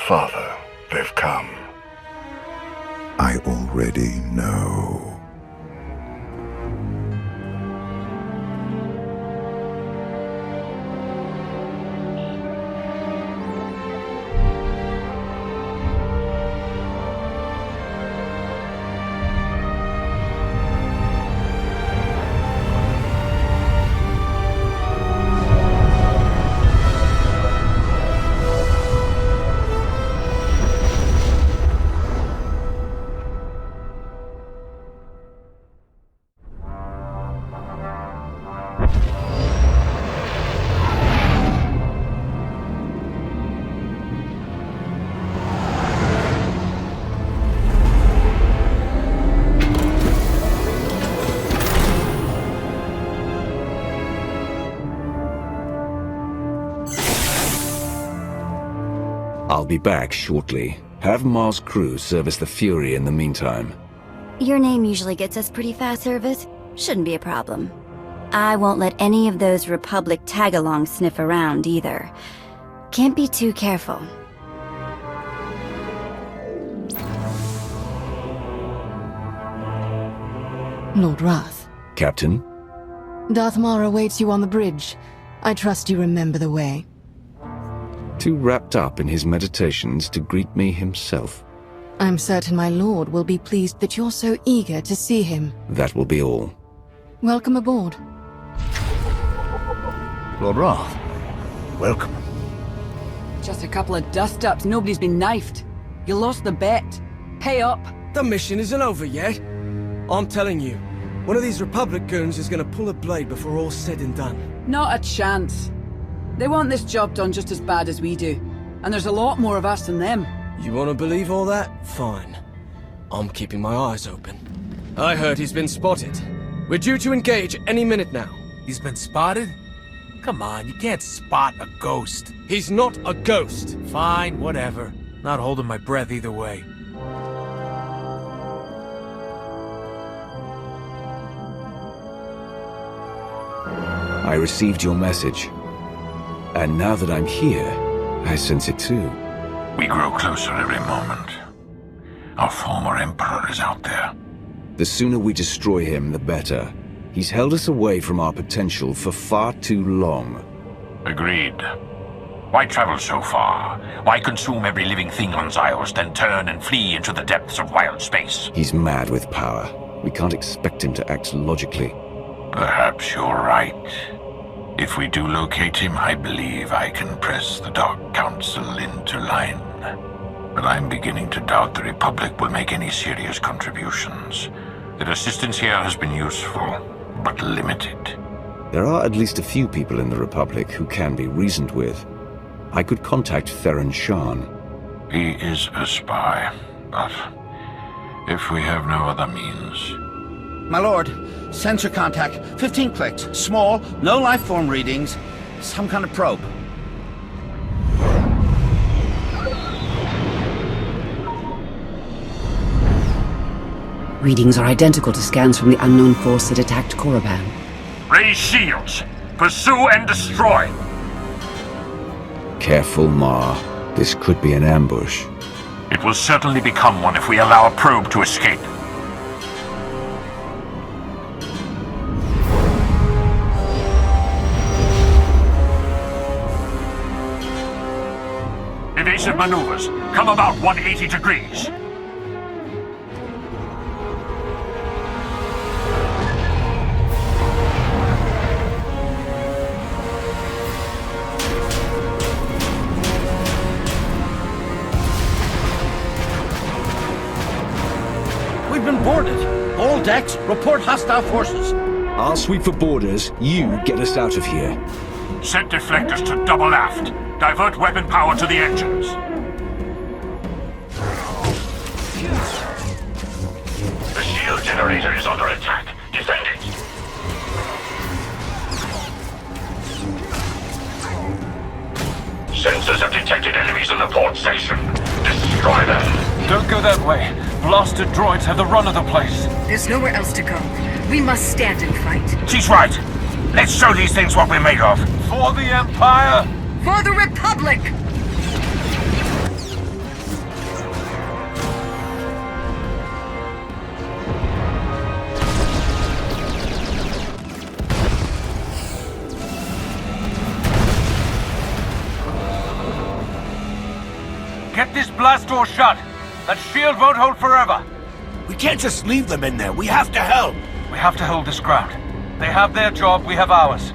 Father, they've come. I already know. I'll be back shortly. Have Mars crew service the Fury in the meantime. Your name usually gets us pretty fast service. Shouldn't be a problem. I won't let any of those Republic tag-alongs sniff around, either. Can't be too careful. Lord Wrath. Captain? Darth Mara awaits you on the bridge. I trust you remember the way. Too wrapped up in his meditations to greet me himself. I'm certain my lord will be pleased that you're so eager to see him. That will be all. Welcome aboard. Lord Wrath, welcome. Just a couple of dust-ups, nobody's been knifed. You lost the bet. Pay up. The mission isn't over yet. I'm telling you, one of these Republic goons is gonna pull a blade before all's said and done. Not a chance. They want this job done just as bad as we do. And there's a lot more of us than them. You wanna believe all that? Fine. I'm keeping my eyes open. I heard he's been spotted. We're due to engage any minute now. He's been spotted? Come on, you can't spot a ghost. He's not a ghost. Fine, whatever. Not holding my breath either way. I received your message. And now that I'm here, I sense it too. We grow closer every moment. Our former Emperor is out there. The sooner we destroy him, the better. He's held us away from our potential for far too long. Agreed. Why travel so far? Why consume every living thing on Zyos, then turn and flee into the depths of wild space? He's mad with power. We can't expect him to act logically. Perhaps you're right. If we do locate him, I believe I can press the Dark Council into line. But I'm beginning to doubt the Republic will make any serious contributions. Their assistance here has been useful, but limited. There are at least a few people in the Republic who can be reasoned with. I could contact Ferren Shan. He is a spy, but if we have no other means... My lord, sensor contact, 15 clicks, small, no life form readings, some kind of probe. Readings are identical to scans from the unknown force that attacked Korriban. Raise shields! Pursue and destroy! Careful, Ma. This could be an ambush. It will certainly become one if we allow a probe to escape. Evasive maneuvers. Come about 180 degrees. We've been boarded. All decks, report hostile forces. I'll sweep for borders. You get us out of here. Set deflectors to double aft. Divert weapon power to the engines. The shield generator is under attack. Defend it. Sensors have detected enemies in the port section. Destroy them. Don't go that way. Blaster droids have the run of the place. There's nowhere else to go. We must stand and fight. She's right. Let's show these things what we're made of. For the Empire! For the Republic! Get this blast door shut. That shield won't hold forever. We can't just leave them in there. We have to help. We have to hold this ground. They have their job, we have ours.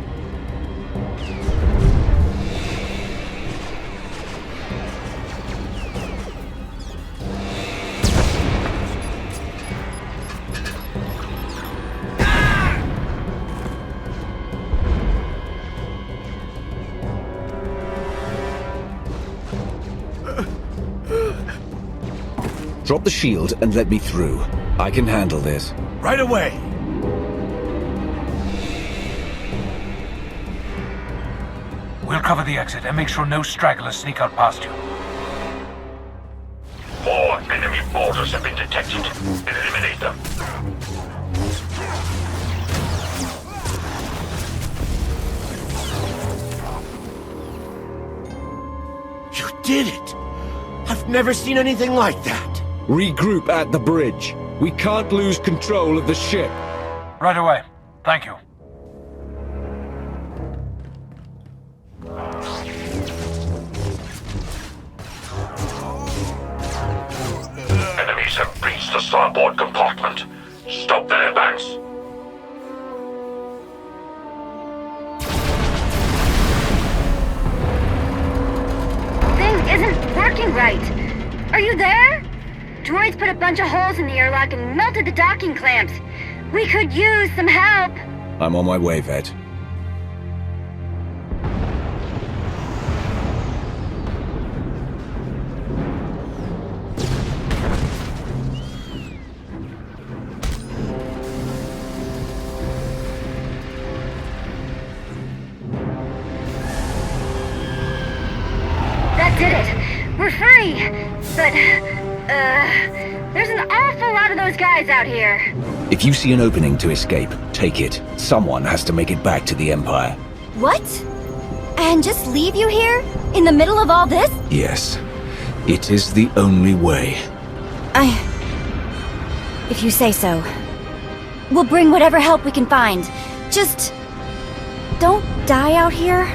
Drop the shield and let me through. I can handle this. Right away. We'll cover the exit and make sure no stragglers sneak out past you. 4 enemy mortars have been detected. Eliminate them. You did it! I've never seen anything like that. Regroup at the bridge. We can't lose control of the ship. Right away. Thank you. Enemies have breached the starboard compartment. Stop their advance. Thing isn't working right. Are you there? Droids put a bunch of holes in the airlock and melted the docking clamps. We could use some help. I'm on my way, Vet. That did it. We're free. But, there's an awful lot of those guys out here. If you see an opening to escape, take it. Someone has to make it back to the Empire. What? And just leave you here? In the middle of all this? Yes. It is the only way. If you say so. We'll bring whatever help we can find. Just... don't die out here.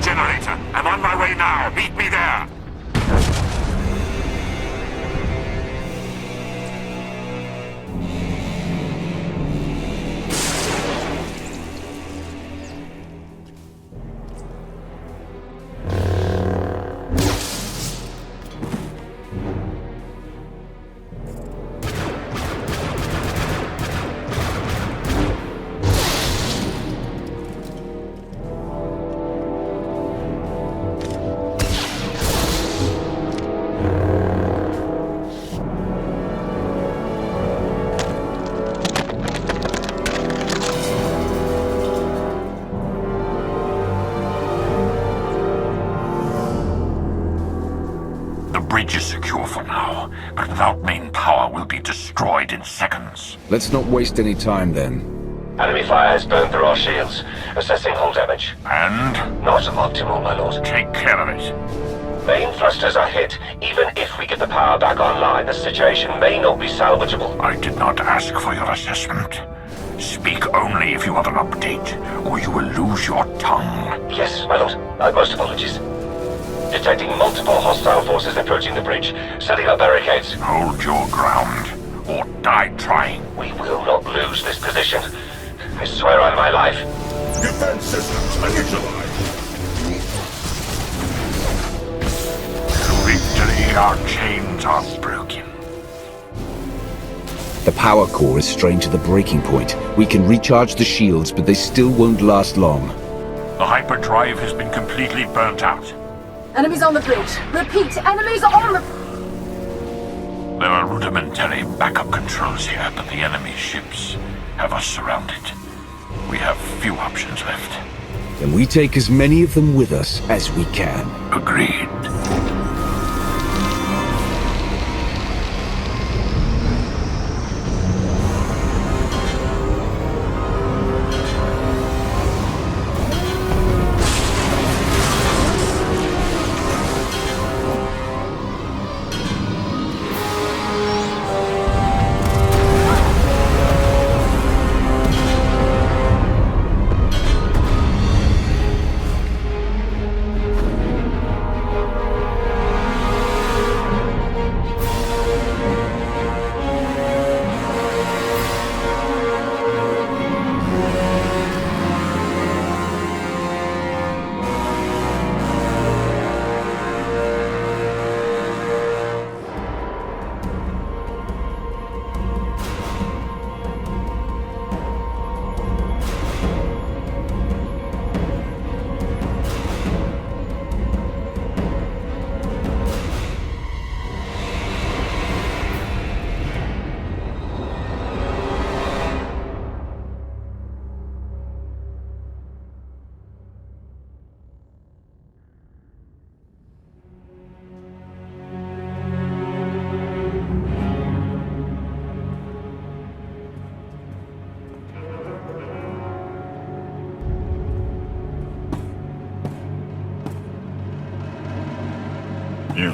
Generator. I'm on my way now. Meet me there. Bridge is secure for now, but without main power we'll be destroyed in seconds. Let's not waste any time then. Enemy fire has burned through our shields. Assessing hull damage. And? Not optimal, my lord. Take care of it. Main thrusters are hit. Even if we get the power back online, the situation may not be salvageable. I did not ask for your assessment. Speak only if you have an update, or you will lose your tongue. Yes, my lord. My most apologies. Detecting multiple hostile forces approaching the bridge, setting up barricades. Hold your ground, or die trying. We will not lose this position. I swear on my life. Defense systems initialized. To victory, our chains are broken. The power core is strained to the breaking point. We can recharge the shields, but they still won't last long. The hyperdrive has been completely burnt out. Enemies on the bridge. Repeat, enemies on the... There are rudimentary backup controls here, but the enemy ships have us surrounded. We have few options left. Then we take as many of them with us as we can. Agreed.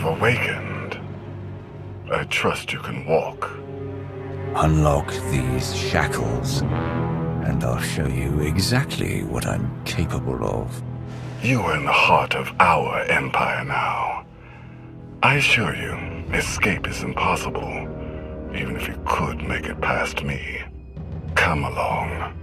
awakened. I trust you can walk. Unlock these shackles, and I'll show you exactly what I'm capable of. You are in the heart of our empire now. I assure you, escape is impossible, even if you could make it past me. Come along.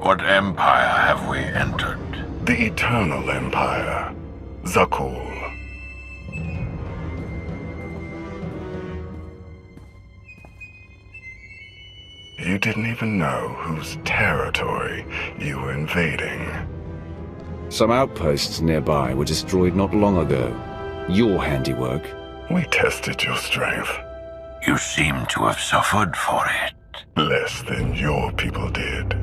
What empire have we entered? The Eternal Empire. Zakuul. You didn't even know whose territory you were invading. Some outposts nearby were destroyed not long ago. Your handiwork. We tested your strength. You seem to have suffered for it. Less than your people did.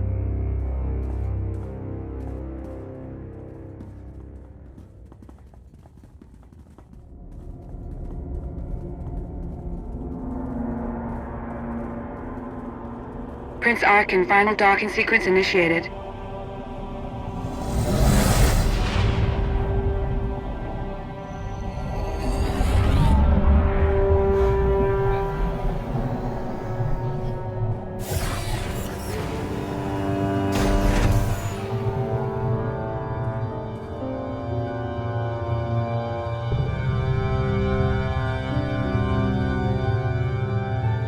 Prince Arcann, final docking sequence initiated.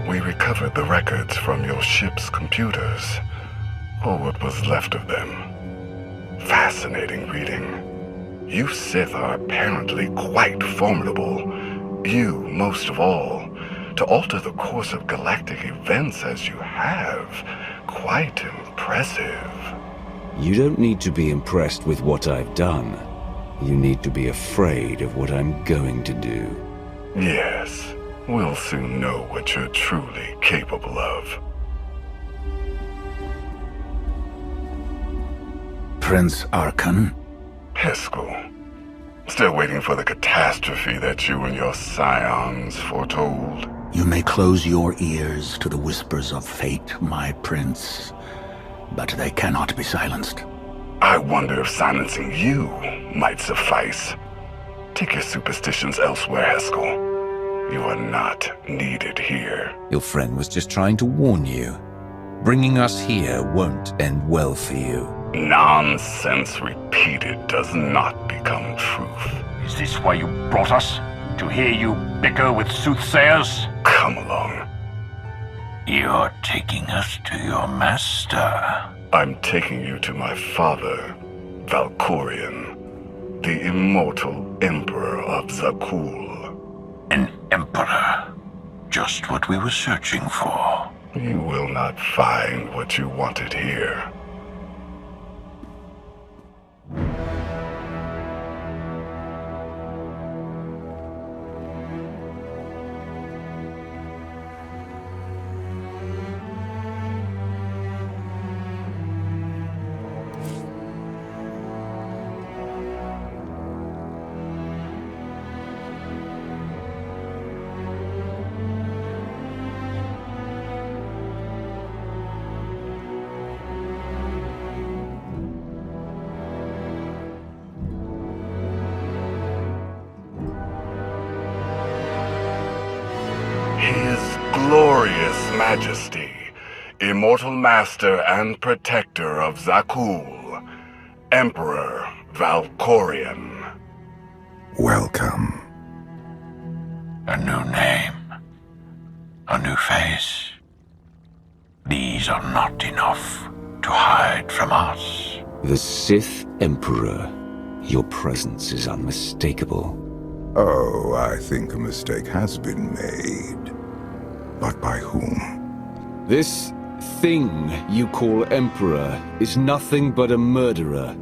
We recovered the records from your ship's computers, or what was left of them. Fascinating reading. You Sith are apparently quite formidable. You, most of all, to alter the course of galactic events as you have. Quite impressive. You don't need to be impressed with what I've done. You need to be afraid of what I'm going to do. Yes. We'll soon know what you're truly capable of. Prince Arcann? Heskel. Still waiting for the catastrophe that you and your scions foretold? You may close your ears to the whispers of fate, my prince, but they cannot be silenced. I wonder if silencing you might suffice. Take your superstitions elsewhere, Heskel. You are not needed here. Your friend was just trying to warn you. Bringing us here won't end well for you. Nonsense repeated does not become truth. Is this why you brought us? To hear you bicker with soothsayers? Come along. You're taking us to your master. I'm taking you to my father, Valkorion, the immortal Emperor of Zakuul. An emperor. Just what we were searching for. You will not find what you wanted here. Glorious Majesty, Immortal Master and Protector of Zakuul, Emperor Valkorion. Welcome. A new name. A new face. These are not enough to hide from us. The Sith Emperor. Your presence is unmistakable. Oh, I think a mistake has been made. But by whom? This thing you call Emperor is nothing but a murderer.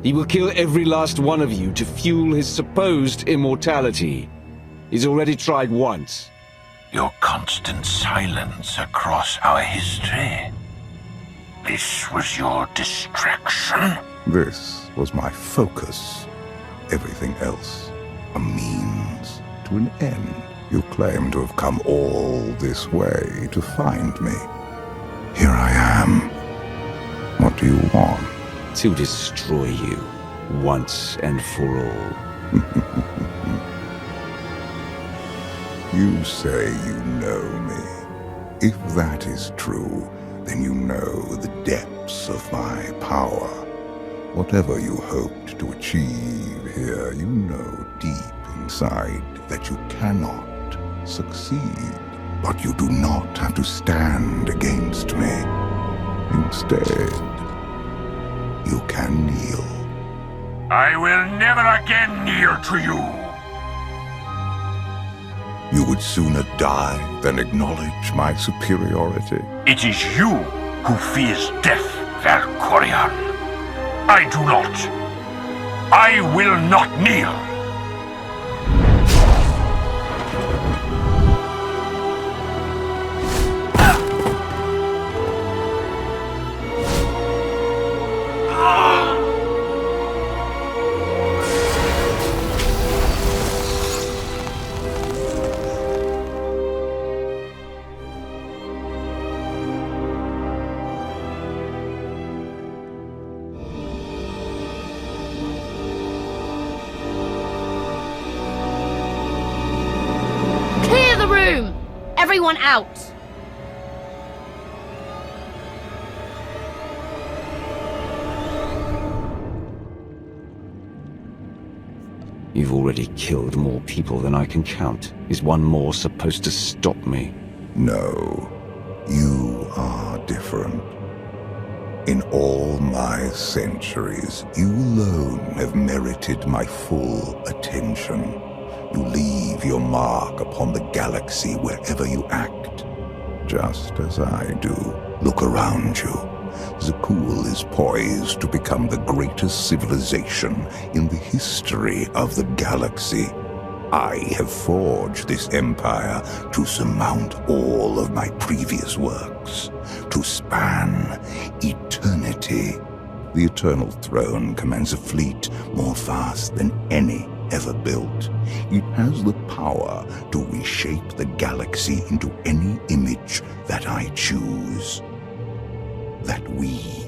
He will kill every last one of you to fuel his supposed immortality. He's already tried once. Your constant silence across our history. This was your distraction? This was my focus. Everything else, a means to an end. You claim to have come all this way to find me. Here I am. What do you want? To destroy you, once and for all. You say you know me. If that is true, then you know the depths of my power. Whatever you hoped to achieve here, you know deep inside that you cannot succeed. But you do not have to stand against me. Instead, you can kneel. I will never again kneel to you. You would sooner die than acknowledge my superiority. It is you who fears death, Valkorion. I do not. I will not kneel. Everyone out! You've already killed more people than I can count. Is one more supposed to stop me? No, you are different. In all my centuries, you alone have merited my full attention. You leave your mark upon the galaxy wherever you act, just as I do. Look around you. Zakuul is poised to become the greatest civilization in the history of the galaxy. I have forged this empire to surmount all of my previous works, to span eternity. The Eternal Throne commands a fleet more vast than any ever built. It has the power to reshape the galaxy into any image that I choose. That we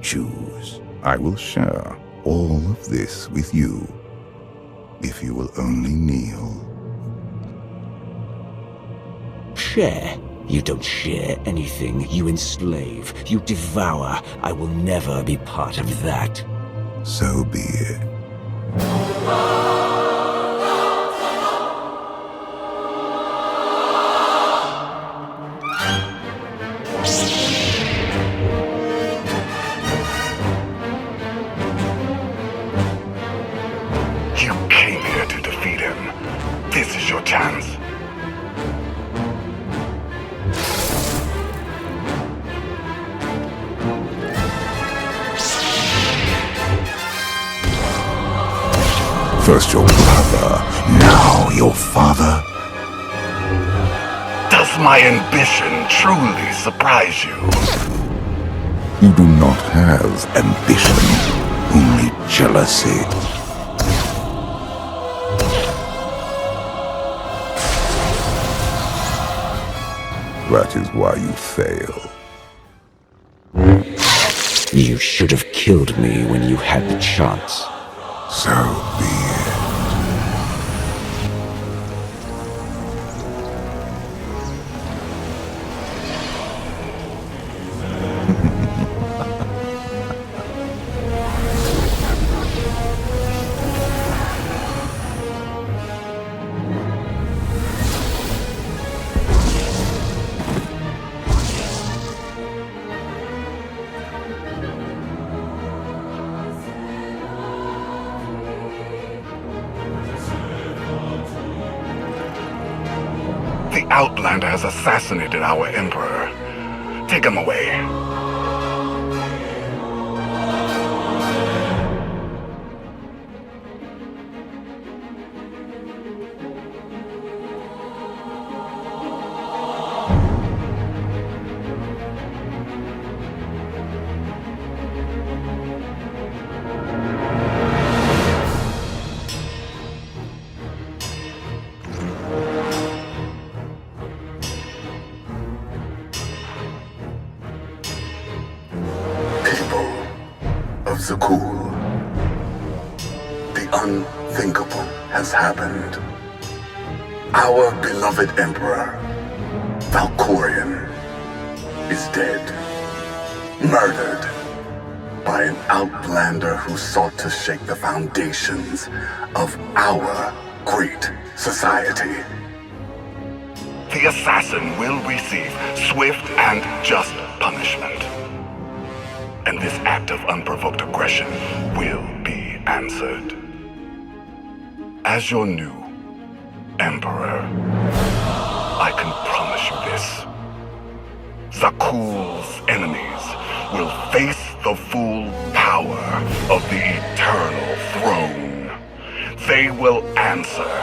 choose. I will share all of this with you, if you will only kneel. Share? You don't share anything. You enslave. You devour. I will never be part of that. So be it. You came here to defeat him. This is your chance. First your brother, now your father. Does my ambition truly surprise you? You do not have ambition, only jealousy. That is why you fail. You should have killed me when you had the chance. So be it. The Outlander has assassinated our Emperor. Take him away. of Zakul. The unthinkable has happened. Our beloved Emperor, Valkorion, is dead. Murdered by an outlander who sought to shake the foundations of our great society. The assassin will receive swift and just punishment. And this act of unprovoked aggression will be answered. As your new Emperor, I can promise you this. Zakul's enemies will face the full power of the eternal throne. They will answer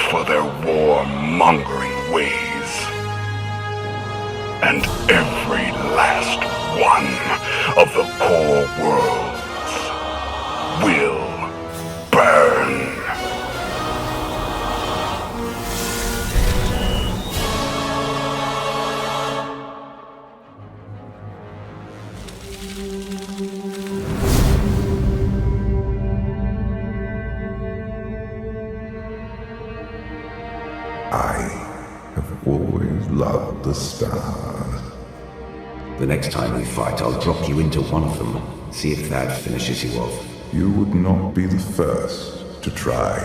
for their war-mongering ways. And every last one of the core worlds will burn. Always loved the stars. The next time we fight, I'll drop you into one of them. See if that finishes you off. You would not be the first to try.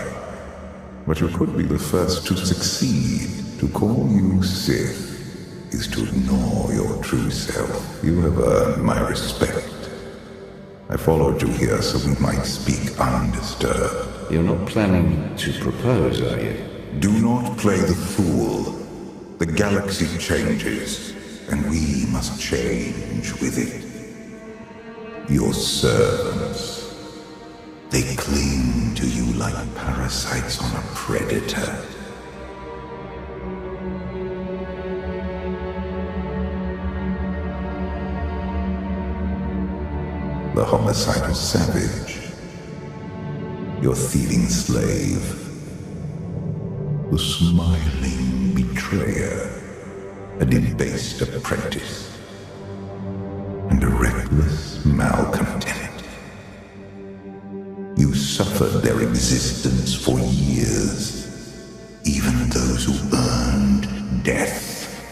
But you could be the first to succeed. To call you Sith is to ignore your true self. You have earned my respect. I followed you here so we might speak undisturbed. You're not planning to propose, are you? Do not play the fool. The galaxy changes, and we must change with it. Your servants, they cling to you like parasites on a predator. The homicidal savage, your thieving slave, the smiling betrayer, a debased apprentice, and a reckless malcontent. You suffered their existence for years, even those who earned death.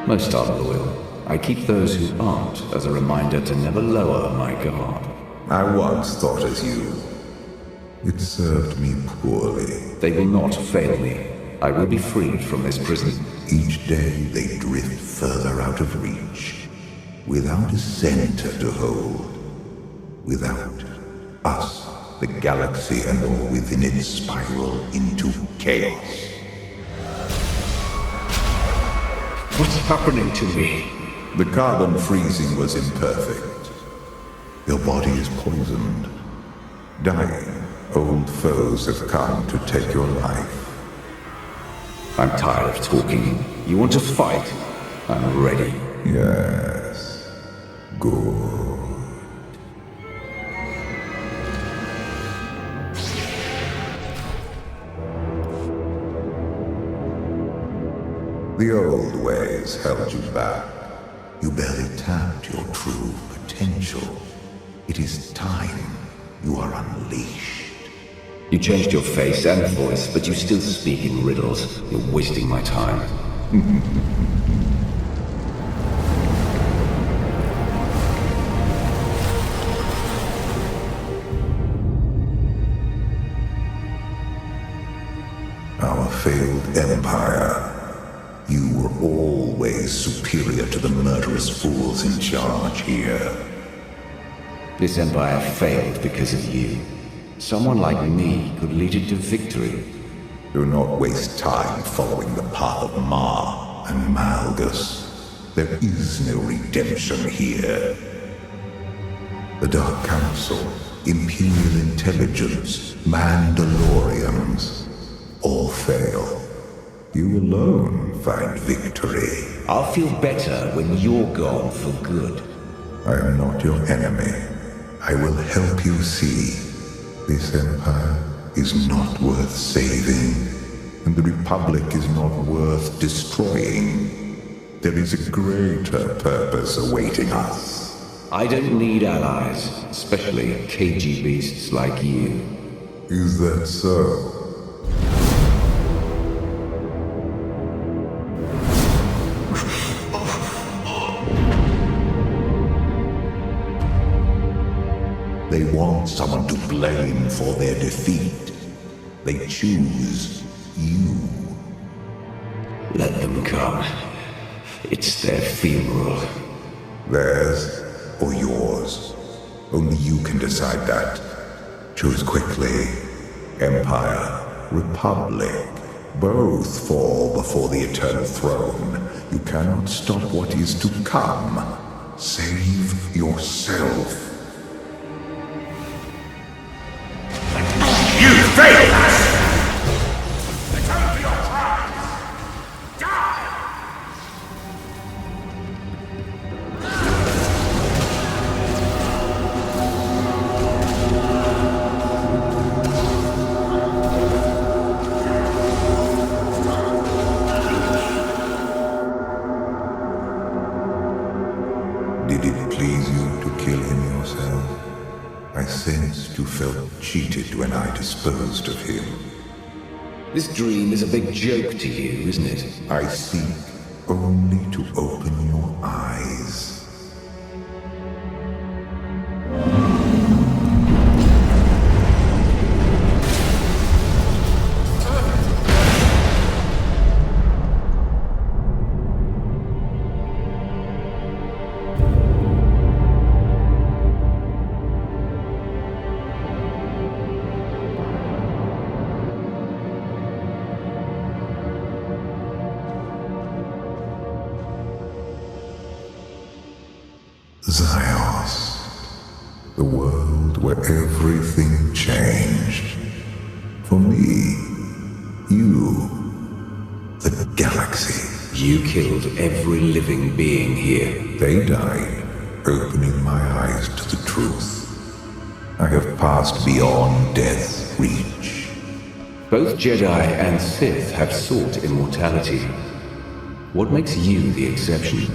Most are loyal. I keep those who aren't as a reminder to never lower my guard. I once thought as you. It served me poorly. They will not fail me. I will be freed from this prison. Each day they drift further out of reach, without a center to hold. Without us, the galaxy and all within it spiral into chaos. What's happening to me? The carbon freezing was imperfect. Your body is poisoned. Dying. Old foes have come to take your life. I'm tired of talking. You want to fight? I'm ready. Yes. Good. The old ways held you back. You barely tapped your true potential. It is time you are unleashed. You changed your face and voice, but you still speak in riddles. You're wasting my time. Our failed empire. You were always superior to the murderous fools in charge here. This empire failed because of you. Someone like me could lead it to victory. Do not waste time following the path of Ma and Malgus. There is no redemption here. The Dark Council, Imperial Intelligence, Mandalorians, all fail. You alone find victory. I'll feel better when you're gone for good. I am not your enemy. I will help you see. This empire is not worth saving, and the Republic is not worth destroying. There is a greater purpose awaiting us. I don't need allies, especially cagey beasts like you. Is that so? They want someone to blame for their defeat. They choose you. Let them come. It's their funeral. Theirs or yours. Only you can decide that. Choose quickly. Empire, Republic, both fall before the Eternal Throne. You cannot stop what is to come. Save yourself. You failed us! Return to your crimes! Die! Did it please you to kill him yourself? I sensed you felt cheated when I disposed of him. This dream is a big joke to you, isn't it? I seek only to open your eyes. Zios, the world where everything changed. For me, you, the galaxy. You killed every living being here. They died, opening my eyes to the truth. I have passed beyond death's reach. Both Jedi and Sith have sought immortality. What makes you the exception?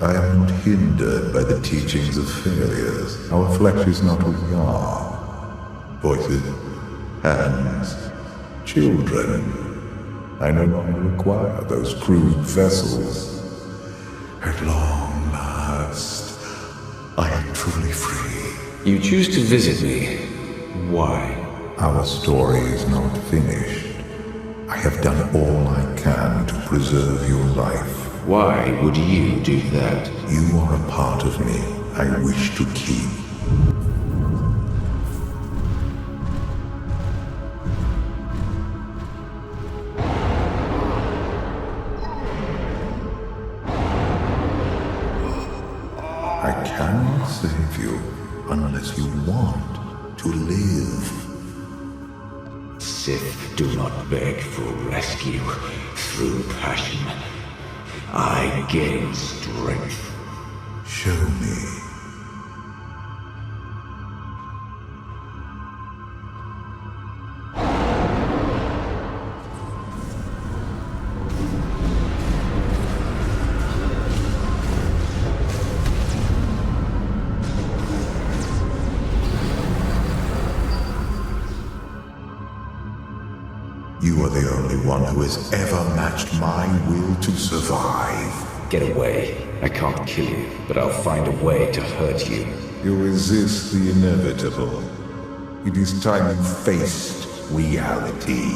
I am not hindered by the teachings of failures. Our flesh is not who we are. Voices, hands, children. I no longer require those crude vessels. At long last, I am truly free. You choose to visit me. Why? Our story is not finished. I have done all I can to preserve your life. Why would you do that? You are a part of me I wish to keep. I cannot save you unless you want to live. Sith do not beg for rescue through passion. I gain strength. Show me. You are the only one who has ever matched my will to survive. Get away. I can't kill you, but I'll find a way to hurt you. You resist the inevitable. It is time you faced reality.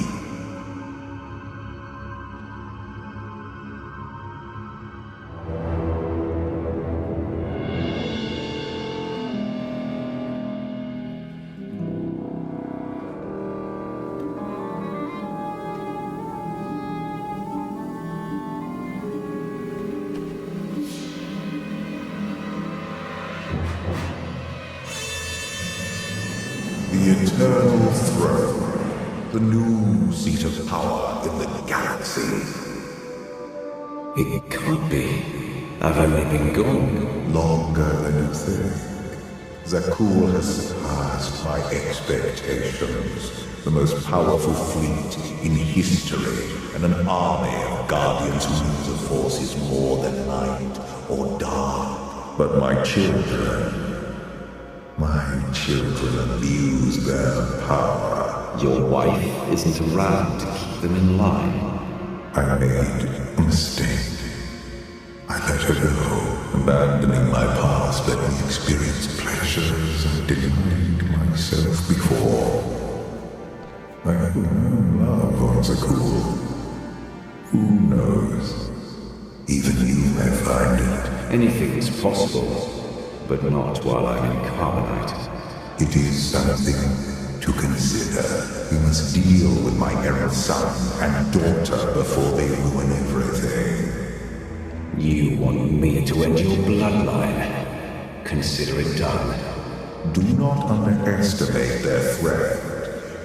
The Eternal Throne, the new seat of power in the galaxy. It can't be. I've only been gone longer than you think. Zakuul has surpassed my expectations. The most powerful fleet in history, and an army of guardians who use the Force is more than light or dark. but my children abuse their power. Your wife isn't around to keep them in line. I made a mistake. I let her go, abandoning my past, let me experience pleasures I denied myself before. I had no love on Zakuul. Who knows? Even you may find it. Anything is possible, but not while I'm in Carbonite. It is something to consider. We must deal with my errant son and daughter before they ruin everything. You want me to end your bloodline? Consider it done. Do not underestimate their threat.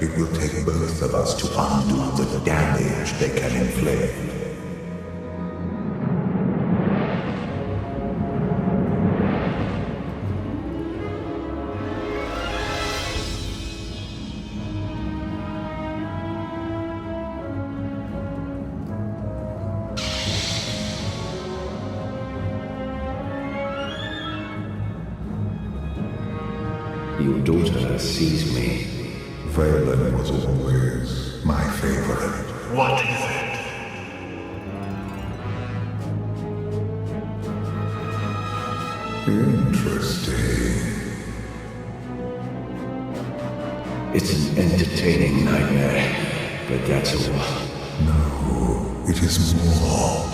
It will take both of us to undo the damage they can inflict. Your daughter sees me. Valen was always my favorite. What is it? Interesting. It's an entertaining nightmare, but that's all. No, it is more.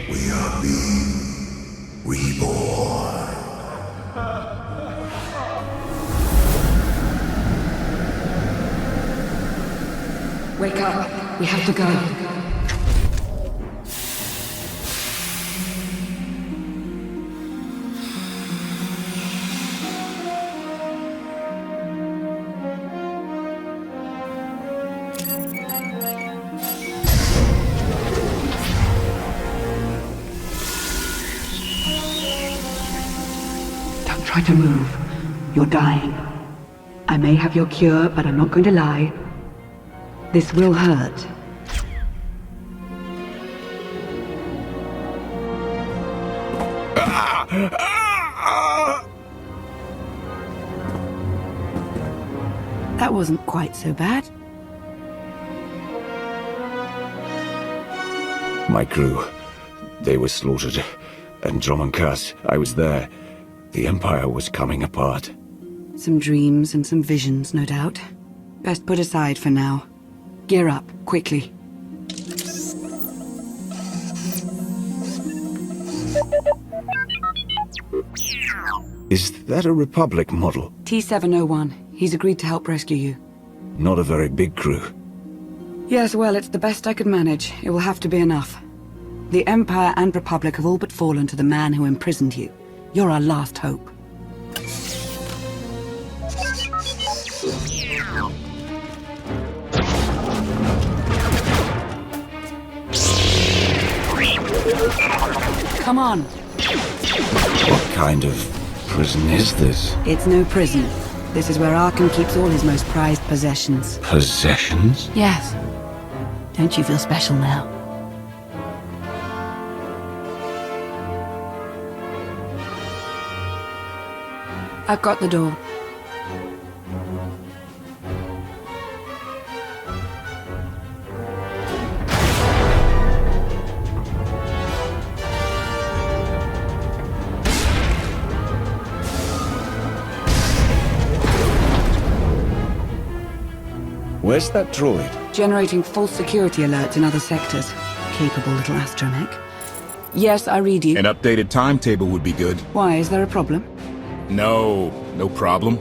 We are being reborn. Wake up. We have to go. Try to move. You're dying. I may have your cure, but I'm not going to lie. This will hurt. That wasn't quite so bad. My crew, they were slaughtered. And Dromonkas, I was there. The Empire was coming apart. Some dreams and some visions, no doubt. Best put aside for now. Gear up, quickly. Is that a Republic model? T-701. He's agreed to help rescue you. Not a very big crew. Yes, well, it's the best I could manage. It will have to be enough. The Empire and Republic have all but fallen to the man who imprisoned you. You're our last hope. Come on. What kind of prison is this? It's no prison. This is where Arkham keeps all his most prized possessions. Possessions? Yes. Don't you feel special now? I've got the door. Where's that droid? Generating false security alerts in other sectors. Capable little astromech. Yes, I read you. An updated timetable would be good. Why, is there a problem? No problem.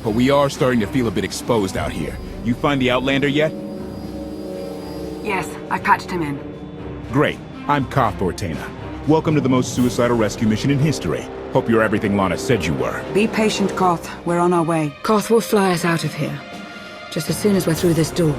But we are starting to feel a bit exposed out here. You find the Outlander yet? Yes, I patched him in. Great. I'm Koth Ortena. Welcome to the most suicidal rescue mission in history. Hope you're everything Lana said you were. Be patient, Koth. We're on our way. Koth will fly us out of here. Just as soon as we're through this door.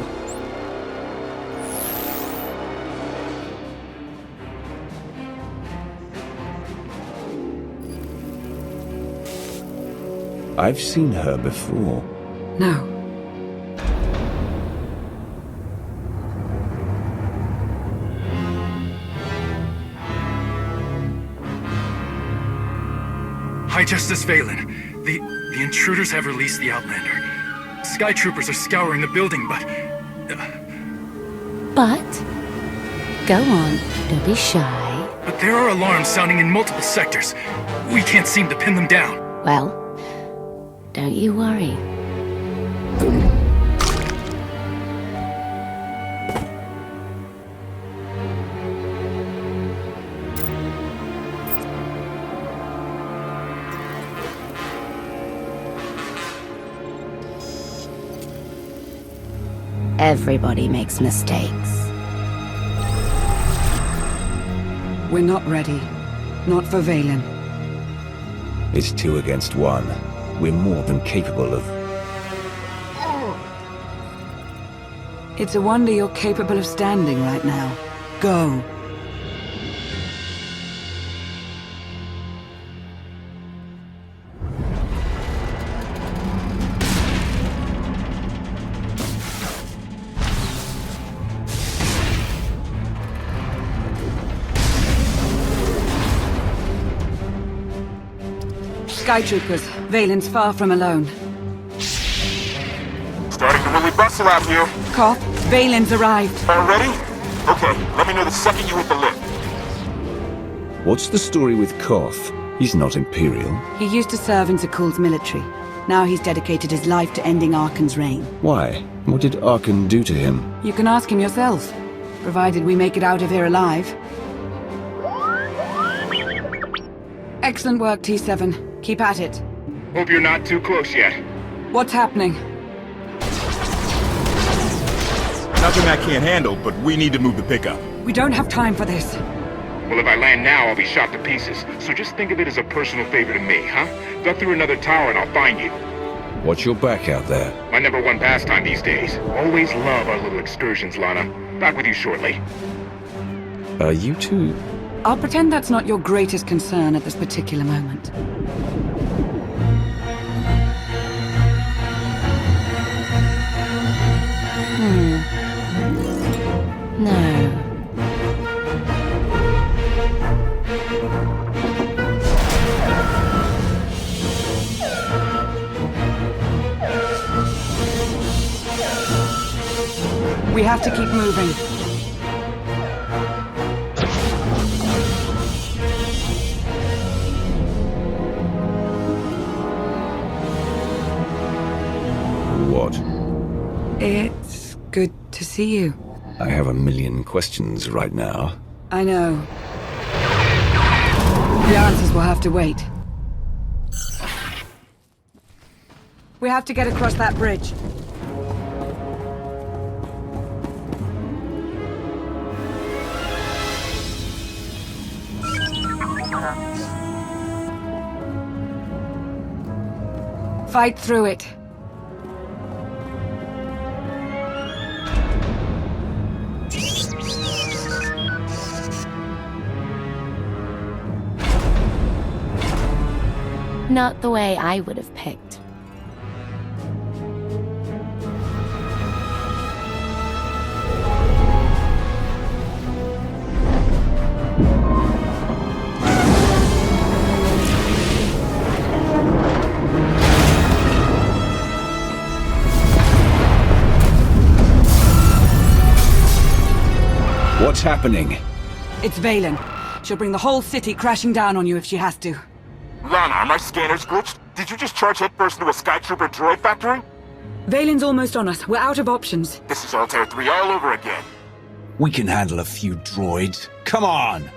I've seen her before. No. High Justice Valen, the intruders have released the Outlander. Sky Troopers are scouring the building, but... But? Go on, don't be shy. But there are alarms sounding in multiple sectors. We can't seem to pin them down. Well, don't you worry. Everybody makes mistakes. We're not ready. Not for Valen. It's 2 against 1. We're more than capable of... It's a wonder you're capable of standing right now. Go. Sky Troopers, Valen's far from alone. Starting to really bustle out here. Koth, Valen's arrived. Already? Okay, let me know the second you hit the lift. What's the story with Koth? He's not Imperial. He used to serve in Zakuul's military. Now he's dedicated his life to ending Arkan's reign. Why? What did Arkan do to him? You can ask him yourself, provided we make it out of here alive. Excellent work, T7. Keep at it. Hope you're not too close yet. What's happening? Nothing I can't handle, but we need to move the pickup. We don't have time for this. Well, if I land now, I'll be shot to pieces. So just think of it as a personal favor to me, huh? Duck through another tower and I'll find you. Watch your back out there. My #1 pastime these days. Always love our little excursions, Lana. Back with you shortly. Are you two... I'll pretend that's not your greatest concern at this particular moment. No. We have to keep moving. What? It's good to see you. I have a million questions right now. I know. The answers will have to wait. We have to get across that bridge. Fight through it. Not the way I would have picked. What's happening? It's Valen. She'll bring the whole city crashing down on you if she has to. Lana, are my scanners glitched? Did you just charge headfirst into a Sky Trooper droid factory? Valen's almost on us. We're out of options. This is Altair 3 all over again. We can handle a few droids. Come on!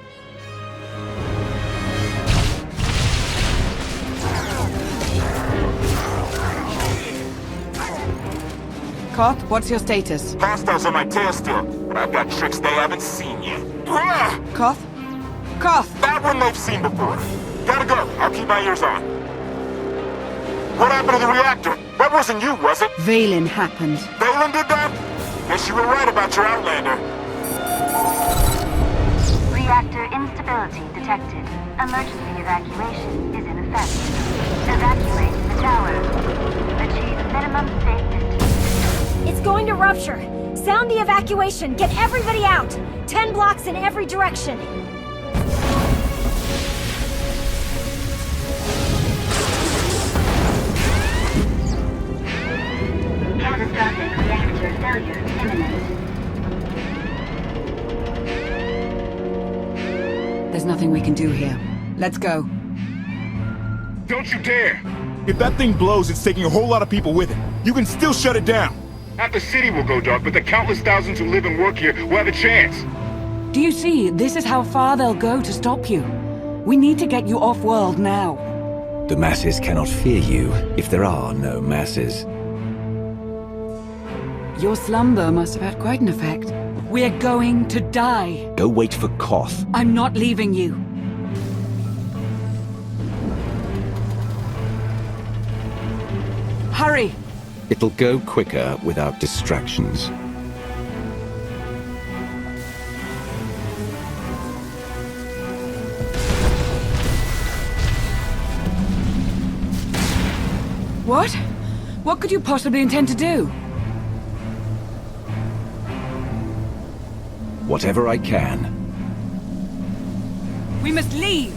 Koth, what's your status? Hostiles on my tail still, but I've got tricks they haven't seen yet. Koth? Koth! That one they've seen before. Gotta go. I'll keep my ears on. What happened to the reactor? That wasn't you, was it? Valen happened. Valen did that? Guess you were right about your Outlander. Reactor instability detected. Emergency evacuation is in effect. Evacuate the tower. Achieve minimum thickness. It's going to rupture. Sound the evacuation. Get everybody out. 10 blocks in every direction. Catastrophic reactor failure imminent. There's nothing we can do here. Let's go. Don't you dare! If that thing blows, it's taking a whole lot of people with it. You can still shut it down. Half the city will go dark, but the countless thousands who live and work here will have a chance. Do you see? This is how far they'll go to stop you. We need to get you off-world now. The masses cannot fear you if there are no masses. Your slumber must have had quite an effect. We're going to die. Go wait for Koth. I'm not leaving you. Hurry! It'll go quicker without distractions. What? What could you possibly intend to do? Whatever I can. We must leave!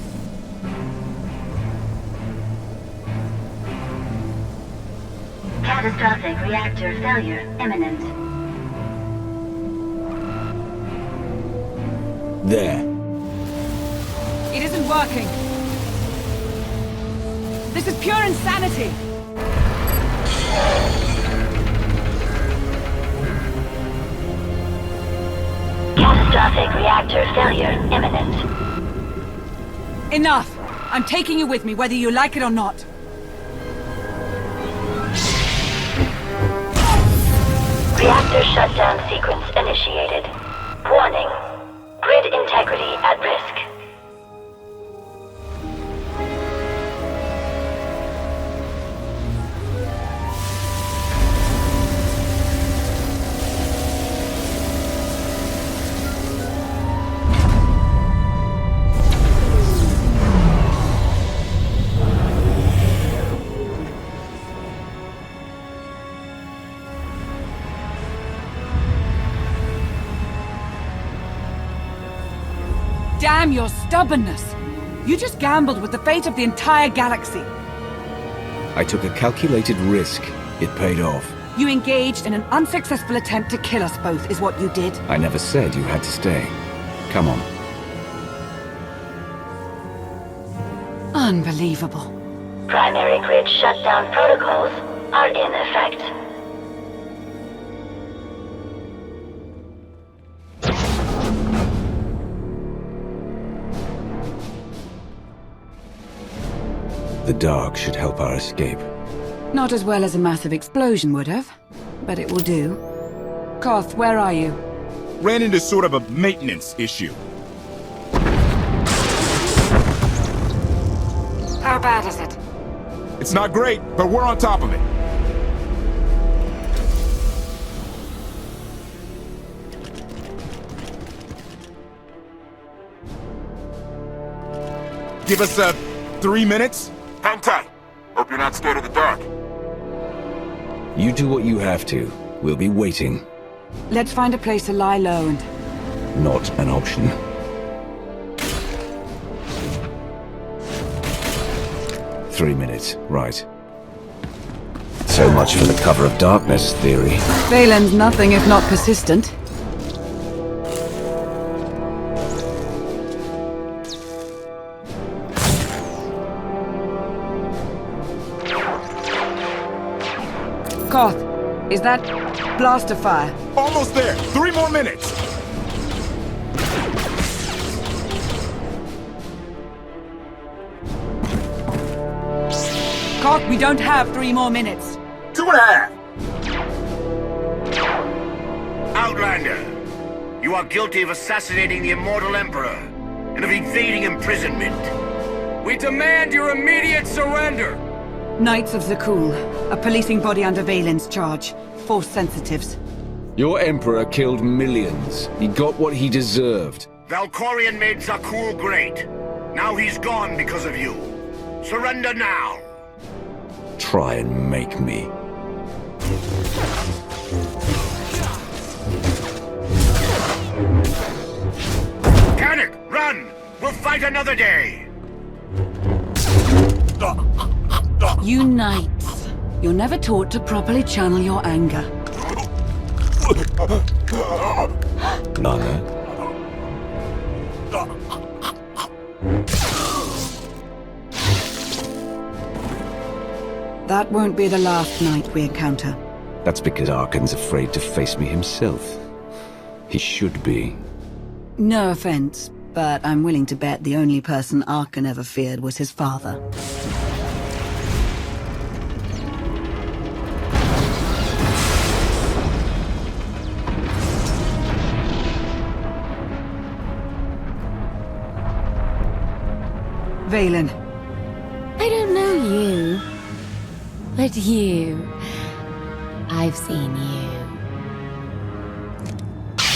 Catastrophic reactor failure imminent. There. It isn't working. This is pure insanity. Catastrophic reactor failure imminent. Enough! I'm taking you with me, whether you like it or not. Reactor shutdown sequence initiated. Warning. Grid integrity at risk. Damn your stubbornness! You just gambled with the fate of the entire galaxy. I took a calculated risk. It paid off. You engaged in an unsuccessful attempt to kill us both, is what you did. I never said you had to stay. Come on. Unbelievable. Primary grid shutdown protocols are in effect. The dark should help our escape. Not as well as a massive explosion would have, but it will do. Koth, where are you? Ran into sort of a maintenance issue. How bad is it? It's not great, but we're on top of it. Give us, 3 minutes? Hang tight. Hope you're not scared of the dark. You do what you have to. We'll be waiting. Let's find a place to lie low and... Not an option. Three minutes, right. So much for the cover of darkness theory. Valen's nothing if not persistent. Koth, is that blaster fire? Almost there! 3 more minutes! Koth, we don't have 3 more minutes. 2.5! Outlander, you are guilty of assassinating the Immortal Emperor and of evading imprisonment. We demand your immediate surrender! Knights of Zakul, a policing body under Valen's charge. Force sensitives. Your Emperor killed millions. He got what he deserved. Valkorion made Zakul great. Now he's gone because of you. Surrender now! Try and make me. Panic! Run! We'll fight another day! You knights. You're never taught to properly channel your anger. Lana? That won't be the last knight we encounter. That's because Arkan's afraid to face me himself. He should be. No offense, but I'm willing to bet the only person Arkan ever feared was his father. Vaylin. I don't know you. But you... I've seen you.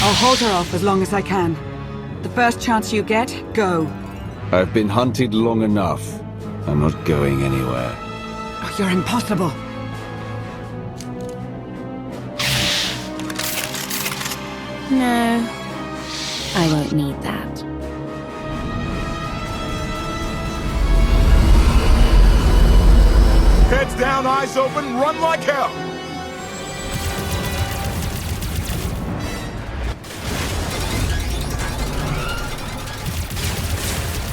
I'll hold her off as long as I can. The first chance you get, go. I've been hunted long enough. I'm not going anywhere. Oh, you're impossible. No. I won't need that. Heads down, eyes open, run like hell!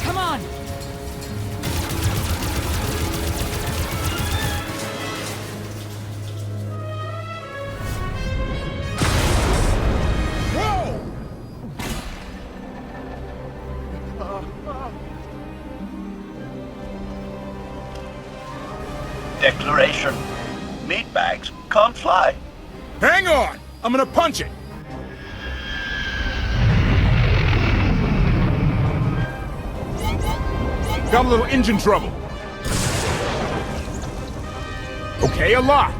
Come on! Declaration. Meatbags can't fly. Hang on! I'm gonna punch it! Got a little engine trouble. Okay, a lot.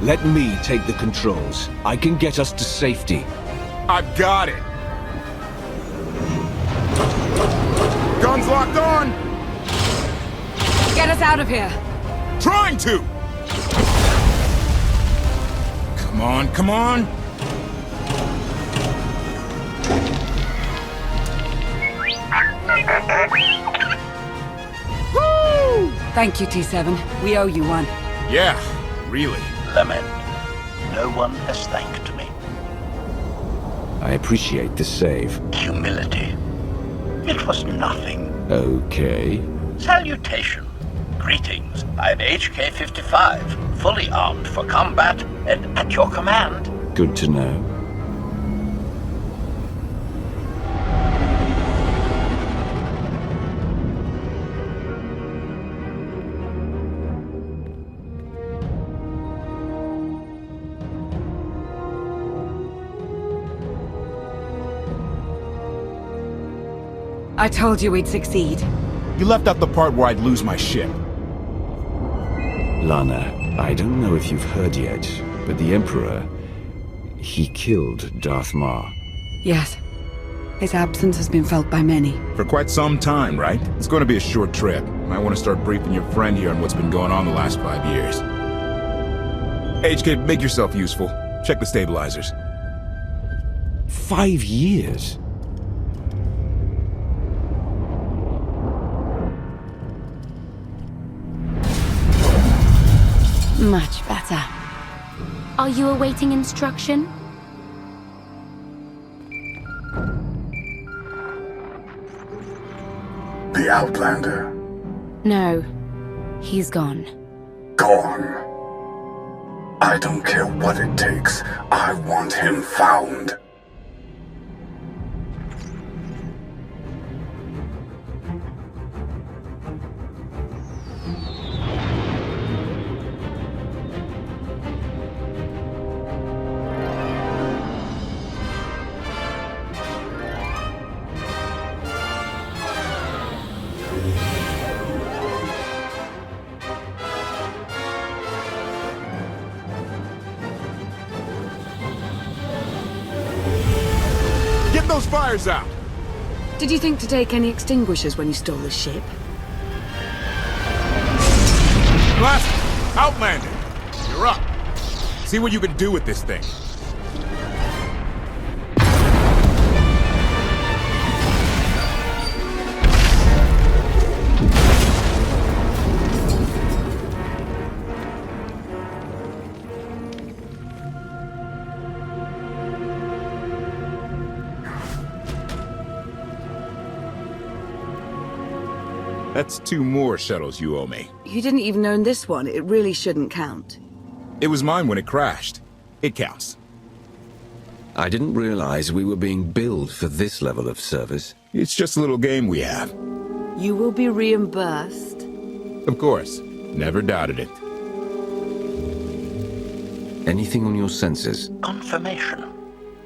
Let me take the controls. I can get us to safety. I've got it. Guns locked on. Get us out of here! Trying to! Come on, come on! Woo! Thank you, T7. We owe you one. Yeah, really. Lament. No one has thanked me. I appreciate the save. Humility. It was nothing. Okay. Salutation. Greetings. I'm HK-55, fully armed for combat and at your command. Good to know. I told you we'd succeed. You left out the part where I'd lose my ship. Lana, I don't know if you've heard yet, but the Emperor... he killed Darth Marr. Yes. His absence has been felt by many. For quite some time, right? It's going to be a short trip. Might want to start briefing your friend here on what's been going on the last 5 years. HK, make yourself useful. Check the stabilizers. 5 years? Much better. Are you awaiting instruction? The Outlander. No. He's gone. Gone. I don't care what it takes. I want him found. Get those fires out! Did you think to take any extinguishers when you stole the ship? Blast! Outlander! You're up! See what you can do with this thing. That's 2 more shuttles you owe me. You didn't even own this one. It really shouldn't count. It was mine when it crashed. It counts. I didn't realize we were being billed for this level of service. It's just a little game we have. You will be reimbursed. Of course. Never doubted it. Anything on your sensors? Confirmation.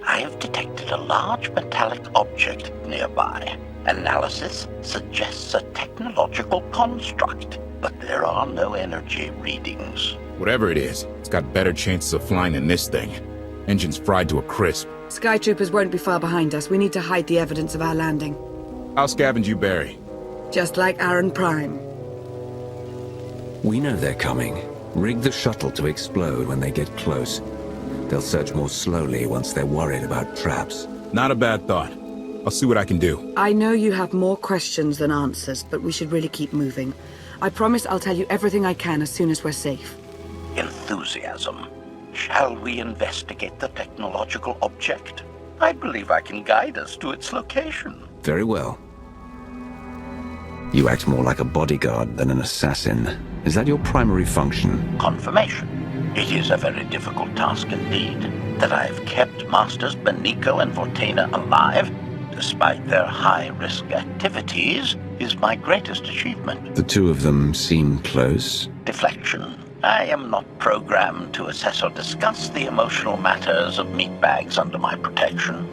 I have detected a large metallic object nearby. Analysis suggests a technological construct, but there are no energy readings. Whatever it is, it's got better chances of flying than this thing. Engine's fried to a crisp. Sky Troopers won't be far behind us. We need to hide the evidence of our landing. I'll scavenge you, Barry. Just like Aaron Prime. We know they're coming. Rig the shuttle to explode when they get close. They'll search more slowly once they're worried about traps. Not a bad thought. I'll see what I can do. I know you have more questions than answers, but we should really keep moving. I promise I'll tell you everything I can as soon as we're safe. Enthusiasm. Shall we investigate the technological object? I believe I can guide us to its location. Very well. You act more like a bodyguard than an assassin. Is that your primary function? Confirmation. It is a very difficult task indeed. That I have kept Masters Beniko and Vortena alive, despite their high-risk activities, is my greatest achievement. The 2 of them seem close. Deflection. I am not programmed to assess or discuss the emotional matters of meatbags under my protection.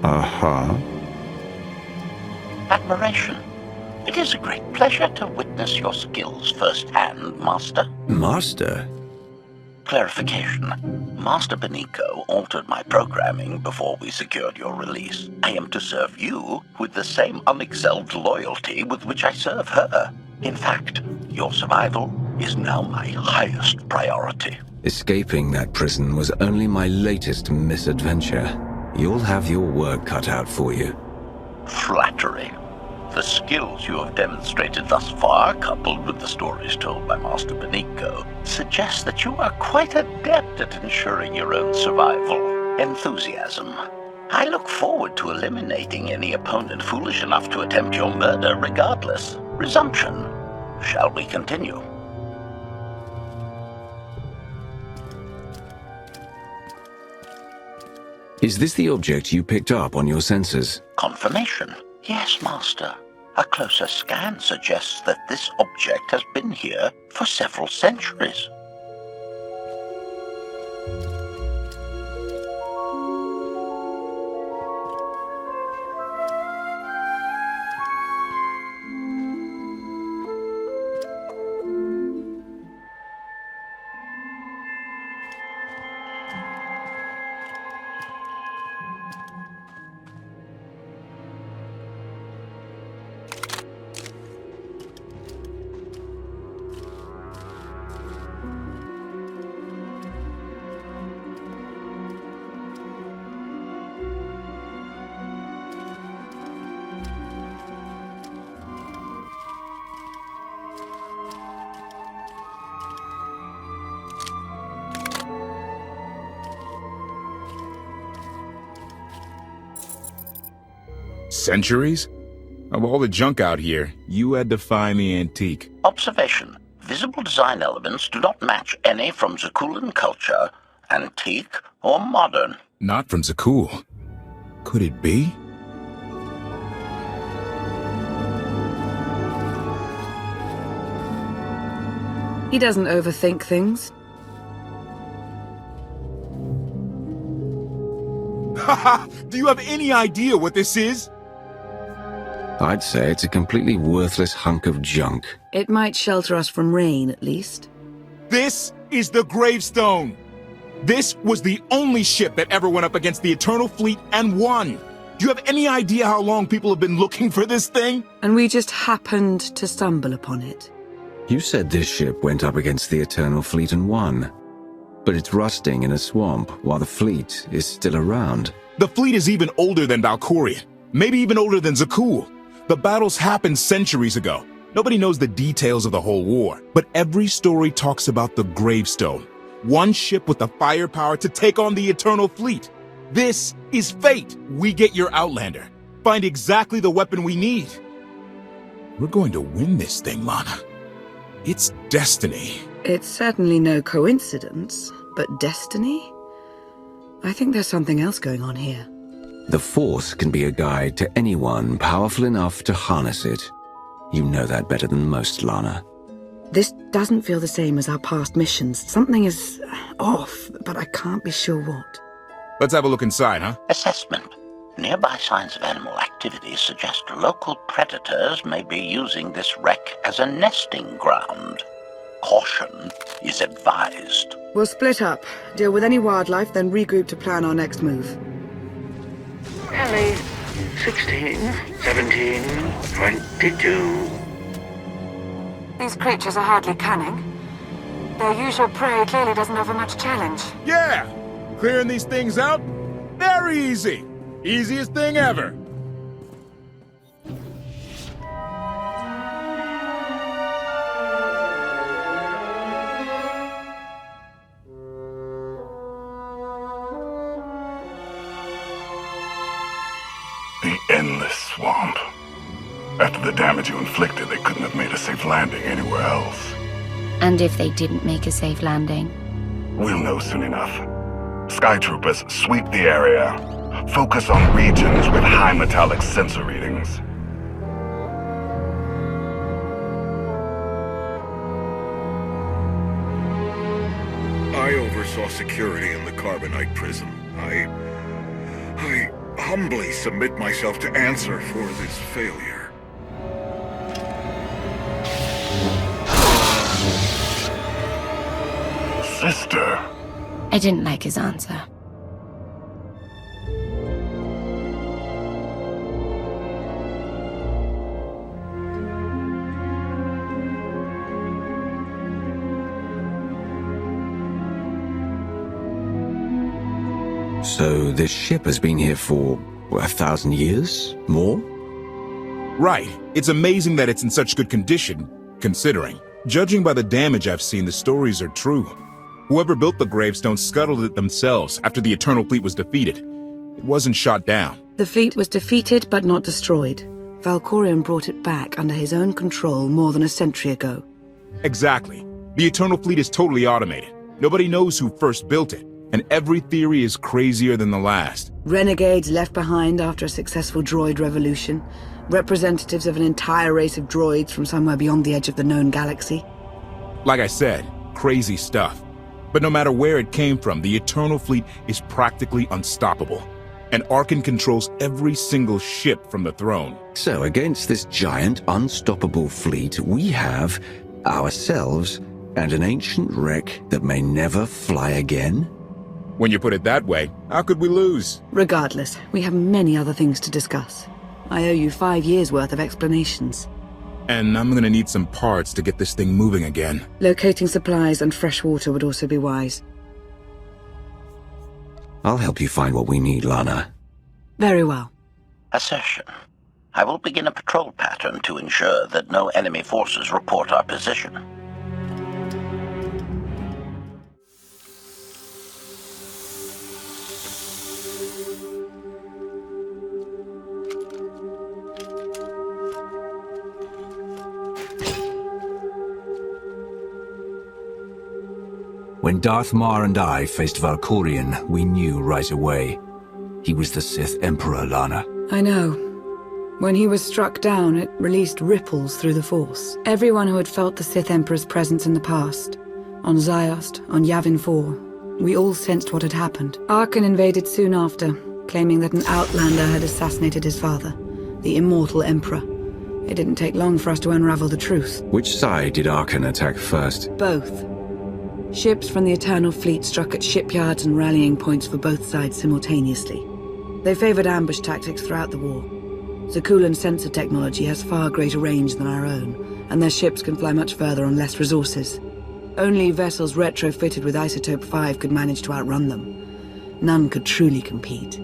Admiration. It is a great pleasure to witness your skills firsthand, Master. Master? Clarification. Master Beniko altered my programming before we secured your release. I am to serve you with the same unexcelled loyalty with which I serve her. In fact, your survival is now my highest priority. Escaping that prison was only my latest misadventure. You'll have your work cut out for you. Flattery. The skills you have demonstrated thus far, coupled with the stories told by Master Beniko, suggest that you are quite adept at ensuring your own survival. Enthusiasm. I look forward to eliminating any opponent foolish enough to attempt your murder regardless. Resumption. Shall we continue? Is this the object you picked up on your sensors? Confirmation. Yes, Master. A closer scan suggests that this object has been here for several centuries. Centuries? Of all the junk out here, you had to find the antique. Observation. Visible design elements do not match any from Zakuulan culture, antique or modern. Not from Zakuul. Could it be? He doesn't overthink things. Haha! Do you have any idea what this is? I'd say it's a completely worthless hunk of junk. It might shelter us from rain, at least. This is the Gravestone! This was the only ship that ever went up against the Eternal Fleet and won! Do you have any idea how long people have been looking for this thing? And we just happened to stumble upon it. You said this ship went up against the Eternal Fleet and won. but it's rusting in a swamp while the fleet is still around. The fleet is even older than Valkorion. Maybe even older than Zakul. The battles happened centuries ago. Nobody knows the details of the whole war, but every story talks about the Gravestone. One ship with the firepower to take on the Eternal Fleet. This is fate. We get your Outlander. Find exactly the weapon we need. We're going to win this thing, Lana. It's destiny. It's certainly no coincidence, but destiny? I think there's something else going on here. The Force can be a guide to anyone powerful enough to harness it. You know that better than most, Lana. This doesn't feel the same as our past missions. Something is off, but I can't be sure what. Let's have a look inside, huh? Assessment. Nearby signs of animal activity suggest local predators may be using this wreck as a nesting ground. Caution is advised. We'll split up, deal with any wildlife, then regroup to plan our next move. Ellie, 16, 17, 22. These creatures are hardly cunning. Their usual prey clearly doesn't offer much challenge. Yeah! Clearing these things out? Very easy! Easiest thing ever! The endless swamp. After the damage you inflicted, they couldn't have made a safe landing anywhere else. And if they didn't make a safe landing? We'll know soon enough. Sky Troopers, sweep the area. Focus on regions with high metallic sensor readings. I oversaw security in the Carbonite prison. I humbly submit myself to answer for this failure. Sister. I didn't like his answer. So this ship has been here for 1,000 years? More? Right. It's amazing that it's in such good condition, considering. Judging by the damage I've seen, the stories are true. Whoever built the gravestone scuttled it themselves after the Eternal Fleet was defeated. It wasn't shot down. The fleet was defeated but not destroyed. Valkorion brought it back under his own control more than a century ago. Exactly. The Eternal Fleet is totally automated. Nobody knows who first built it, and every theory is crazier than the last. Renegades left behind after a successful droid revolution. Representatives of an entire race of droids from somewhere beyond the edge of the known galaxy. Like I said, crazy stuff. But no matter where it came from, the Eternal Fleet is practically unstoppable. And Arcann controls every single ship from the throne. So against this giant, unstoppable fleet, we have ourselves and an ancient wreck that may never fly again? When you put it that way, how could we lose? Regardless, we have many other things to discuss. I owe you 5 years' worth of explanations. And I'm gonna need some parts to get this thing moving again. Locating supplies and fresh water would also be wise. I'll help you find what we need, Lana. Very well. Assertion. I will begin a patrol pattern to ensure that no enemy forces report our position. When Darth Marr and I faced Valkorion, we knew right away. He was the Sith Emperor, Lana. I know. When he was struck down, it released ripples through the Force. Everyone who had felt the Sith Emperor's presence in the past, on Ziost, on Yavin 4, we all sensed what had happened. Arcann invaded soon after, claiming that an Outlander had assassinated his father, the immortal Emperor. It didn't take long for us to unravel the truth. Which side did Arcann attack first? Both. Ships from the Eternal Fleet struck at shipyards and rallying points for both sides simultaneously. They favored ambush tactics throughout the war. Zakulan's sensor technology has far greater range than our own, and their ships can fly much further on less resources. Only vessels retrofitted with Isotope 5 could manage to outrun them. None could truly compete.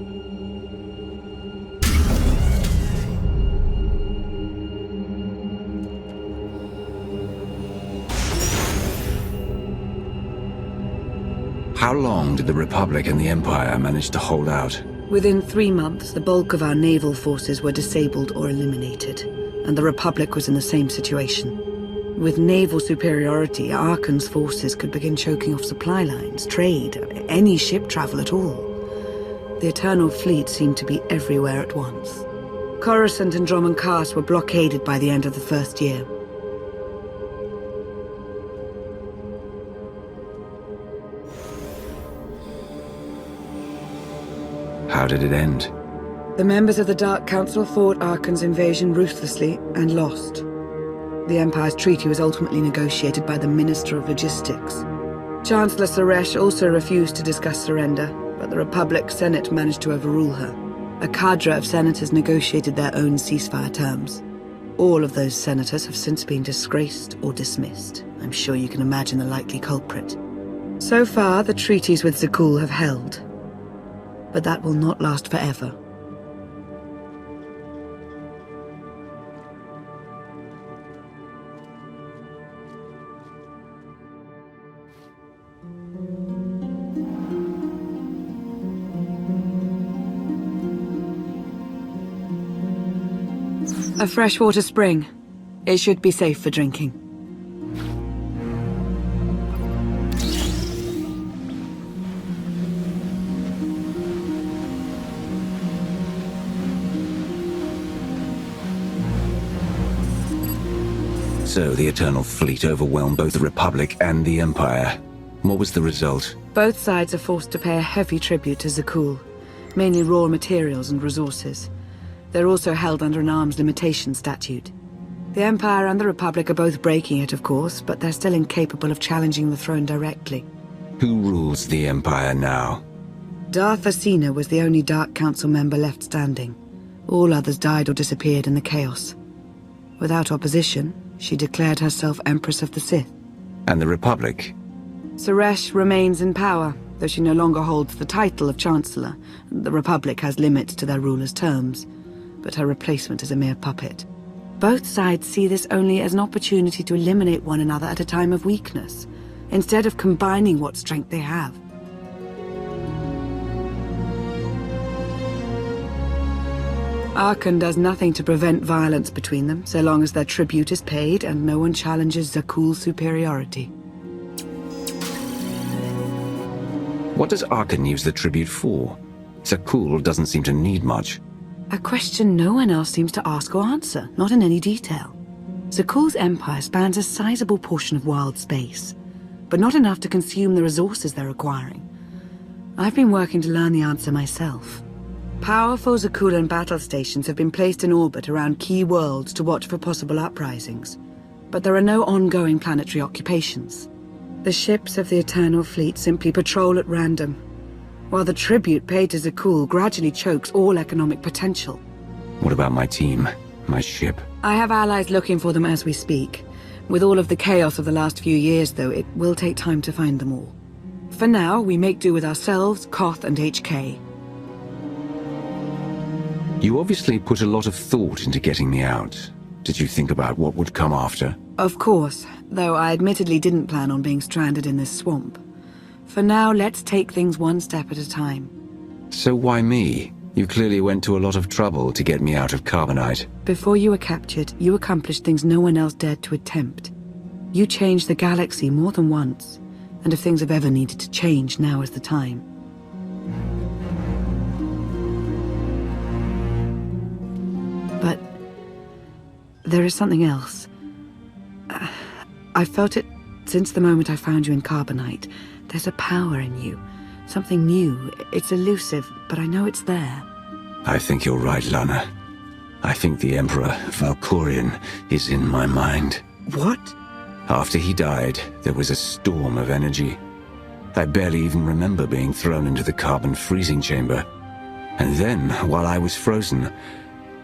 How long did the Republic and the Empire manage to hold out? Within 3 months, the bulk of our naval forces were disabled or eliminated, and the Republic was in the same situation. With naval superiority, Arcann's forces could begin choking off supply lines, trade, any ship travel at all. The Eternal Fleet seemed to be everywhere at once. Coruscant and Dromund Kaas were blockaded by the end of the first year. How did it end? The members of the Dark Council fought Arcann's invasion ruthlessly and lost. The Empire's treaty was ultimately negotiated by the Minister of Logistics. Chancellor Suresh also refused to discuss surrender, but the Republic Senate managed to overrule her. A cadre of senators negotiated their own ceasefire terms. All of those senators have since been disgraced or dismissed. I'm sure you can imagine the likely culprit. So far, the treaties with Zakuul have held. But that will not last forever. A freshwater spring. It should be safe for drinking. So the Eternal Fleet overwhelmed both the Republic and the Empire. What was the result? Both sides are forced to pay a heavy tribute to Zakuul, mainly raw materials and resources. They're also held under an arms limitation statute. The Empire and the Republic are both breaking it, of course, but they're still incapable of challenging the throne directly. Who rules the Empire now? Darth Acina was the only Dark Council member left standing. All others died or disappeared in the chaos. Without opposition, she declared herself Empress of the Sith. And the Republic? Suresh remains in power, though she no longer holds the title of Chancellor. The Republic has limits to their ruler's terms, but her replacement is a mere puppet. Both sides see this only as an opportunity to eliminate one another at a time of weakness, instead of combining what strength they have. Arcann does nothing to prevent violence between them, so long as their tribute is paid and no one challenges Zakuul's superiority. What does Arcann use the tribute for? Zakuul doesn't seem to need much. A question no one else seems to ask or answer, not in any detail. Zakuul's empire spans a sizable portion of wild space, but not enough to consume the resources they're acquiring. I've been working to learn the answer myself. Powerful Zakuulan battle stations have been placed in orbit around key worlds to watch for possible uprisings, but there are no ongoing planetary occupations. The ships of the Eternal Fleet simply patrol at random, while the tribute paid to Zakuul gradually chokes all economic potential. What about my team? My ship? I have allies looking for them as we speak. With all of the chaos of the last few years, though, it will take time to find them all. For now, we make do with ourselves, Koth, and HK. You obviously put a lot of thought into getting me out. Did you think about what would come after? Of course, though I admittedly didn't plan on being stranded in this swamp. For now, let's take things one step at a time. So why me? You clearly went to a lot of trouble to get me out of Carbonite. Before you were captured, you accomplished things no one else dared to attempt. You changed the galaxy more than once, and if things have ever needed to change, now is the time. But there is something else. I've felt it since the moment I found you in Carbonite. There's a power in you. Something new. It's elusive, but I know it's there. I think you're right, Lana. I think the Emperor, Valkorion, is in my mind. What? After he died, there was a storm of energy. I barely even remember being thrown into the carbon freezing chamber. And then, while I was frozen,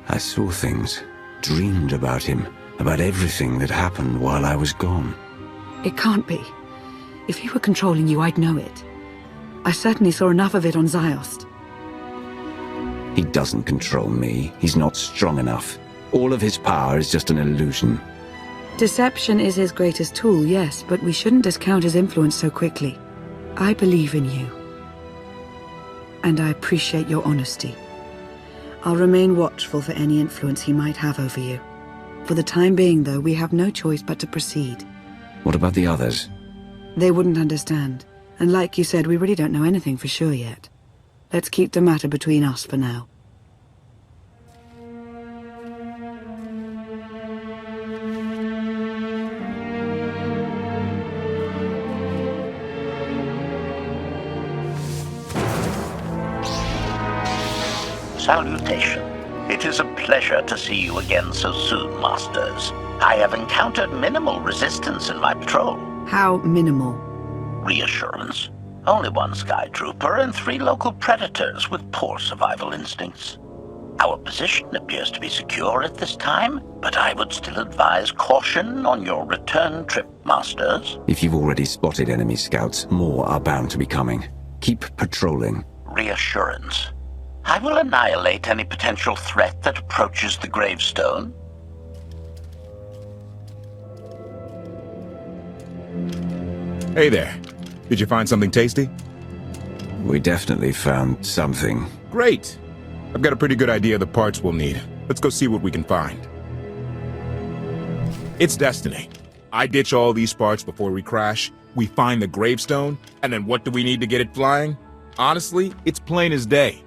I saw things, dreamed about him, about everything that happened while I was gone. It can't be. If he were controlling you, I'd know it. I certainly saw enough of it on Ziost. He doesn't control me. He's not strong enough. All of his power is just an illusion. Deception is his greatest tool, yes, but we shouldn't discount his influence so quickly. I believe in you. And I appreciate your honesty. I'll remain watchful for any influence he might have over you. For the time being, though, we have no choice but to proceed. What about the others? They wouldn't understand. And like you said, we really don't know anything for sure yet. Let's keep the matter between us for now. Salutation. It is a pleasure to see you again so soon, Masters. I have encountered minimal resistance in my patrol. How minimal? Reassurance. Only one Sky Trooper and 3 local predators with poor survival instincts. Our position appears to be secure at this time, but I would still advise caution on your return trip, Masters. If you've already spotted enemy scouts, more are bound to be coming. Keep patrolling. Reassurance. I will annihilate any potential threat that approaches the gravestone. Hey there. Did you find something tasty? We definitely found something. Great. I've got a pretty good idea of the parts we'll need. Let's go see what we can find. It's destiny. I ditch all these parts before we crash, we find the gravestone, and then what do we need to get it flying? Honestly, it's plain as day.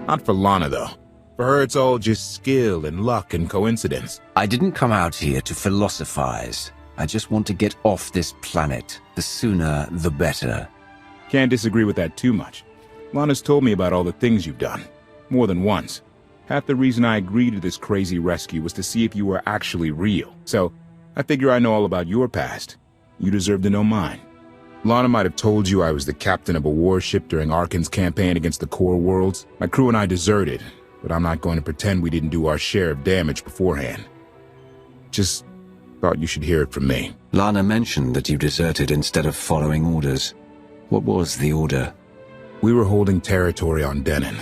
Not for Lana, though. For her, it's all just skill and luck and coincidence. I didn't come out here to philosophize. I just want to get off this planet. The sooner, the better. Can't disagree with that too much. Lana's told me about all the things you've done. More than once. Half the reason I agreed to this crazy rescue was to see if you were actually real. So, I figure I know all about your past. You deserve to know mine. Lana might have told you I was the captain of a warship during Arkan's campaign against the Core Worlds. My crew and I deserted, but I'm not going to pretend we didn't do our share of damage beforehand. Just thought you should hear it from me. Lana mentioned that you deserted instead of following orders. What was the order? We were holding territory on Denon.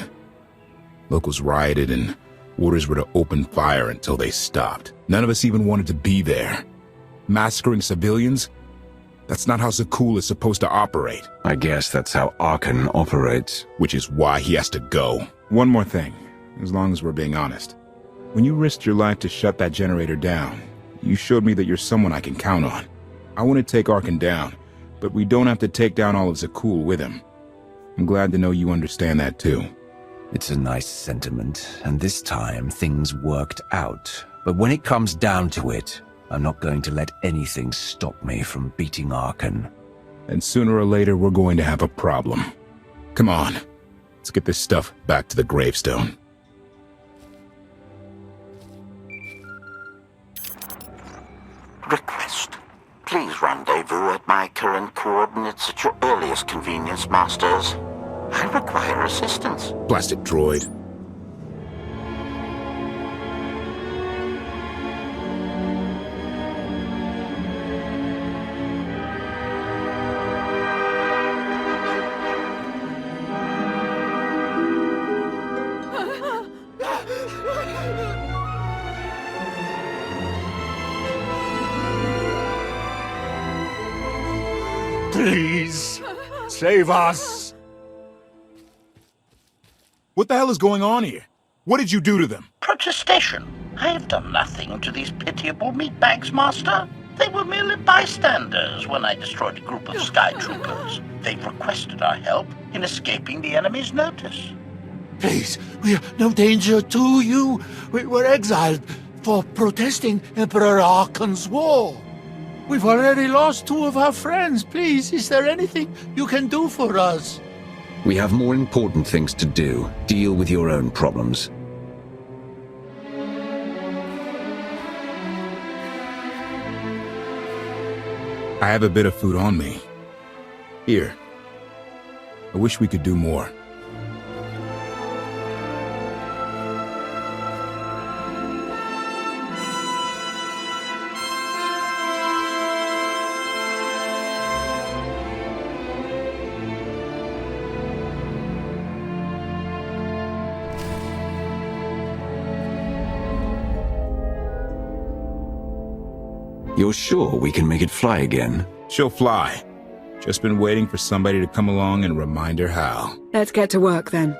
Locals rioted and orders were to open fire until they stopped. None of us even wanted to be there. Massacring civilians? That's not how Zakuul is supposed to operate. I guess that's how Arkan operates. Which is why he has to go. One more thing, as long as we're being honest. When you risked your life to shut that generator down, you showed me that you're someone I can count on. I want to take Arkan down, but we don't have to take down all of Zakuul with him. I'm glad to know you understand that too. It's a nice sentiment, and this time things worked out. But when it comes down to it, I'm not going to let anything stop me from beating Arkan. And sooner or later, we're going to have a problem. Come on, let's get this stuff back to the gravestone. Request. Please rendezvous at my current coordinates at your earliest convenience, Masters. I require assistance. Plastic droid. Please, save us. What the hell is going on here? What did you do to them? Protestation. I have done nothing to these pitiable meatbags, Master. They were merely bystanders when I destroyed a group of Sky Troopers. They requested our help in escaping the enemy's notice. Please, we are no danger to you. We were exiled for protesting Emperor Arkan's war. We've already lost 2 of our friends. Please, is there anything you can do for us? We have more important things to do. Deal with your own problems. I have a bit of food on me. Here. I wish we could do more. You're sure we can make it fly again? She'll fly. Just been waiting for somebody to come along and remind her how. Let's get to work then.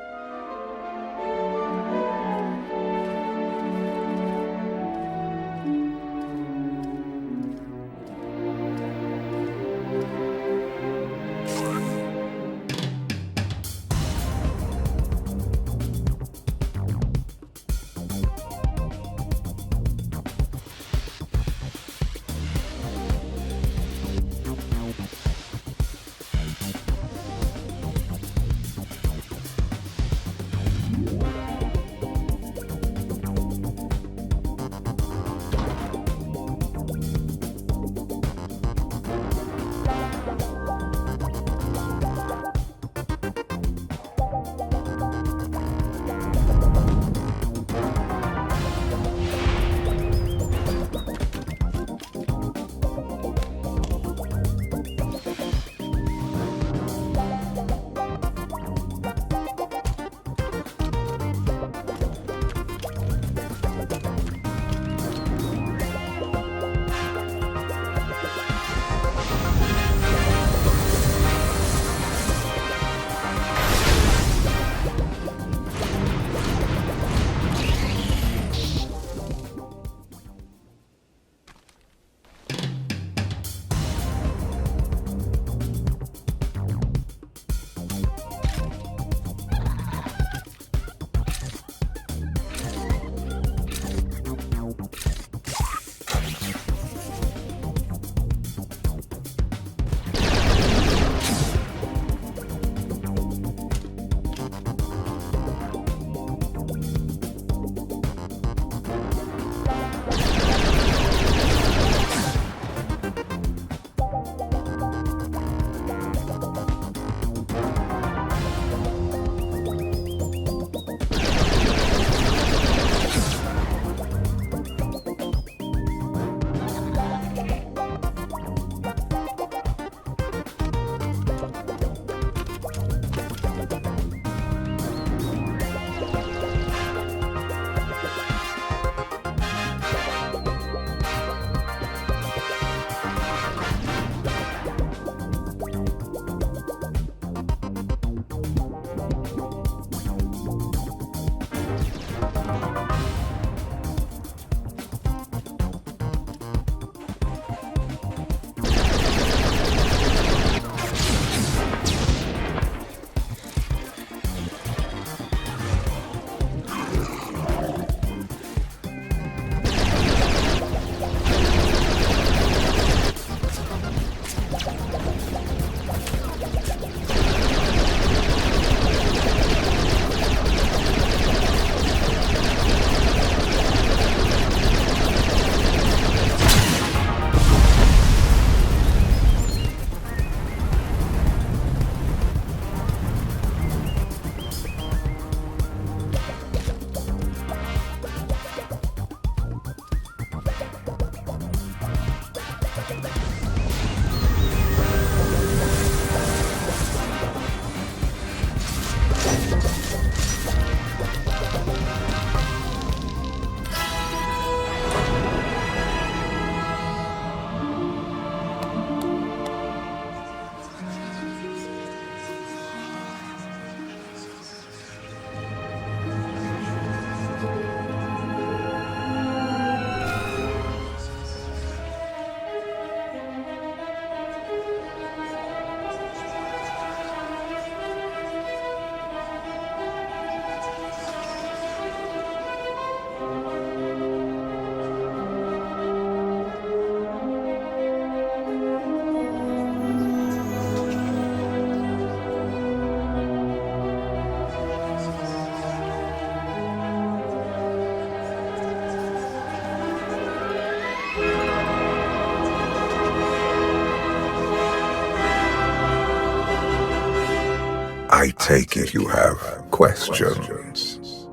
I take it you have questions.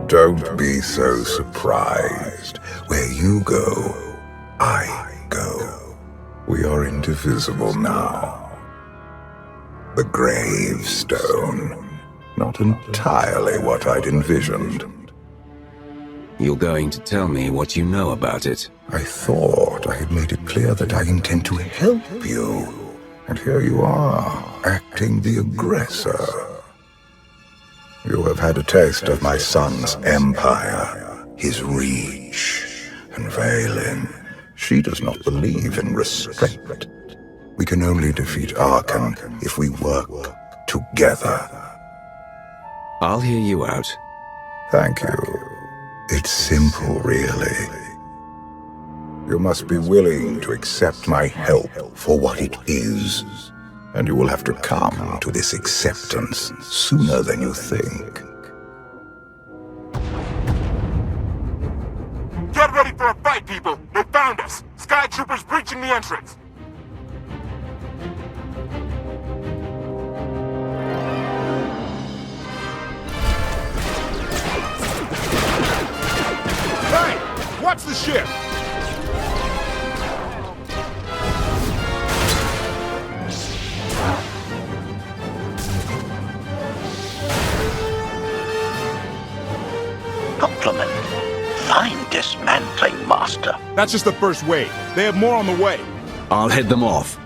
Don't be so surprised. Where you go, I go. We are indivisible now. The gravestone. Not entirely what I'd envisioned. You're going to tell me what you know about it. I thought I had made it clear that I intend to help you. And here you are, acting the aggressor. You have had a taste of my son's empire, his reach. And Vaylin, she does not believe in restraint. We can only defeat Arcann if we work together. I'll hear you out. Thank you. It's simple, really. You must be willing to accept my help for what it is, and you will have to come to this acceptance sooner than you think. Get ready for a fight, people! They found us! Sky Troopers breaching the entrance! Hey! Watch the ship! Compliment. Fine dismantling, Master. That's just the first wave. They have more on the way. I'll head them off.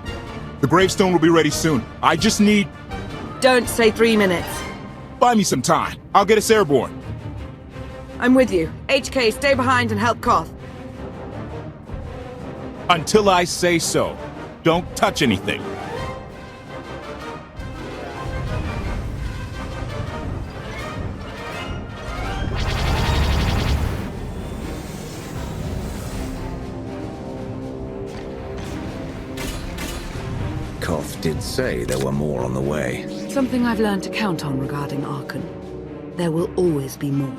The gravestone will be ready soon. I just need... Don't say 3 minutes. Buy me some time. I'll get us airborne. I'm with you. HK, stay behind and help Koth. Until I say so. Don't touch anything. Koth did say there were more on the way. Something I've learned to count on regarding Arcann. There will always be more.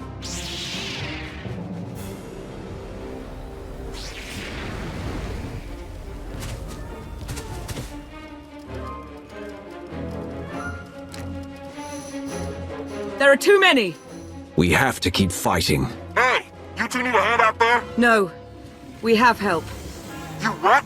There are too many! We have to keep fighting. Hey! You two need a hand out there? No. We have help. You what?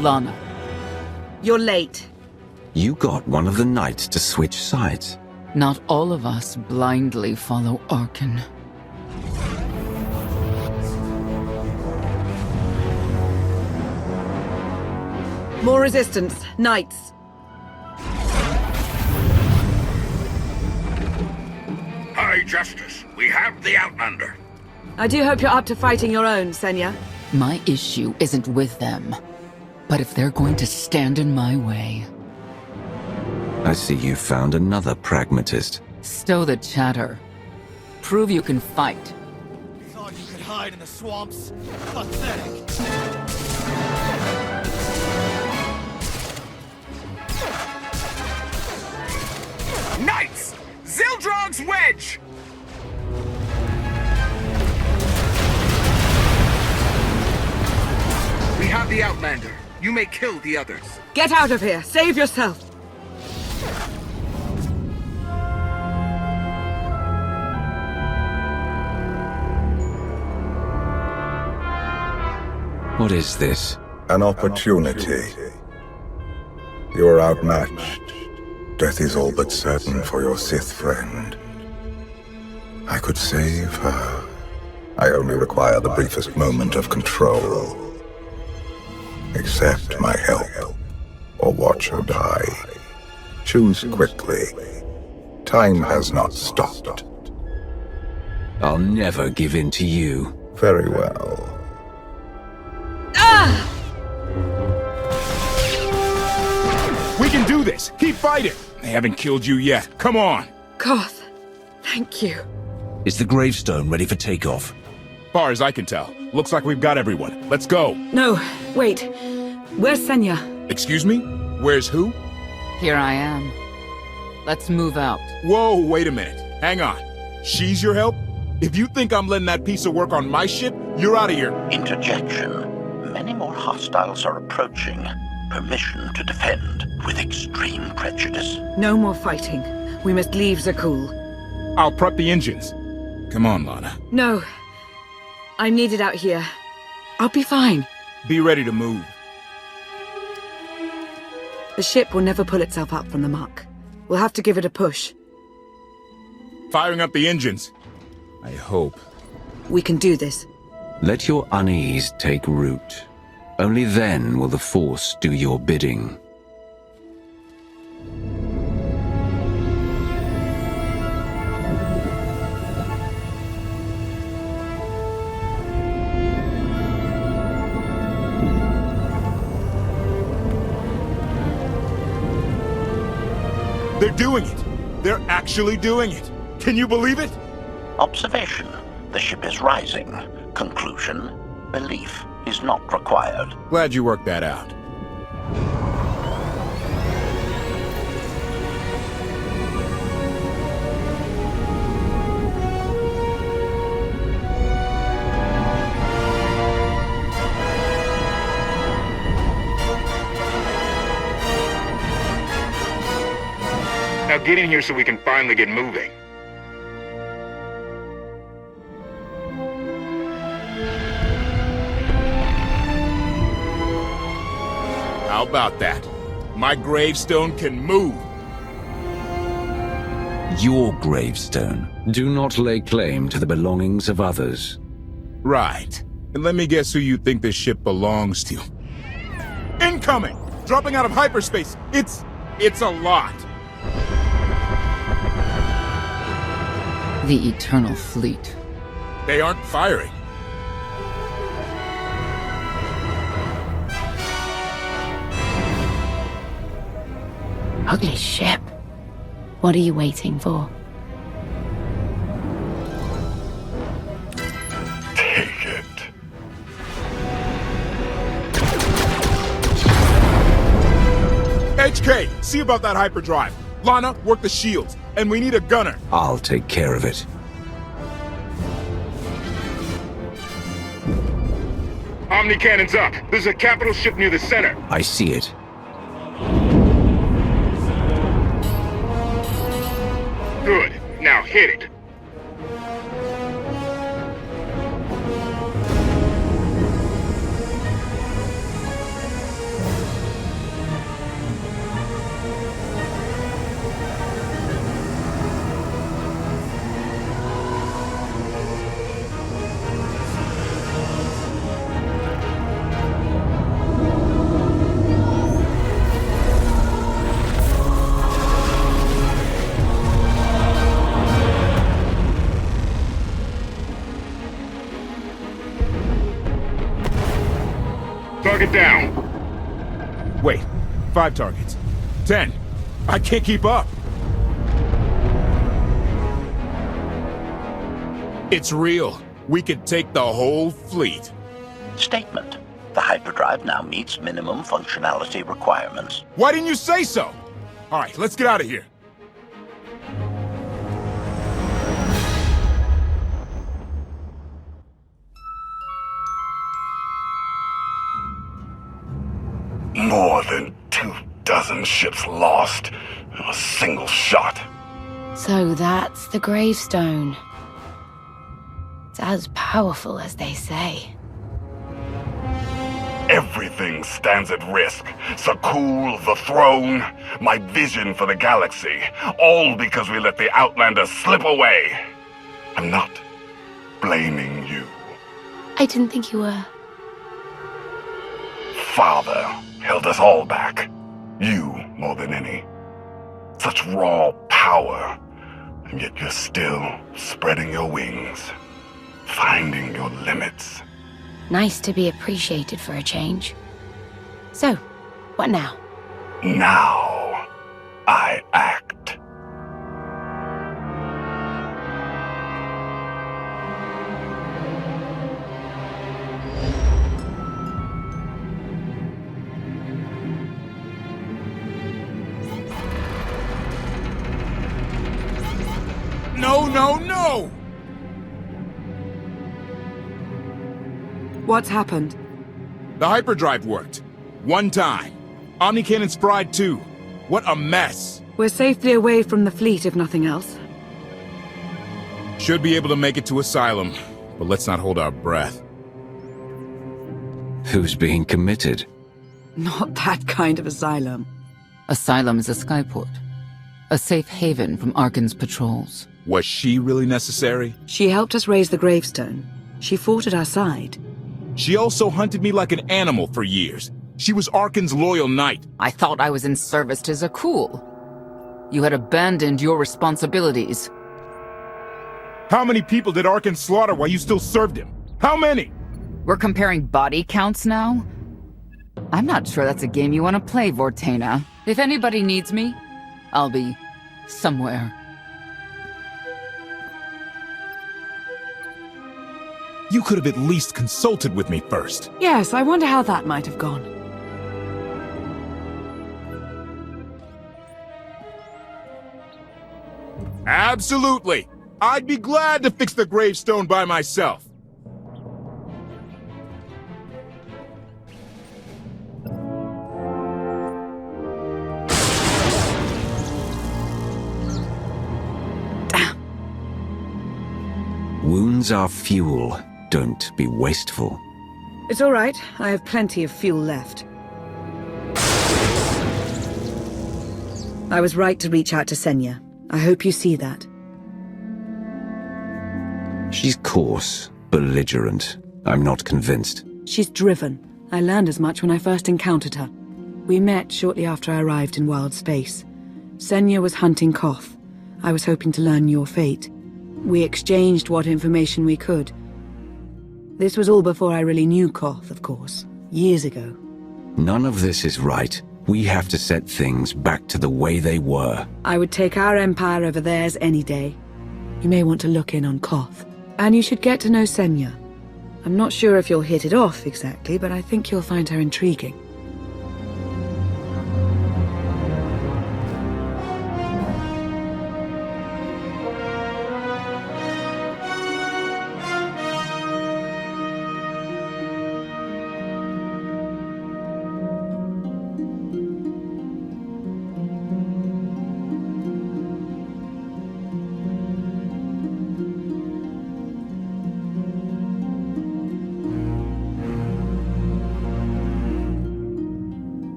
Lana. You're late. You got one of the knights to switch sides. Not all of us blindly follow Arcann. More resistance. Knights. High Justice, we have the Outlander. I do hope you're up to fighting your own, Senya. My issue isn't with them. But if they're going to stand in my way... I see you found another pragmatist. Stow the chatter. Prove you can fight. Thought you could hide in the swamps? Pathetic. Knights! Zildrog's wedge! We have the Outlander. You may kill the others. Get out of here! Save yourself! What is this? An opportunity. You are outmatched. Death is all but certain for your Sith friend. I could save her. I only require the briefest moment of control. Accept my help, or watch her die. Choose quickly. Time has not stopped. I'll never give in to you. Very well. We can do this! Keep fighting! They haven't killed you yet. Come on! Koth, thank you. Is the gravestone ready for takeoff? Far as I can tell. Looks like we've got everyone. Let's go. No, wait. Where's Senya? Excuse me? Where's who? Here I am. Let's move out. Whoa, wait a minute. Hang on. She's your help? If you think I'm letting that piece of work on my ship, you're out of here. Interjection. Many more hostiles are approaching. permission to defend with extreme prejudice. No more fighting. We must leave Zakul. I'll prep the engines. Come on, Lana. No. I'm needed out here. I'll be fine. Be ready to move. The ship will never pull itself up from the muck. We'll have to give it a push. Firing up the engines. I hope. We can do this. Let your unease take root. Only then will the Force do your bidding. They're doing it! They're actually doing it! Can you believe it? Observation. The ship is rising. Conclusion. Belief is not required. Glad you worked that out. Now get in here so we can finally get moving. How about that? My gravestone can move. Your gravestone. Do not lay claim to the belongings of others. Right. And let me guess who you think this ship belongs to. Incoming! Dropping out of hyperspace. It's a lot. The Eternal Fleet. They aren't firing. Ugly ship. What are you waiting for? Take it. HK, see about that hyperdrive. Lana, work the shields. And we need a gunner. I'll take care of it. Omni cannons up. There's a capital ship near the center. I see it. Good. Now hit it. Target down. Wait, 5 targets. 10. I can't keep up. It's real. We could take the whole fleet. Statement. The hyperdrive now meets minimum functionality requirements. Why didn't you say so? All right, let's get out of here. More than 24 ships lost in a single shot. So that's the gravestone. It's as powerful as they say. Everything stands at risk. Zakul, the throne, my vision for the galaxy. All because we let the Outlanders slip away. I'm not blaming you. I didn't think you were. Father held us all back. You more than any. Such raw power, and yet you're still spreading your wings, finding your limits. Nice to be appreciated for a change. So, what now? Now, I act. No, no, no! What's happened? The hyperdrive worked. One time. Omnicannon's fried too. What a mess. We're safely away from the fleet, if nothing else. Should be able to make it to Asylum, but let's not hold our breath. Who's being committed? Not that kind of asylum. Asylum is a skyport. A safe haven from Arkan's patrols. Was she really necessary? She helped us raise the gravestone. She fought at our side. She also hunted me like an animal for years. She was Arkan's loyal knight. I thought I was in service to Zakul. You had abandoned your responsibilities. How many people did Arkan slaughter while you still served him? How many? We're comparing body counts now? I'm not sure that's a game you want to play, Vortena. If anybody needs me, I'll be somewhere. You could have at least consulted with me first. Yes, I wonder how that might have gone. Absolutely! I'd be glad to fix the gravestone by myself. Wounds are fuel. Don't be wasteful. It's all right. I have plenty of fuel left. I was right to reach out to Senya. I hope you see that. She's coarse, belligerent. I'm not convinced. She's driven. I learned as much when I first encountered her. We met shortly after I arrived in Wild Space. Senya was hunting Koth. I was hoping to learn your fate. We exchanged what information we could. This was all before I really knew Koth, of course. Years ago. None of this is right. We have to set things back to the way they were. I would take our empire over theirs any day. You may want to look in on Koth. And you should get to know Senya. I'm not sure if you'll hit it off exactly, but I think you'll find her intriguing.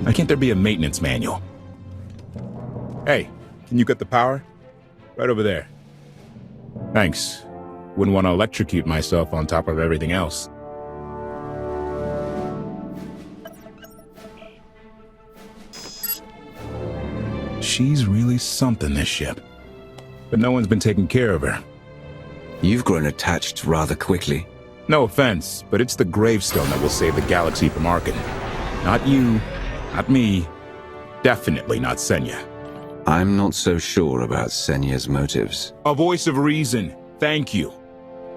Why can't there be a maintenance manual? Hey, can you get the power? Right over there. Thanks. Wouldn't want to electrocute myself on top of everything else. She's really something, this ship. But no one's been taking care of her. You've grown attached rather quickly. No offense, but it's the gravestone that will save the galaxy from Arkan. Not you, not me, definitely not Senya. I'm not so sure about Senya's motives. A voice of reason, thank you.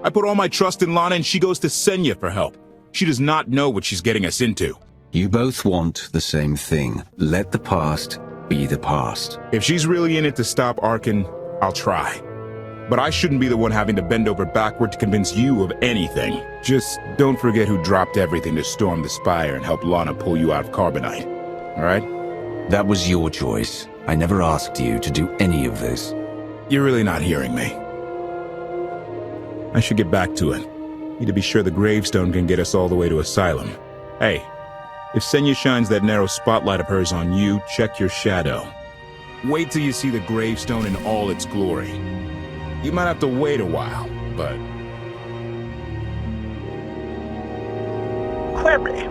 I put all my trust in Lana and she goes to Senya for help. She does not know what she's getting us into. You both want the same thing. Let the past be the past. If she's really in it to stop Arkan, I'll try. But I shouldn't be the one having to bend over backward to convince you of anything. Just don't forget who dropped everything to storm the Spire and help Lana pull you out of Carbonite. Alright? That was your choice. I never asked you to do any of this. You're really not hearing me. I should get back to it. Need to be sure the gravestone can get us all the way to Asylum. Hey, if Senya shines that narrow spotlight of hers on you, check your shadow. Wait till you see the gravestone in all its glory. You might have to wait a while, but... Query.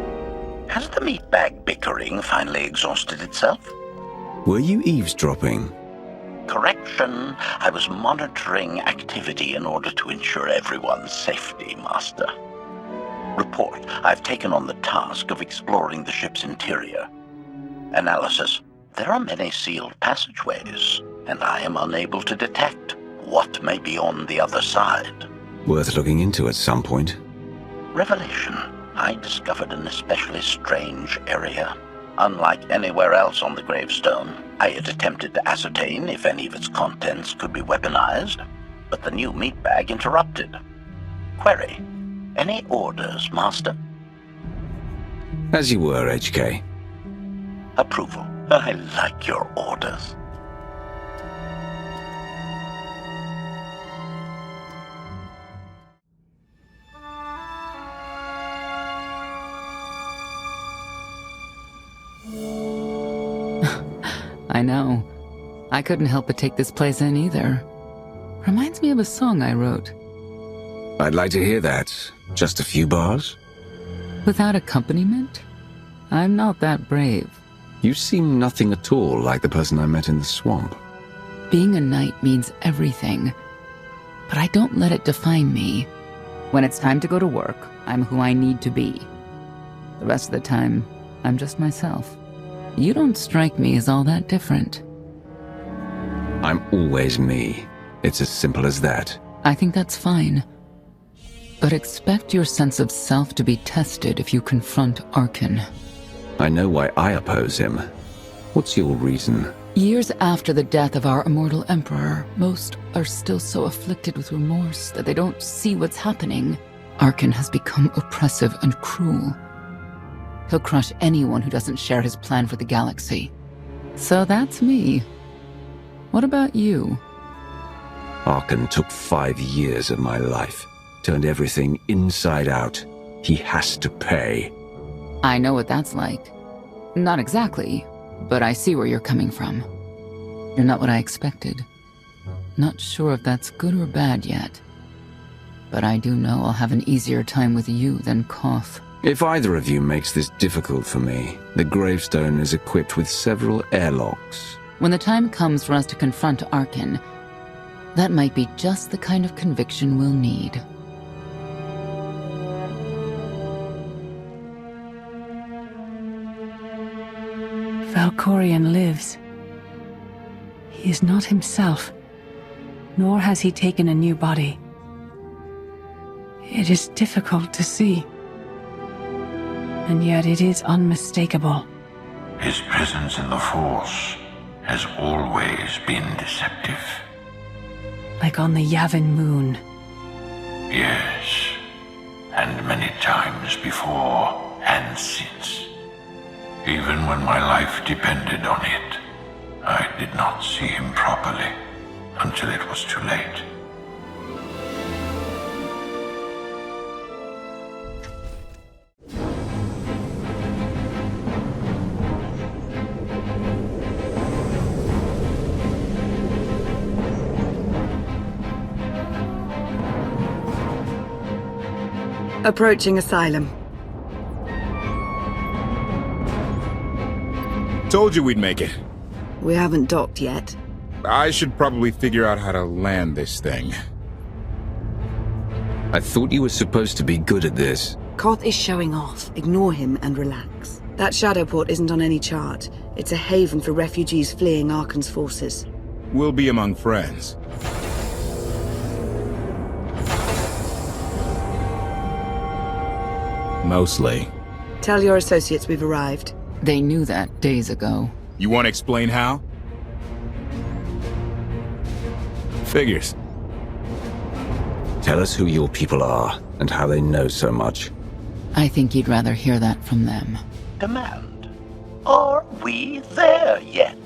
Has the meatbag bickering finally exhausted itself? Were you eavesdropping? Correction. I was monitoring activity in order to ensure everyone's safety, Master. Report. I've taken on the task of exploring the ship's interior. Analysis. There are many sealed passageways, and I am unable to detect what may be on the other side. Worth looking into at some point. Revelation. I discovered an especially strange area. Unlike anywhere else on the gravestone, I had attempted to ascertain if any of its contents could be weaponized, but the new meat bag interrupted. Query, any orders, Master? As you were, HK. Approval. I like your orders. I know. I couldn't help but take this place in either. Reminds me of a song I wrote. I'd like to hear that. Just a few bars? Without accompaniment? I'm not that brave. You seem nothing at all like the person I met in the swamp. Being a knight means everything, but I don't let it define me. When it's time to go to work, I'm who I need to be. The rest of the time, I'm just myself. You don't strike me as all that different. I'm always me. It's as simple as that. I think that's fine. But expect your sense of self to be tested if you confront Arcann. I know why I oppose him. What's your reason? Years after the death of our immortal emperor, most are still so afflicted with remorse that they don't see what's happening. Arcann has become oppressive and cruel. He'll crush anyone who doesn't share his plan for the galaxy. So that's me. What about you? Arcann took 5 years of my life. Turned everything inside out. He has to pay. I know what that's like. Not exactly, but I see where you're coming from. You're not what I expected. Not sure if that's good or bad yet. But I do know I'll have an easier time with you than Koth. If either of you makes this difficult for me, the gravestone is equipped with several airlocks. When the time comes for us to confront Arcann, that might be just the kind of conviction we'll need. Valkorion lives. He is not himself, nor has he taken a new body. It is difficult to see, and yet it is unmistakable. His presence in the Force has always been deceptive. Like on the Yavin moon. Yes, and many times before and since. Even when my life depended on it, I did not see him properly until it was too late. Approaching Asylum. Told you we'd make it. We haven't docked yet. I should probably figure out how to land this thing. I thought you were supposed to be good at this. Koth is showing off. Ignore him and relax. That Shadowport isn't on any chart. It's a haven for refugees fleeing Arkann's forces. We'll be among friends. Mostly. Tell your associates we've arrived. They knew that days ago. You want to explain how? Figures. Tell us who your people are, and how they know so much. I think you'd rather hear that from them. Demand. Are we there yet?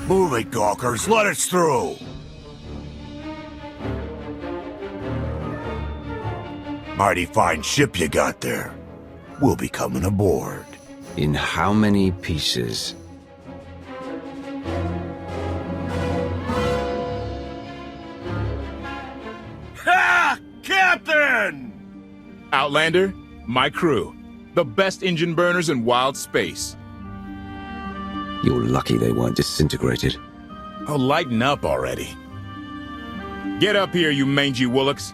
Move it, gawkers. Let us through. Mighty fine ship you got there. We'll be coming aboard. In how many pieces? Ha! Captain! Outlander, my crew. The best engine burners in wild space. You're lucky they weren't disintegrated. Oh, lighten up already. Get up here, you mangy woolocks.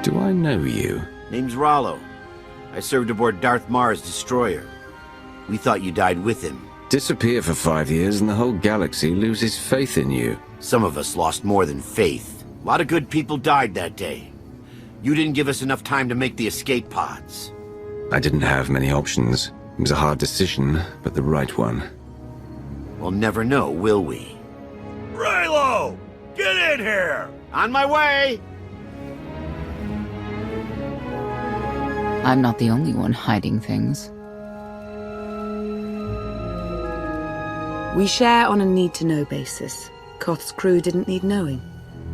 Do I know you? Name's Rollo. I served aboard Darth Marr's destroyer. We thought you died with him. Disappear for 5 years and the whole galaxy loses faith in you. Some of us lost more than faith. A lot of good people died that day. You didn't give us enough time to make the escape pods. I didn't have many options. It was a hard decision, but the right one. We'll never know, will we? Raylo! Get in here! On my way! I'm not the only one hiding things. We share on a need-to-know basis. Koth's crew didn't need knowing.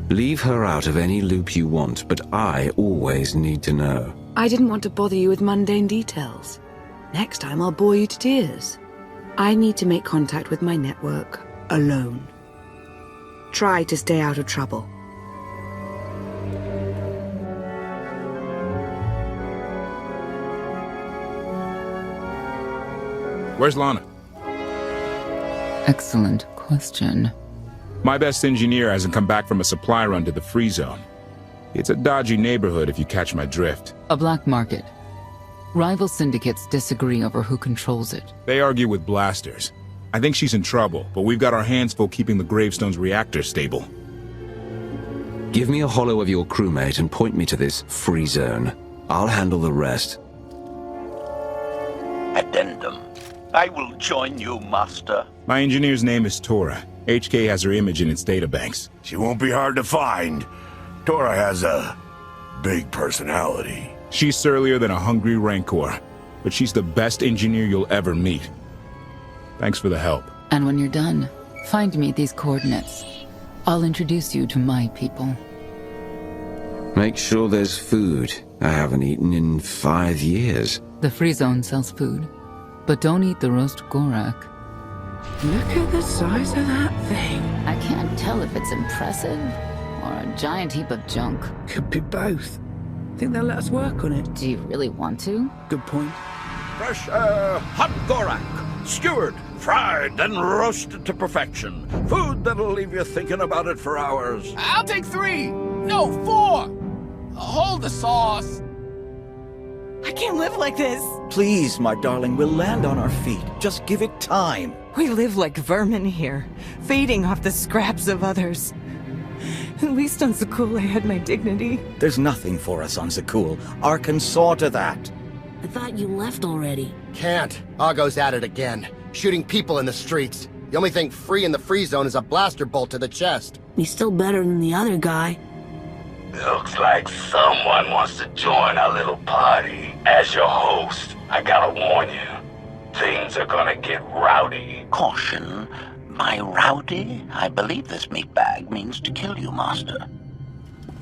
Leave her out of any loop you want, but I always need to know. I didn't want to bother you with mundane details. Next time I'll bore you to tears. I need to make contact with my network, alone. Try to stay out of trouble. Where's Lana? Excellent question. My best engineer hasn't come back from a supply run to the free zone. It's a dodgy neighborhood if you catch my drift. A black market. Rival syndicates disagree over who controls it. They argue with blasters. I think she's in trouble, but we've got our hands full keeping the Gravestone's reactor stable. Give me a holo of your crewmate and point me to this free zone. I'll handle the rest. Addendum. I will join you, Master. My engineer's name is Tora. HK has her image in its databanks. She won't be hard to find. Tora has a big personality. She's surlier than a hungry rancor, but she's the best engineer you'll ever meet. Thanks for the help. And when you're done, find me at these coordinates. I'll introduce you to my people. Make sure there's food. I haven't eaten in 5 years. The free zone sells food, but don't eat the roast Gorak. Look at the size of that thing. I can't tell if it's impressive or a giant heap of junk. Could be both. Think they'll let us work on it. Do you really want to? Good point. Fresh, hot Gorak. Skewered, fried, and roasted to perfection. Food that'll leave you thinking about it for hours. I'll take 3. No, 4. Hold the sauce. I can't live like this. Please, my darling, we'll land on our feet. Just give it time. We live like vermin here, feeding off the scraps of others. At least on Zakul I had my dignity. There's nothing for us on Zakul. Arkan saw to that. I thought you left already. Can't. Argo's at it again. Shooting people in the streets. The only thing free in the free zone is a blaster bolt to the chest. He's still better than the other guy. Looks like someone wants to join our little party. As your host, I gotta warn you, things are gonna get rowdy. Caution. My rowdy? I believe this meat bag means to kill you, Master.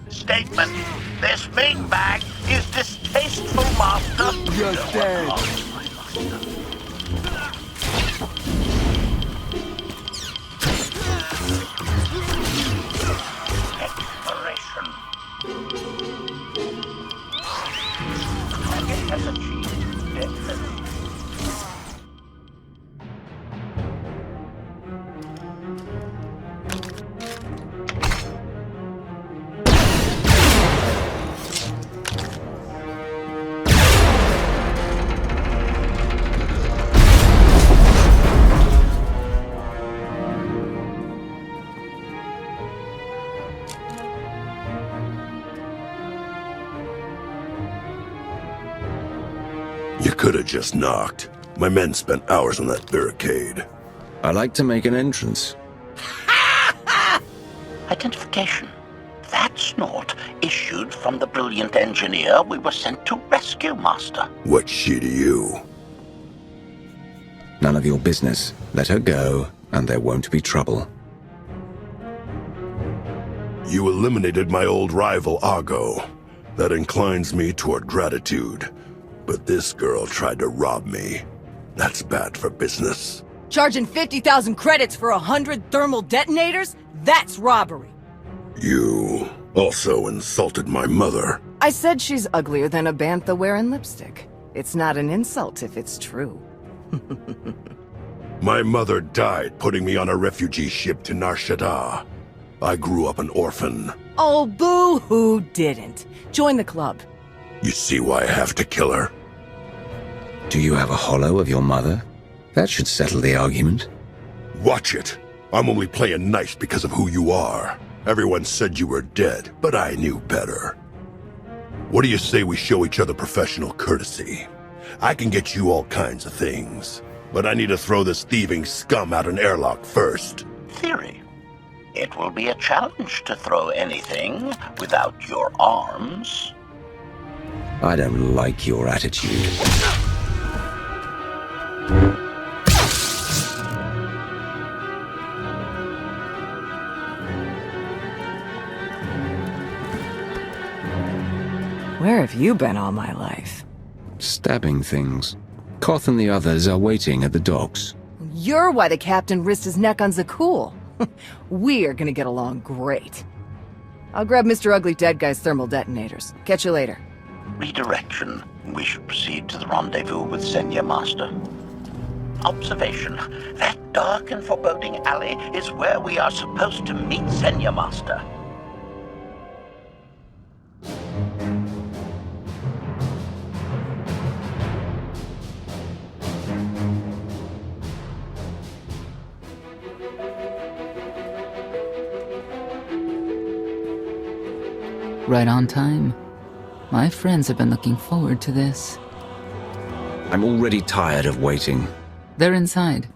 Statement. This meat bag is distasteful, Master. You're dead. Exploration. Target has achieved death. You could have just knocked. My men spent hours on that barricade. I like to make an entrance. Identification. That's not issued from the brilliant engineer we were sent to rescue, Master. What's she to you? None of your business. Let her go, and there won't be trouble. You eliminated my old rival, Argo. That inclines me toward gratitude. But this girl tried to rob me. That's bad for business. Charging 50,000 credits for 100 thermal detonators? That's robbery. You also insulted my mother. I said she's uglier than a bantha wearing lipstick. It's not an insult if it's true. My mother died putting me on a refugee ship to Nar Shaddaa. I grew up an orphan. Oh, boo-hoo didn't. Join the club. You see why I have to kill her? Do you have a hollow of your mother? That should settle the argument. Watch it. I'm only playing nice because of who you are. Everyone said you were dead, but I knew better. What do you say we show each other professional courtesy? I can get you all kinds of things, but I need to throw this thieving scum out an airlock first. Theory. It will be a challenge to throw anything without your arms. I don't like your attitude. Where have you been all my life? Stabbing things. Koth and the others are waiting at the docks. You're why the captain risked his neck on Zakuul. We're gonna get along great. I'll grab Mr. Ugly Dead Guy's thermal detonators. Catch you later. Redirection. We should proceed to the rendezvous with Senya, Master. Observation. That dark and foreboding alley is where we are supposed to meet Senya, Master. Right on time. My friends have been looking forward to this. I'm already tired of waiting. They're inside.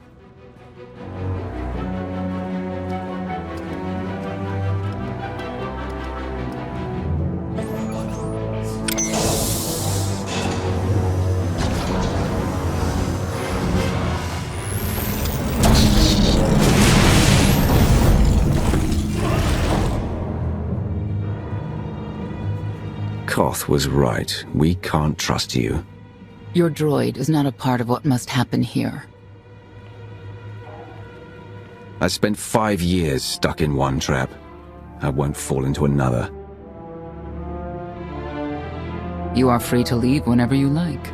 Koth was right. We can't trust you. Your droid is not a part of what must happen here. I spent 5 years stuck in one trap. I won't fall into another. You are free to leave whenever you like.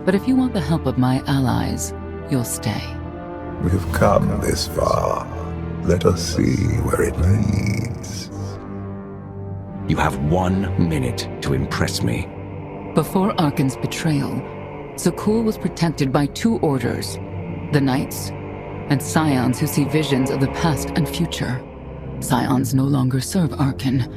But if you want the help of my allies, you'll stay. We've come this far. Let us see where it leads. You have 1 minute to impress me. Before Arcann's betrayal, Zakuul was protected by 2 orders, the Knights, and Scions who see visions of the past and future. Scions no longer serve Arcann.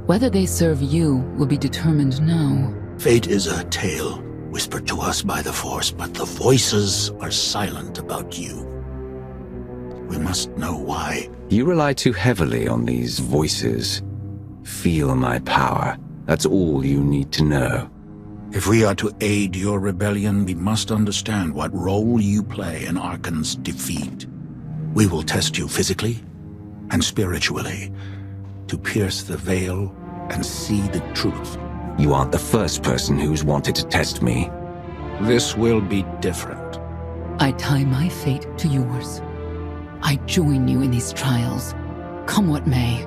Whether they serve you will be determined now. Fate is a tale whispered to us by the Force, but the voices are silent about you. We must know why. You rely too heavily on these voices. Feel my power. That's all you need to know. If we are to aid your rebellion, we must understand what role you play in Arcann's defeat. We will test you physically and spiritually to pierce the veil and see the truth. You aren't the first person who's wanted to test me. This will be different. I tie my fate to yours. I join you in these trials, come what may.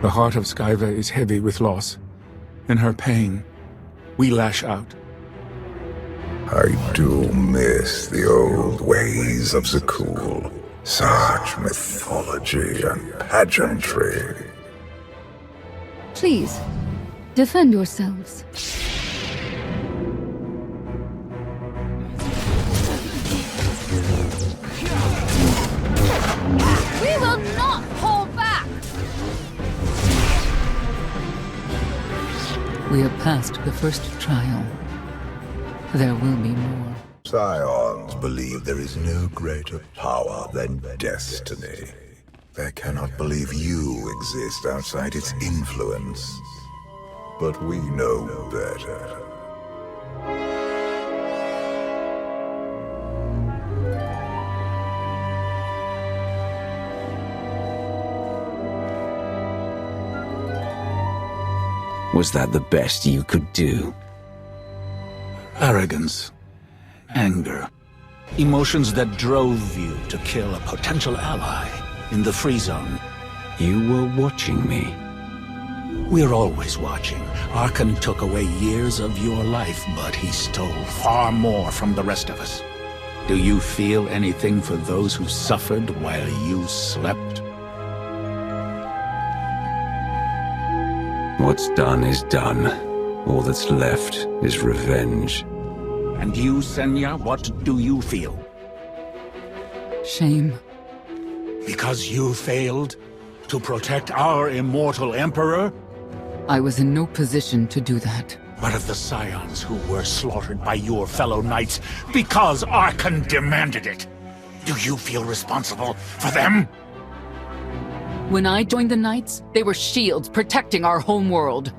The heart of Skyva is heavy with loss. In her pain, we lash out. I do miss the old ways of Zakuul. Such mythology and pageantry. Please, defend yourselves. We will not hold back! We have passed the first trial. There will be more. Scions believe there is no greater power than destiny. They cannot believe you exist outside its influence. But we know better. Was that the best you could do? Arrogance. Anger. Emotions that drove you to kill a potential ally in the Free Zone. You were watching me. We're always watching. Arkan took away years of your life, but he stole far more from the rest of us. Do you feel anything for those who suffered while you slept? What's done is done. All that's left is revenge. And you, Senya, what do you feel? Shame. Because you failed to protect our immortal Emperor? I was in no position to do that. What of the Scions who were slaughtered by your fellow knights because Arkan demanded it? Do you feel responsible for them? When I joined the Knights, they were shields protecting our homeworld.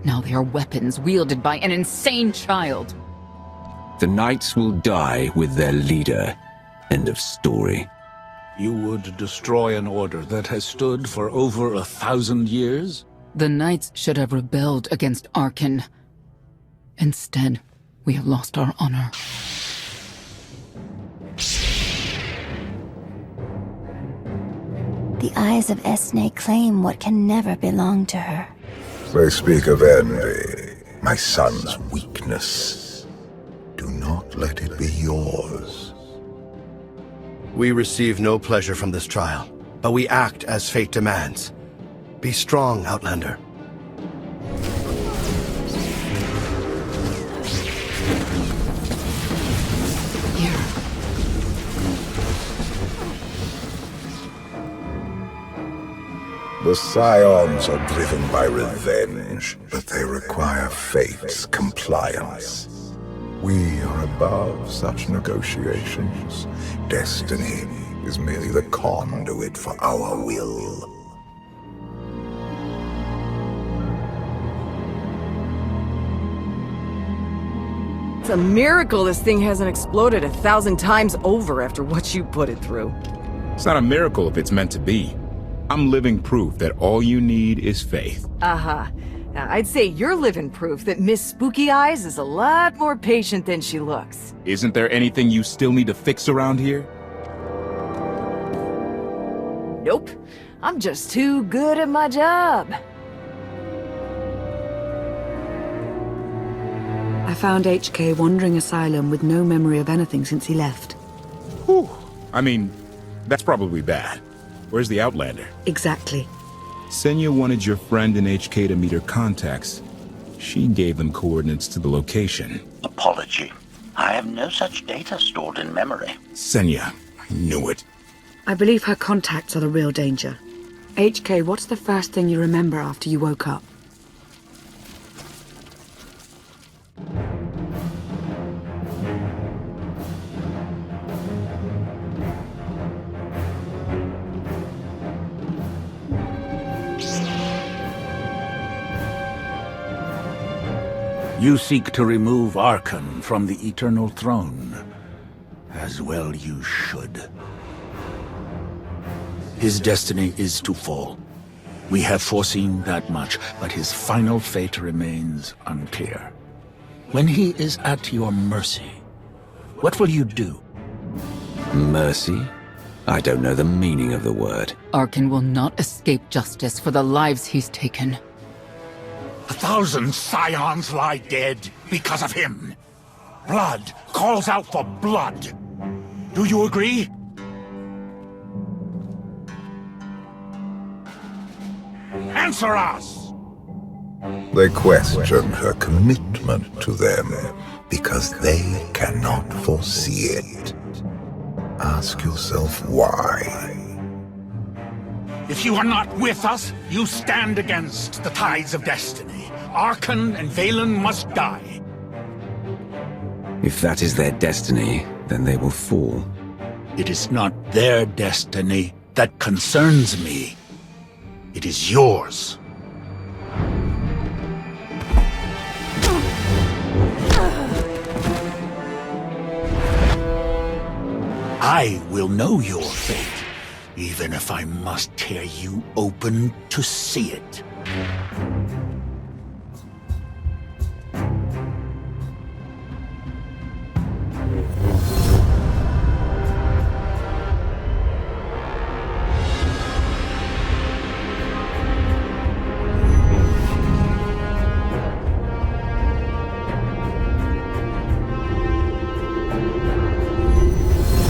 Now they are weapons wielded by an insane child. The Knights will die with their leader. End of story. You would destroy an order that has stood for over 1,000 years? The Knights should have rebelled against Arkan. Instead, we have lost our honor. The eyes of Esne claim what can never belong to her. They speak of envy, my son's weakness. Do not let it be yours. We receive no pleasure from this trial, but we act as fate demands. Be strong, Outlander. The Scions are driven by revenge, but they require fate's compliance. We are above such negotiations. Destiny is merely the conduit for our will. It's a miracle this thing hasn't exploded 1,000 times over after what you put it through. It's not a miracle if it's meant to be. I'm living proof that all you need is faith. Uh-huh. Now, I'd say you're living proof that Miss Spooky Eyes is a lot more patient than she looks. Isn't there anything you still need to fix around here? Nope. I'm just too good at my job. I found HK wandering asylum with no memory of anything since he left. Whew. I mean, that's probably bad. Where's the Outlander? Exactly. Senya wanted your friend in HK to meet her contacts. She gave them coordinates to the location. Apology. I have no such data stored in memory. Senya, I knew it. I believe her contacts are the real danger. HK, what's the first thing you remember after you woke up? You seek to remove Arkan from the Eternal Throne. As well you should. His destiny is to fall. We have foreseen that much, but his final fate remains unclear. When he is at your mercy, what will you do? Mercy? I don't know the meaning of the word. Arkan will not escape justice for the lives he's taken. 1,000 Scions lie dead because of him. Blood calls out for blood. Do you agree? Answer us! They question her commitment to them because they cannot foresee it. Ask yourself why. If you are not with us, you stand against the tides of destiny. Arkan and Valen must die. If that is their destiny, then they will fall. It is not their destiny that concerns me. It is yours. I will know your fate, even if I must tear you open to see it.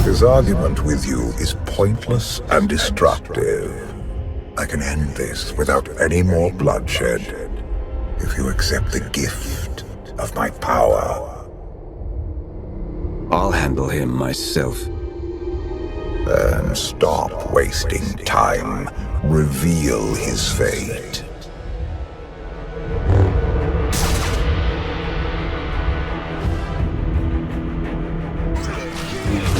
His argument with you is pointless and destructive. I can end this without any more bloodshed, if you accept the gift of my power. I'll handle him myself. Then stop wasting time. Reveal his fate.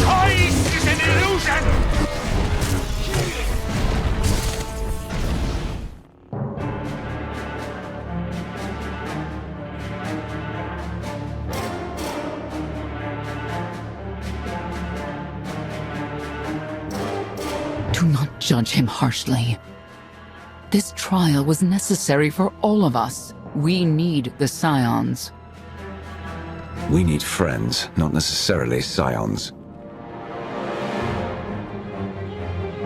Choice is an illusion! Do not judge him harshly. This trial was necessary for all of us. We need the Scions. We need friends, not necessarily scions.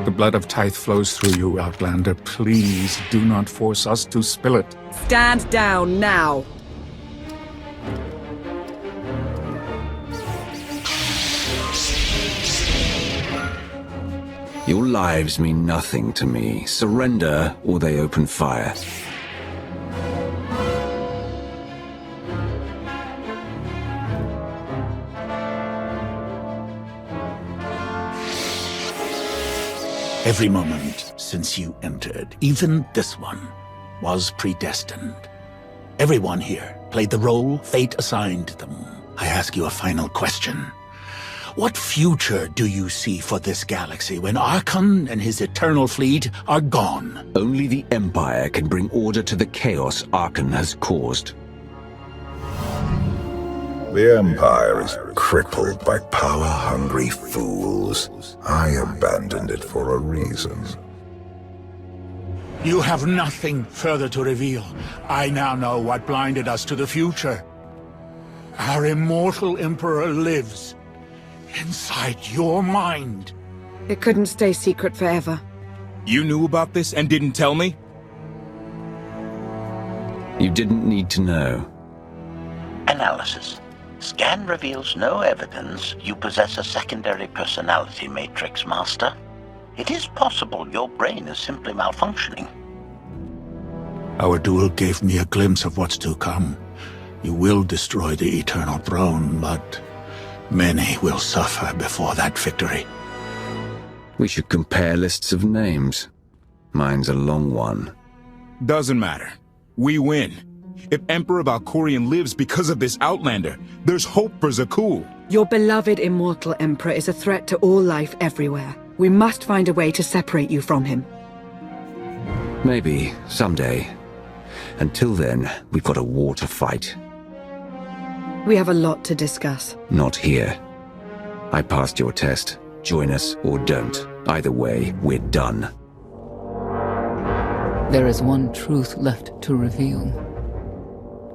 The blood of Tythe flows through you, Outlander. Please do not force us to spill it. Stand down now. Your lives mean nothing to me. Surrender, or they open fire. Every moment since you entered, even this one, was predestined. Everyone here played the role fate assigned them. I ask you a final question. What future do you see for this galaxy when Arkhan and his eternal fleet are gone? Only the Empire can bring order to the chaos Arkhan has caused. The Empire is crippled by power-hungry fools. I abandoned it for a reason. You have nothing further to reveal. I now know what blinded us to the future. Our immortal Emperor lives inside your mind. It couldn't stay secret forever. You knew about this and didn't tell me? You didn't need to know. Analysis. Scan reveals no evidence you possess a secondary personality matrix, Master. It is possible your brain is simply malfunctioning. Our duel gave me a glimpse of what's to come. You will destroy the Eternal Throne, but many will suffer before that victory. We should compare lists of names. Mine's a long one. Doesn't matter. We win. If Emperor Valkorion lives because of this Outlander, there's hope for Zakuul. Your beloved immortal Emperor is a threat to all life everywhere. We must find a way to separate you from him. Maybe, someday. Until then, we've got a war to fight. We have a lot to discuss. Not here. I passed your test. Join us or don't. Either way, we're done. There is one truth left to reveal.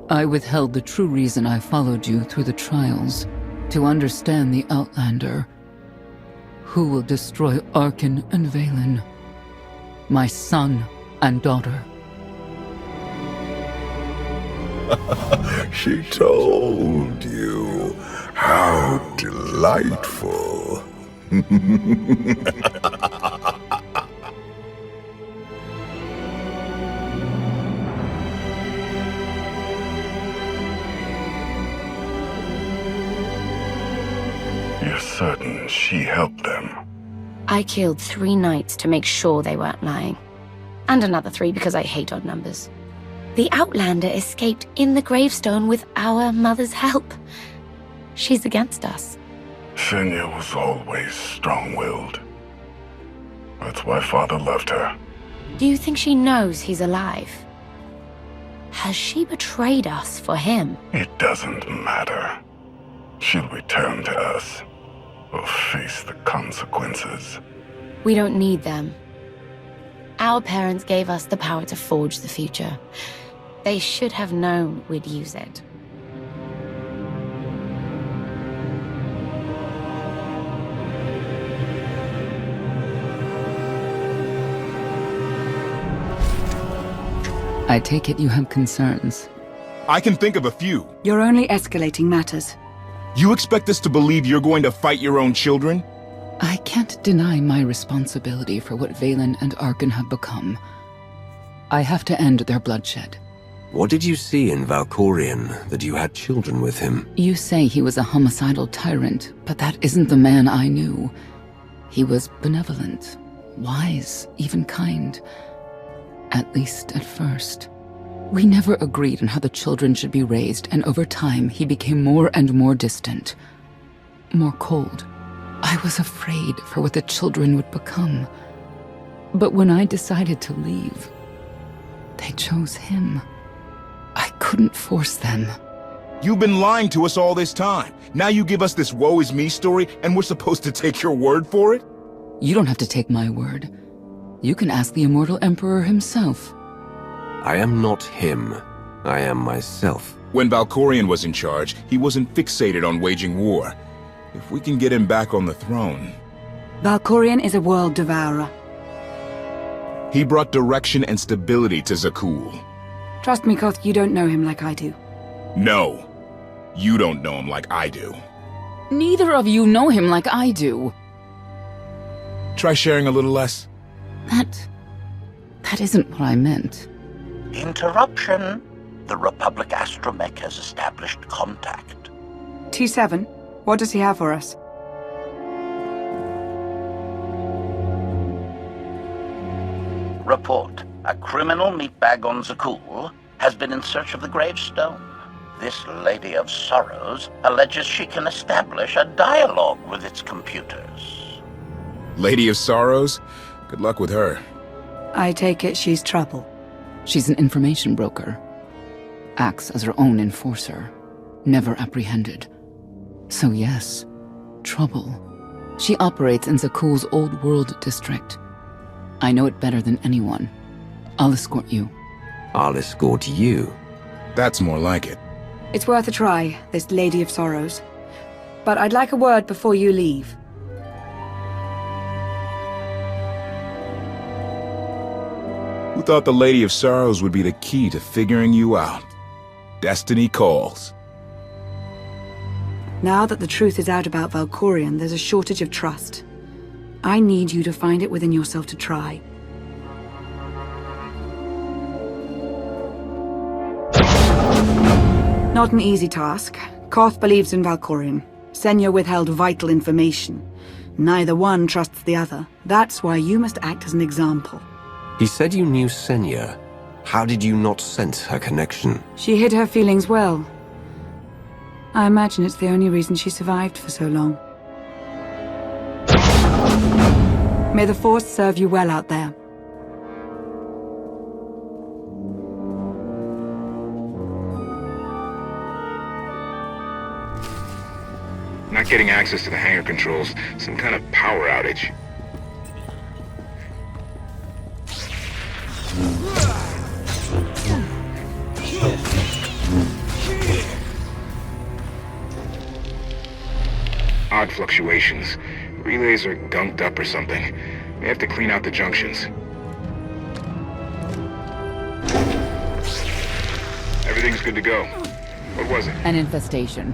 I withheld the true reason I followed you through the trials, to understand the Outlander, who will destroy Arkhan and Vaylin, my son and daughter. She told you. How delightful. You're certain she helped them? I killed 3 knights to make sure they weren't lying. And another 3 because I hate odd numbers. The Outlander escaped in the gravestone with our mother's help. She's against us. Senya was always strong-willed. That's why Father left her. Do you think she knows he's alive? Has she betrayed us for him? It doesn't matter. She'll return to us, or face the consequences. We don't need them. Our parents gave us the power to forge the future. They should have known we'd use it. I take it you have concerns. I can think of a few. You're only escalating matters. You expect us to believe you're going to fight your own children? I can't deny my responsibility for what Vaylin and Arkan have become. I have to end their bloodshed. What did you see in Valkorion that you had children with him? You say he was a homicidal tyrant, but that isn't the man I knew. He was benevolent, wise, even kind. At least at first. We never agreed on how the children should be raised, and over time he became more and more distant. More cold. I was afraid for what the children would become. But when I decided to leave, they chose him. I couldn't force them. You've been lying to us all this time. Now you give us this woe is me story, and we're supposed to take your word for it? You don't have to take my word. You can ask the Immortal Emperor himself. I am not him. I am myself. When Valkorion was in charge, he wasn't fixated on waging war. If we can get him back on the throne... Valkorion is a world devourer. He brought direction and stability to Zakuul. Trust me, Koth, you don't know him like I do. No. You don't know him like I do. Neither of you know him like I do. Try sharing a little less. That isn't what I meant. Interruption. The Republic astromech has established contact. T7, what does he have for us? Report. A criminal meatbag on Zakuul has been in search of the gravestone. This Lady of Sorrows alleges she can establish a dialogue with its computers. Lady of Sorrows? Good luck with her. I take it she's trouble. She's an information broker. Acts as her own enforcer. Never apprehended. So yes, trouble. She operates in Zakuul's Old World district. I know it better than anyone. I'll escort you. I'll escort you. That's more like it. It's worth a try, this Lady of Sorrows. But I'd like a word before you leave. Who thought the Lady of Sorrows would be the key to figuring you out? Destiny calls. Now that the truth is out about Valkorion, there's a shortage of trust. I need you to find it within yourself to try. Not an easy task. Koth believes in Valkorion. Senya withheld vital information. Neither one trusts the other. That's why you must act as an example. He said you knew Senya. How did you not sense her connection? She hid her feelings well. I imagine it's the only reason she survived for so long. May the Force serve you well out there. Not getting access to the hangar controls. Some kind of power outage. Odd fluctuations. Relays are gunked up or something. May have to clean out the junctions. Everything's good to go. What was it? An infestation.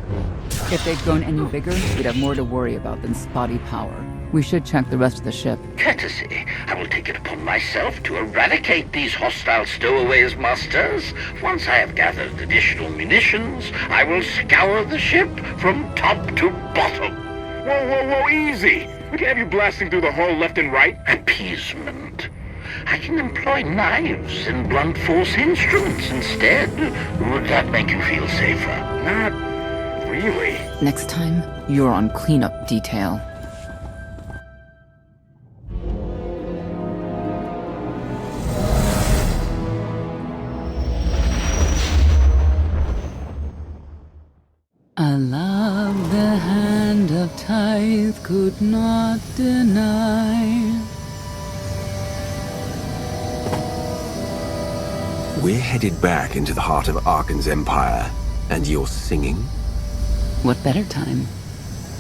If they'd grown any bigger, we'd have more to worry about than spotty power. We should check the rest of the ship. Courtesy. I will take it upon myself to eradicate these hostile stowaways, masters. Once I have gathered additional munitions, I will scour the ship from top to bottom. Whoa, whoa, whoa, easy! We can have you blasting through the hull left and right. Appeasement. I can employ knives and blunt force instruments instead. Would that make you feel safer? Not Really? Next time, you're on cleanup detail. I love the hand of Tithe could not deny. We're headed back into the heart of Arkan's empire, and you're singing? What better time?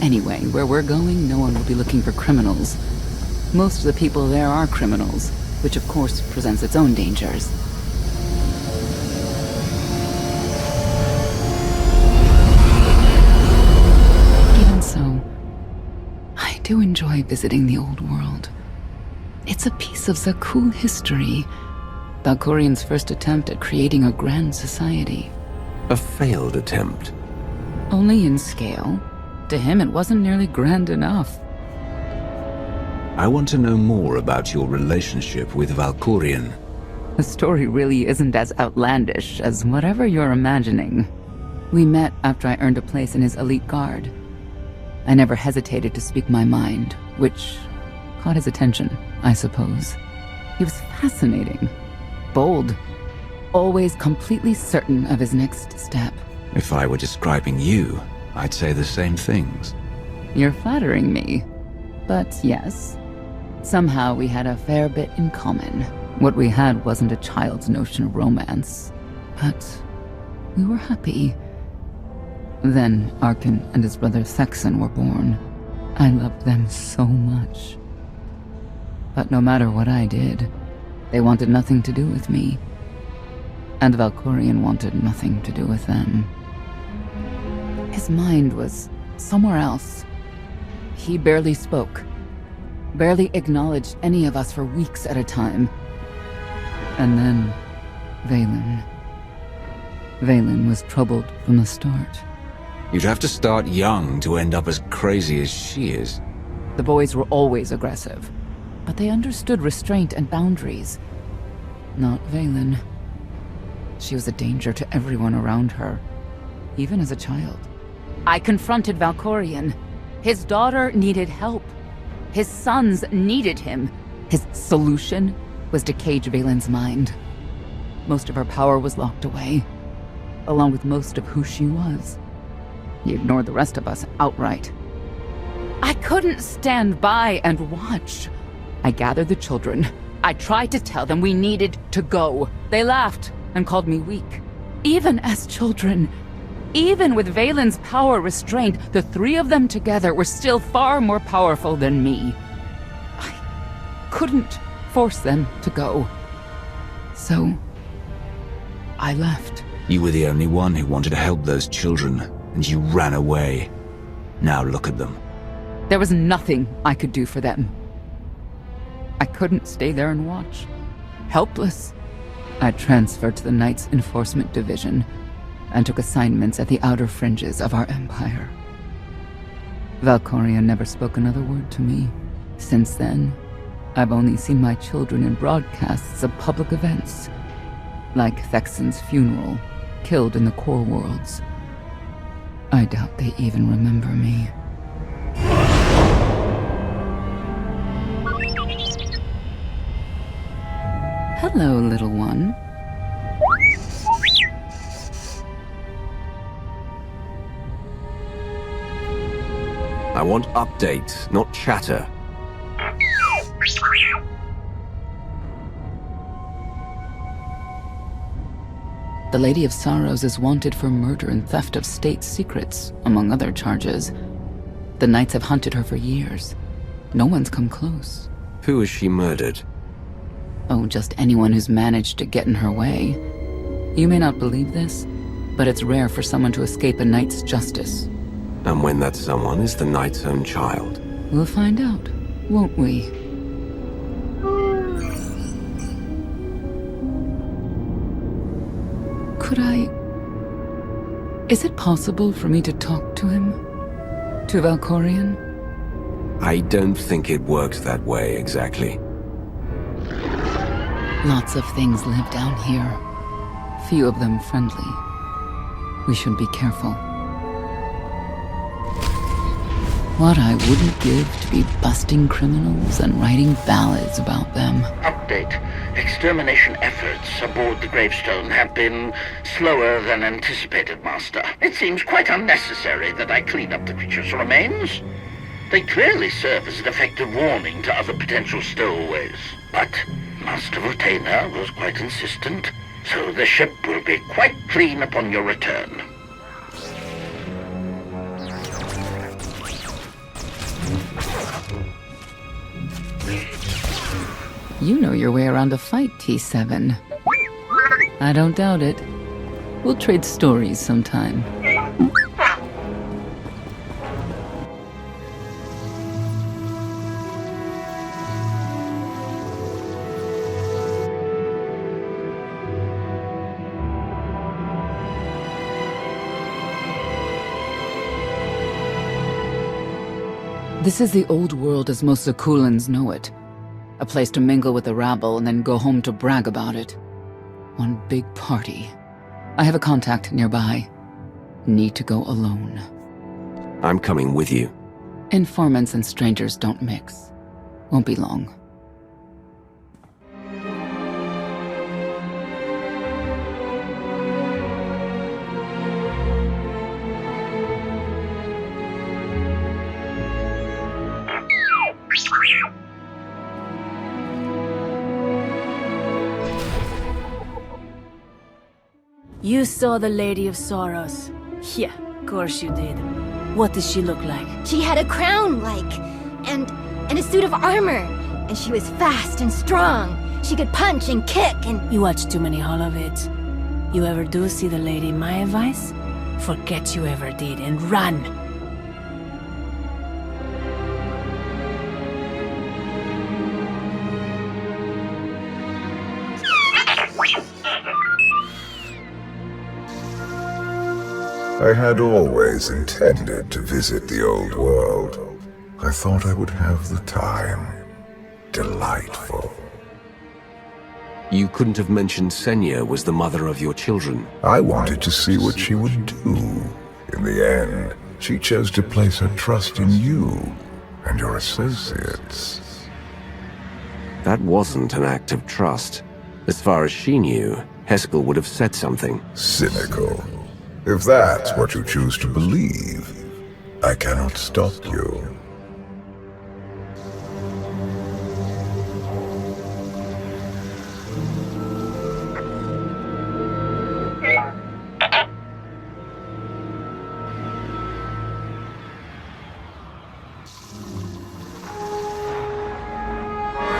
Anyway, where we're going, no one will be looking for criminals. Most of the people there are criminals, which of course presents its own dangers. Even so, I do enjoy visiting the old world. It's a piece of Zakuul history. Valkorian's first attempt at creating a grand society. A failed attempt. Only in scale. To him, it wasn't nearly grand enough. I want to know more about your relationship with Valkorian. The story really isn't as outlandish as whatever you're imagining. We met after I earned a place in his elite guard. I never hesitated to speak my mind, which caught his attention, I suppose. He was fascinating. Bold. Always completely certain of his next step. If I were describing you, I'd say the same things. You're flattering me. But yes, somehow we had a fair bit in common. What we had wasn't a child's notion of romance, but we were happy. Then Arkan and his brother Thexan were born. I loved them so much. But no matter what I did, they wanted nothing to do with me. And Valkorian wanted nothing to do with them. His mind was somewhere else. He barely spoke. Barely acknowledged any of us for weeks at a time. And then, Vaylin. Vaylin was troubled from the start. You'd have to start young to end up as crazy as she is. The boys were always aggressive, but they understood restraint and boundaries. Not Vaylin. She was a danger to everyone around her, even as a child. I confronted Valkorian. His daughter needed help. His sons needed him. His solution was to cage Vaylin's mind. Most of her power was locked away, along with most of who she was. He ignored the rest of us outright. I couldn't stand by and watch. I gathered the children. I tried to tell them we needed to go. They laughed and called me weak. Even as children, even with Vaylin's power restrained, the three of them together were still far more powerful than me. I couldn't force them to go. So, I left. You were the only one who wanted to help those children, and you ran away. Now look at them. There was nothing I could do for them. I couldn't stay there and watch. Helpless. I transferred to the Knights Enforcement Division and took assignments at the outer fringes of our empire. Valkorian never spoke another word to me. Since then, I've only seen my children in broadcasts of public events, like Thexan's funeral, killed in the Core Worlds. I doubt they even remember me. Hello, little one. I want updates, not chatter. The Lady of Sorrows is wanted for murder and theft of state secrets, among other charges. The Knights have hunted her for years. No one's come close. Who has she murdered? Oh, just anyone who's managed to get in her way. You may not believe this, but it's rare for someone to escape a knight's justice. And when that someone is the knight's own child? We'll find out, won't we? Could I... Is it possible for me to talk to him? To Valkorian? I don't think it works that way, exactly. Lots of things live down here. Few of them friendly. We should be careful. What I wouldn't give to be busting criminals and writing ballads about them. Update. Extermination efforts aboard the gravestone have been slower than anticipated, Master. It seems quite unnecessary that I clean up the creature's remains. They clearly serve as an effective warning to other potential stowaways. But Master Votena was quite insistent, so the ship will be quite clean upon your return. You know your way around a fight, T7. I don't doubt it. We'll trade stories sometime. This is the old world as most Zakuulans know it. A place to mingle with the rabble and then go home to brag about it. One big party. I have a contact nearby. Need to go alone. I'm coming with you. Informants and strangers don't mix. Won't be long. You saw the Lady of Sorrows. Yeah, of course you did. What does she look like? She had a crown, and a suit of armor. And she was fast and strong. She could punch and kick and... You watch too many Holovits. You ever do see the lady, my advice? Forget you ever did and run. I had always intended to visit the old world. I thought I would have the time. Delightful. You couldn't have mentioned Senya was the mother of your children. I wanted to see what she would do. In the end, she chose to place her trust in you and your associates. That wasn't an act of trust. As far as she knew, Heskel would have said something. Cynical. If that's what you choose to believe, I cannot stop you.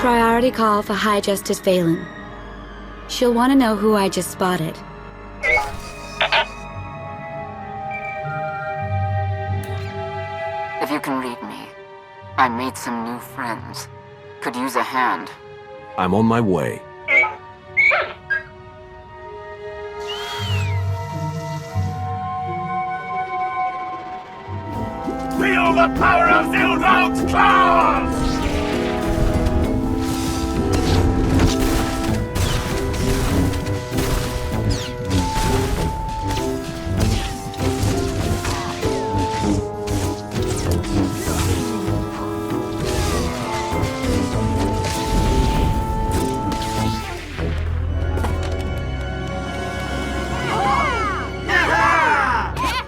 Priority call for High Justice Valen. She'll want to know who I just spotted. If you can read me, I made some new friends. Could use a hand. I'm on my way. Feel the power of Zildrov's claws!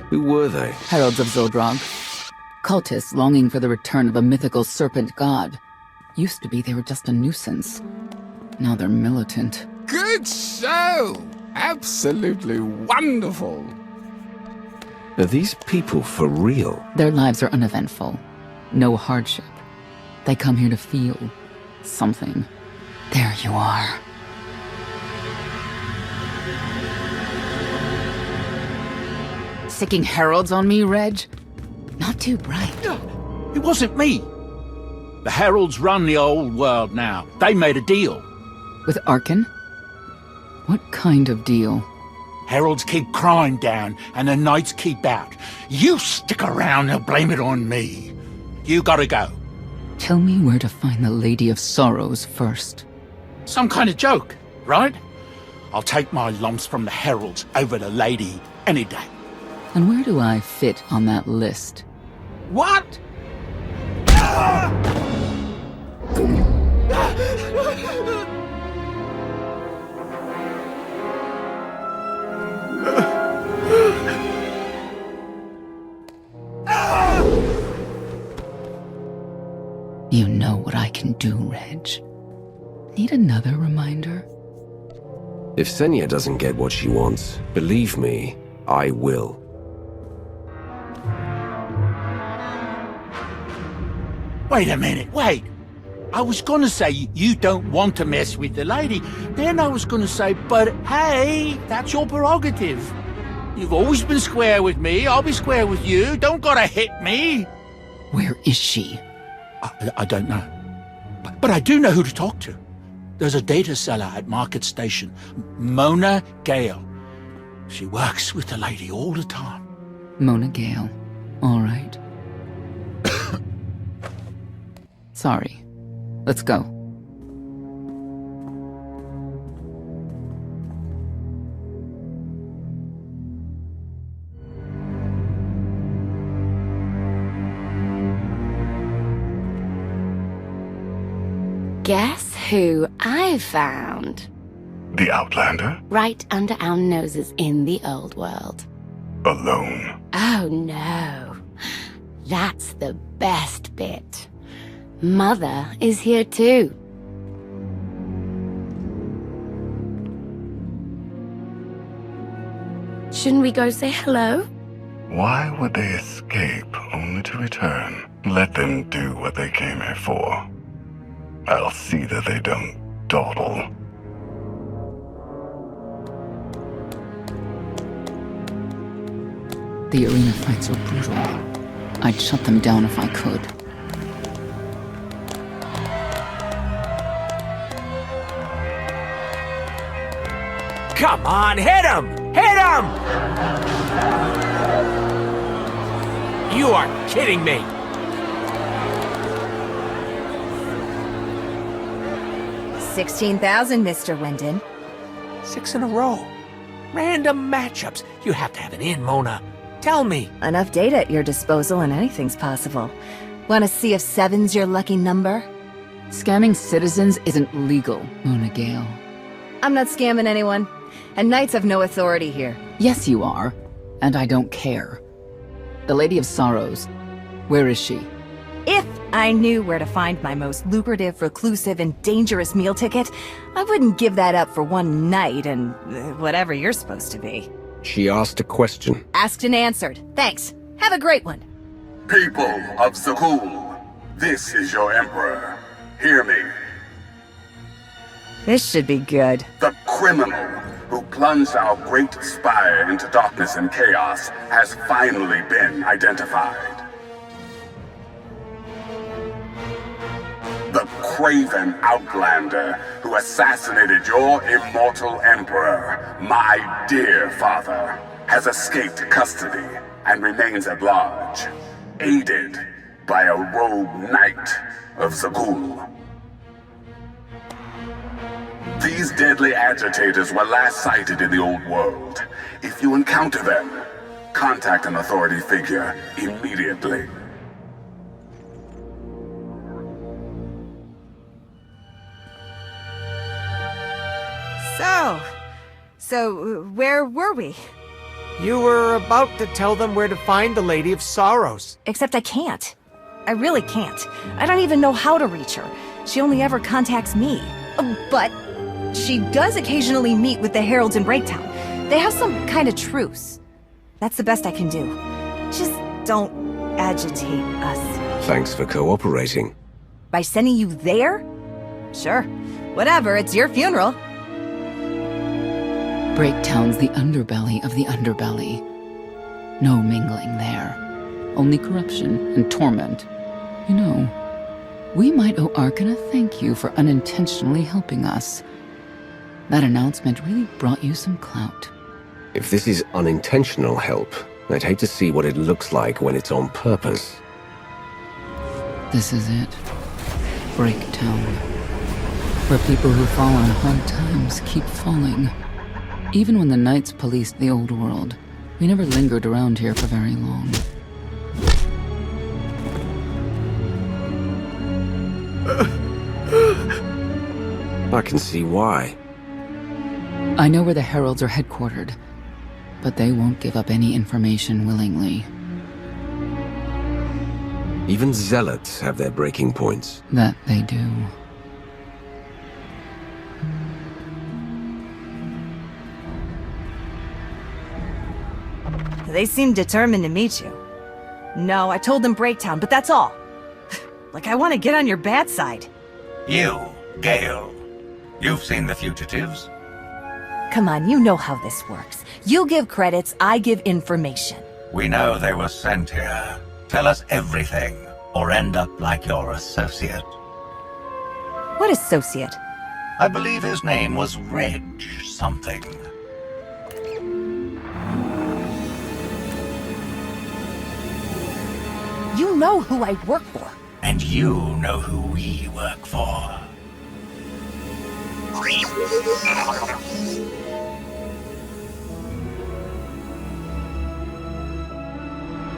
Who were they? Heralds of Zildrog. Cultists longing for the return of a mythical serpent god. Used to be they were just a nuisance. Now they're militant. Good show! Absolutely wonderful! Are these people for real? Their lives are uneventful. No hardship. They come here to feel something. There you are. Sicking heralds on me, Reg? Not too bright. It wasn't me. The heralds run the old world now. They made a deal. With Arcann? What kind of deal? Heralds keep crime down, and the knights keep out. You stick around, they'll blame it on me. You gotta go. Tell me where to find the Lady of Sorrows first. Some kind of joke, right? I'll take my lumps from the heralds over the lady any day. And where do I fit on that list? What? You know what I can do, Reg. Need another reminder? If Senya doesn't get what she wants, believe me, I will. Wait a minute, wait. I was gonna say you don't want to mess with the lady. Then I was gonna say, but hey, that's your prerogative. You've always been square with me, I'll be square with you. Don't gotta hit me. Where is she? I don't know. But I do know who to talk to. There's a data seller at Market Station, Mona Gale. She works with the lady all the time. Mona Gale. All right. Sorry. Let's go. Guess who I found? The Outlander? Right under our noses in the old world. Alone? Oh no. That's the best bit. Mother is here too. Shouldn't we go say hello? Why would they escape only to return? Let them do what they came here for. I'll see that they don't dawdle. The arena fights are brutal. I'd shut them down if I could. Come on, hit him! Hit him! You are kidding me! $16,000, Mr. Wyndon. 6 in a row. Random matchups. You have to have an in, Mona. Tell me. Enough data at your disposal and anything's possible. Want to see if 7's your lucky number? Scamming citizens isn't legal, Mona Gale. I'm not scamming anyone. And Knights have no authority here. Yes, you are. And I don't care. The Lady of Sorrows. Where is she? If I knew where to find my most lucrative, reclusive, and dangerous meal ticket, I wouldn't give that up for one night and whatever you're supposed to be. She asked a question. Asked and answered. Thanks. Have a great one. People of Zakuul, this is your Emperor. Hear me. This should be good. The criminal who plunged our great spire into darkness and chaos has finally been identified. The craven Outlander who assassinated your immortal Emperor, my dear father, has escaped custody and remains at large, aided by a rogue knight of Zakuul. These deadly agitators were last sighted in the old world. If you encounter them, contact an authority figure immediately. So where were we? You were about to tell them where to find the Lady of Sorrows. Except I can't. I really can't. I don't even know how to reach her. She only ever contacts me. But she does occasionally meet with the Heralds in Breaktown. They have some kind of truce. That's the best I can do. Just don't agitate us. Thanks for cooperating. By sending you there? Sure. Whatever, it's your funeral. Breaktown's the underbelly of the underbelly. No mingling there. Only corruption and torment. You know, we might owe Arkan a thank you for unintentionally helping us. That announcement really brought you some clout. If this is unintentional help, I'd hate to see what it looks like when it's on purpose. This is it. Breaktown. Where people who fall on hard times keep falling. Even when the Knights policed the old world, we never lingered around here for very long. I can see why. I know where the Heralds are headquartered, but they won't give up any information willingly. Even zealots have their breaking points. That they do. They seem determined to meet you. No, I told them Breaktown, but that's all. Like I want to get on your bad side. You, Gale. You've seen the fugitives? Come on, you know how this works. You give credits, I give information. We know they were sent here. Tell us everything, or end up like your associate. What associate? I believe his name was Reg something. You know who I work for. And you know who we work for.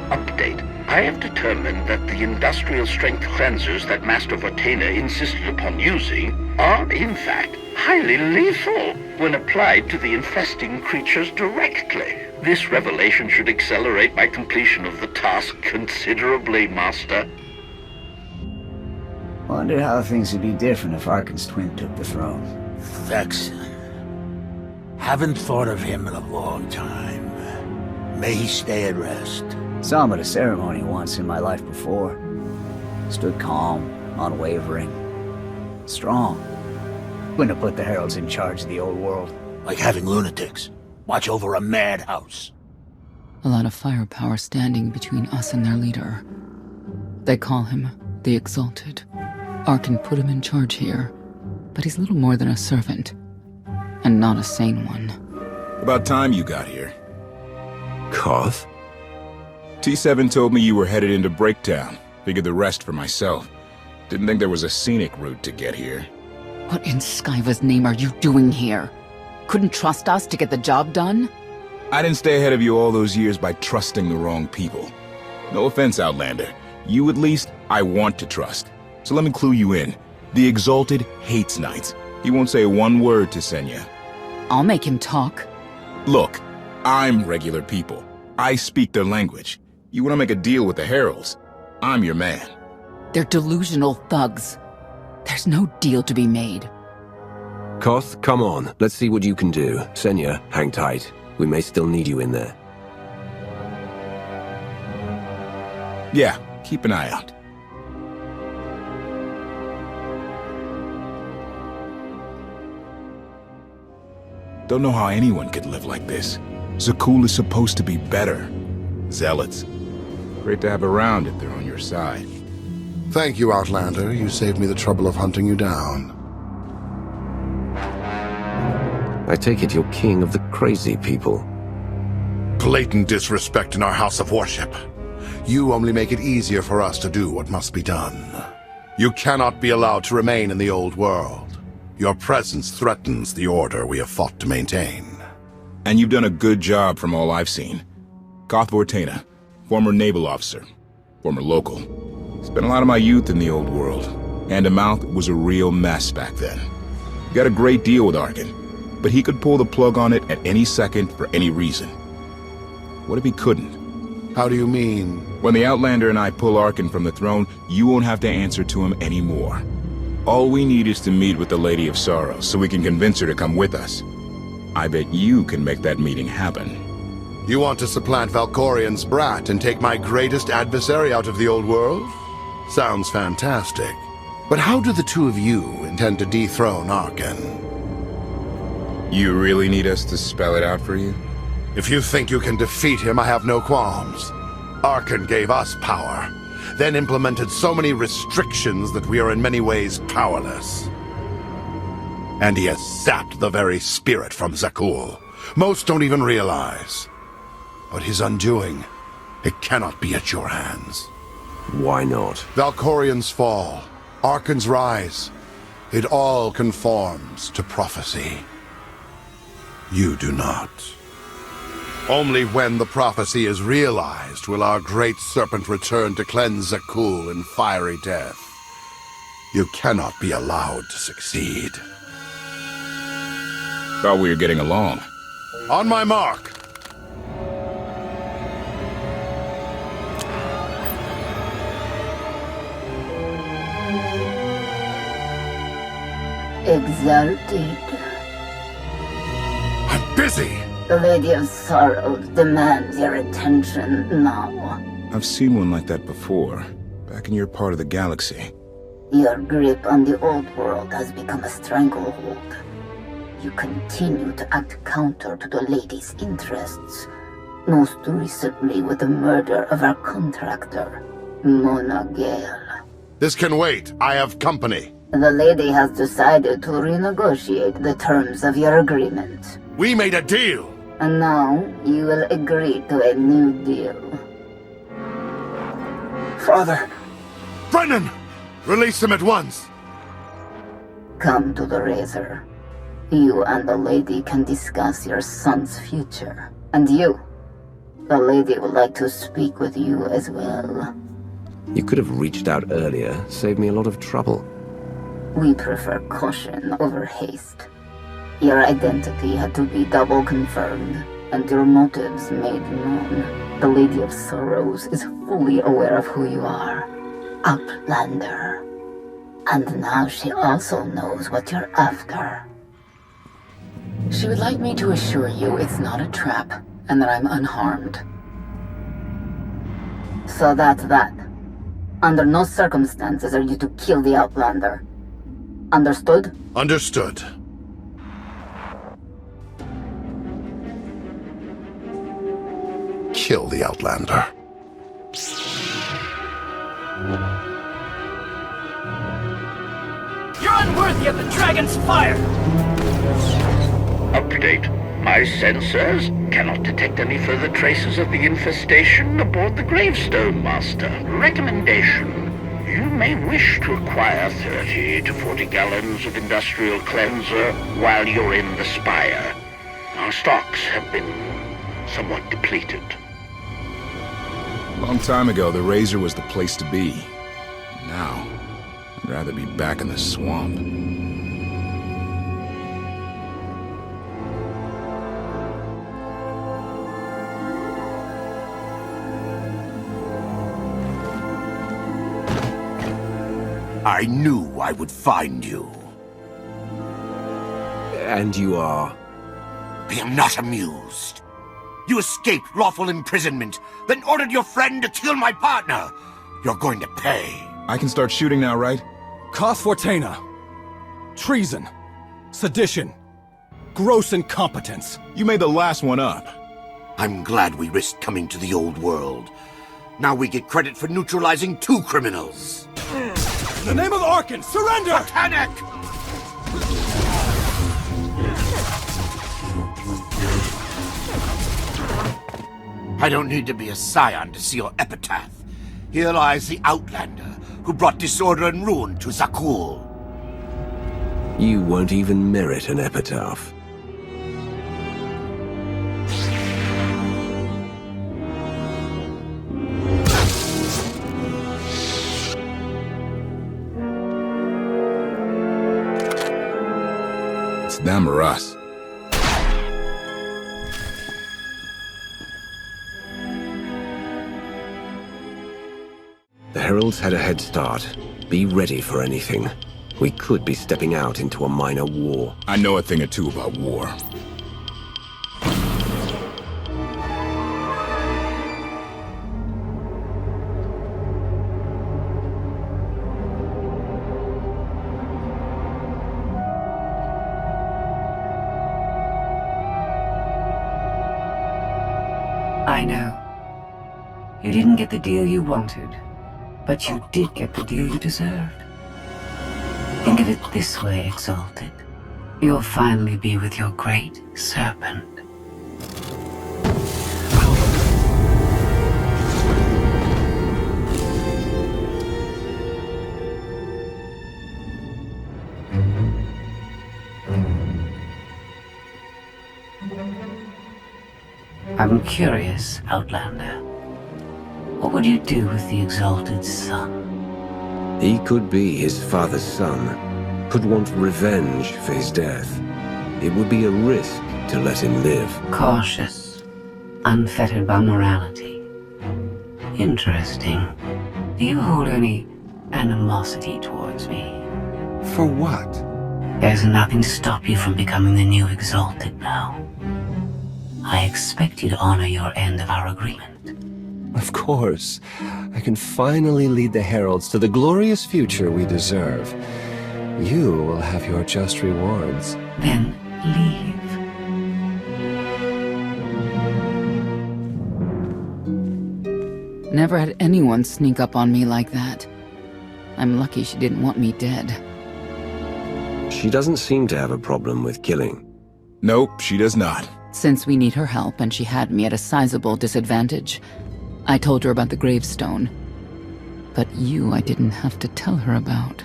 Update. I have determined that the industrial strength cleansers that Master Vortaina insisted upon using are, in fact, highly lethal when applied to the infesting creatures directly. This revelation should accelerate my completion of the task considerably, Master. Wonder how things would be different if Arkan's twin took the throne. Vex. Haven't thought of him in a long time. May he stay at rest. Saw him at a ceremony once in my life before. Stood calm, unwavering, strong. Wouldn't have put the Heralds in charge of the old world. Like having lunatics watch over a madhouse. A lot of firepower standing between us and their leader. They call him the Exalted. Arkan put him in charge here, but he's little more than a servant, and not a sane one. About time you got here. Koth? T7 told me you were headed into Breaktown. Figured the rest for myself. Didn't think there was a scenic route to get here. What in Skyva's name are you doing here? Couldn't trust us to get the job done? I didn't stay ahead of you all those years by trusting the wrong people. No offense, Outlander. You at least, I want to trust. So let me clue you in. The Exalted hates Knights. He won't say one word to Senya. I'll make him talk. Look, I'm regular people. I speak their language. You want to make a deal with the Heralds? I'm your man. They're delusional thugs. There's no deal to be made. Koth, come on. Let's see what you can do. Senya, hang tight. We may still need you in there. Yeah, keep an eye out. Don't know how anyone could live like this. Zakul is supposed to be better. Zealots. Great to have around if they're on your side. Thank you, Outlander. You saved me the trouble of hunting you down. I take it you're king of the crazy people. Blatant disrespect in our house of worship. You only make it easier for us to do what must be done. You cannot be allowed to remain in the old world. Your presence threatens the order we have fought to maintain. And you've done a good job from all I've seen. Koth Vortaina, former naval officer, former local. Spent a lot of my youth in the old world. Hand-to-mouth was a real mess back then. Got a great deal with Arkan, but he could pull the plug on it at any second for any reason. What if he couldn't? How do you mean? When the Outlander and I pull Arkan from the throne, you won't have to answer to him anymore. All we need is to meet with the Lady of Sorrows so we can convince her to come with us. I bet you can make that meeting happen. You want to supplant Valkorian's brat and take my greatest adversary out of the old world? Sounds fantastic. But how do the two of you intend to dethrone Arkan? You really need us to spell it out for you? If you think you can defeat him, I have no qualms. Arkan gave us power, then implemented so many restrictions that we are in many ways powerless. And he has sapped the very spirit from Zakul. Most don't even realize. But his undoing, it cannot be at your hands. Why not? Valkorian's fall, Arkan's rise, it all conforms to prophecy. You do not. Only when the prophecy is realized will our great serpent return to cleanse Zakul in fiery death. You cannot be allowed to succeed. Thought we were getting along. On my mark. Exalted. I'm busy. The Lady of Sorrows demands your attention now. I've seen one like that before, back in your part of the galaxy. Your grip on the old world has become a stranglehold. You continue to act counter to the Lady's interests, most recently with the murder of our contractor, Mona Gale. This can wait. I have company. The Lady has decided to renegotiate the terms of your agreement. We made a deal. And now you will agree to a new deal. Father! Brennan! Release him at once! Come to the Razor. You and the Lady can discuss your son's future. And you. The Lady would like to speak with you as well. You could have reached out earlier, saved me a lot of trouble. We prefer caution over haste. Your identity had to be double confirmed, and your motives made known. The Lady of Sorrows is fully aware of who you are. Outlander. And now she also knows what you're after. She would like me to assure you it's not a trap, and that I'm unharmed. So that's that. Under no circumstances are you to kill the Outlander. Understood? Understood. Kill the Outlander. You're unworthy of the dragon's fire! Update. My sensors cannot detect any further traces of the infestation aboard the Gravestone, Master. Recommendation. You may wish to acquire 30 to 40 gallons of industrial cleanser while you're in the Spire. Our stocks have been somewhat depleted. A long time ago, the Razor was the place to be. Now, I'd rather be back in the swamp. I knew I would find you. And you are? I am not amused. You escaped lawful imprisonment, then ordered your friend to kill my partner. You're going to pay. I can start shooting now, right? Cos Fortuna. Treason. Sedition. Gross incompetence. You made the last one up. I'm glad we risked coming to the old world. Now we get credit for neutralizing 2 criminals. In the name of Arkan, surrender! Satanic! I don't need to be a scion to see your epitaph. Here lies the Outlander, who brought disorder and ruin to Zakuul. You won't even merit an epitaph. It's them or us. The Heralds had a head start. Be ready for anything. We could be stepping out into a minor war. I know a thing or two about war. I know. You didn't get the deal you wanted, but you did get the deal you deserved. Think of it this way, Exalted. You'll finally be with your great serpent. I'm curious, Outlander. What would you do with the Exalted's son? He could be his father's son, could want revenge for his death. It would be a risk to let him live. Cautious, unfettered by morality. Interesting. Do you hold any animosity towards me? For what? There's nothing to stop you from becoming the new Exalted now. I expect you to honor your end of our agreement. Of course. I can finally lead the Heralds to the glorious future we deserve. You will have your just rewards. Then leave. Never had anyone sneak up on me like that. I'm lucky she didn't want me dead. She doesn't seem to have a problem with killing. Nope, she does not. Since we need her help and she had me at a sizable disadvantage, I told her about the gravestone. But you I didn't have to tell her about.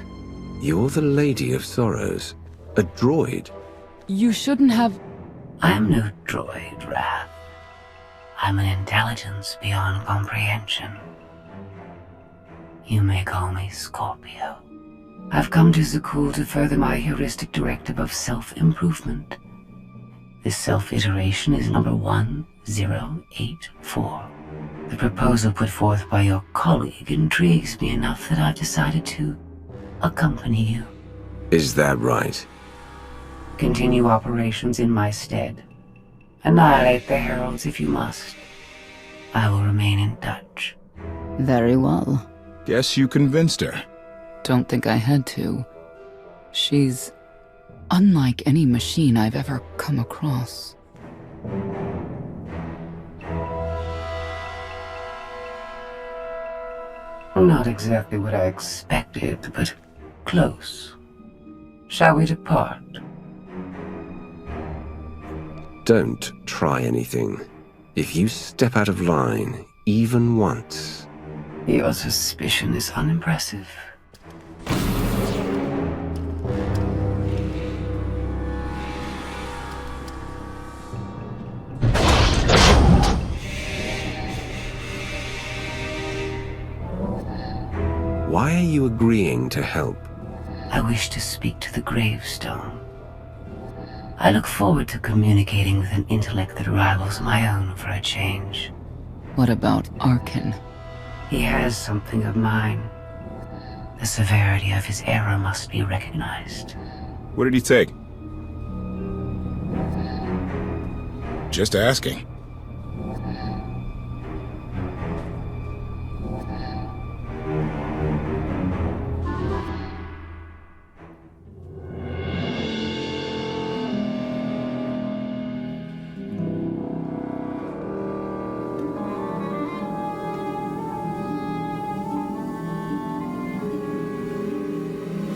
You're the Lady of Sorrows. A droid. You shouldn't have... I'm no droid, Wrath. I'm an intelligence beyond comprehension. You may call me Scorpio. I've come to Zakuul to further my heuristic directive of self-improvement. This self-iteration is number 1084. The proposal put forth by your colleague intrigues me enough that I've decided to accompany you. Is that right? Continue operations in my stead. Annihilate the Heralds if you must. I will remain in touch. Very well. Guess you convinced her. Don't think I had to. She's unlike any machine I've ever come across. Not exactly what I expected, but close. Shall we depart? Don't try anything. If you step out of line, even once... Your suspicion is unimpressive. Why are you agreeing to help? I wish to speak to the gravestone. I look forward to communicating with an intellect that rivals my own for a change. What about Arkin? He has something of mine. The severity of his error must be recognized. What did he take? Just asking.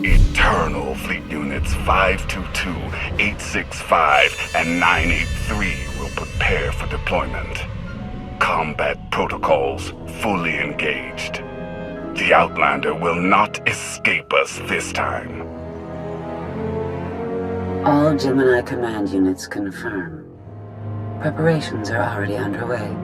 Eternal Fleet Units 522, 865, and 983 will prepare for deployment. Combat protocols fully engaged. The Outlander will not escape us this time. All Gemini command units confirm. Preparations are already underway.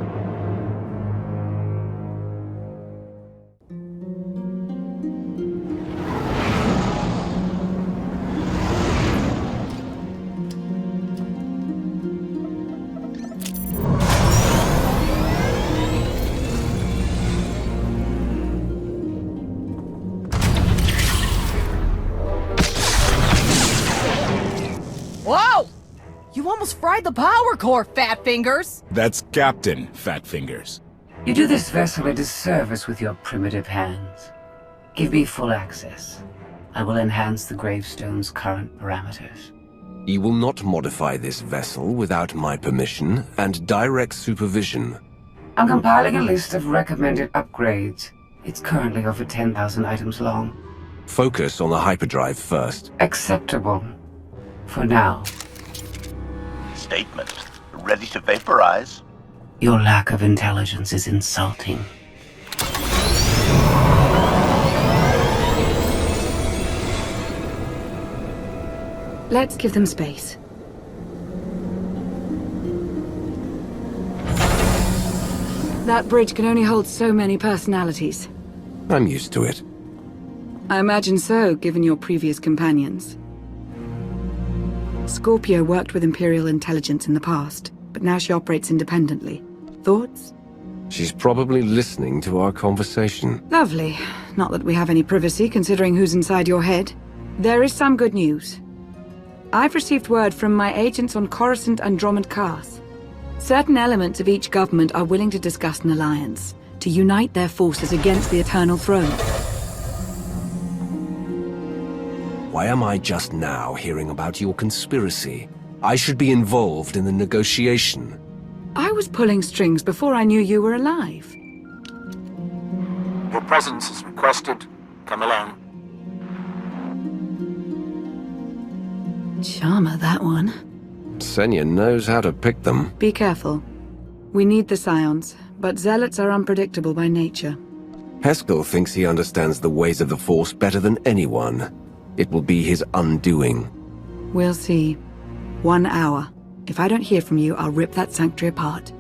Whoa! You almost fried the power core, Fat Fingers! That's Captain Fat Fingers. You do this vessel a disservice with your primitive hands. Give me full access. I will enhance the gravestone's current parameters. You will not modify this vessel without my permission and direct supervision. I'm compiling a list of recommended upgrades. It's currently over 10,000 items long. Focus on the hyperdrive first. Acceptable. For now. Statement. Ready to vaporize? Your lack of intelligence is insulting. Let's give them space. That bridge can only hold so many personalities. I'm used to it. I imagine so, given your previous companions. Scorpio worked with Imperial intelligence in the past, but now she operates independently. Thoughts? She's probably listening to our conversation. Lovely. Not that we have any privacy, considering who's inside your head. There is some good news. I've received word from my agents on Coruscant and Dromund Kaas. Certain elements of each government are willing to discuss an alliance, to unite their forces against the Eternal Throne. Why am I just now hearing about your conspiracy? I should be involved in the negotiation. I was pulling strings before I knew you were alive. Your presence is requested. Come along. Charmer, that one. Senya knows how to pick them. Be careful. We need the Scions, but Zealots are unpredictable by nature. Heskel thinks he understands the ways of the Force better than anyone. It will be his undoing. We'll see. 1 hour. If I don't hear from you, I'll rip that sanctuary apart.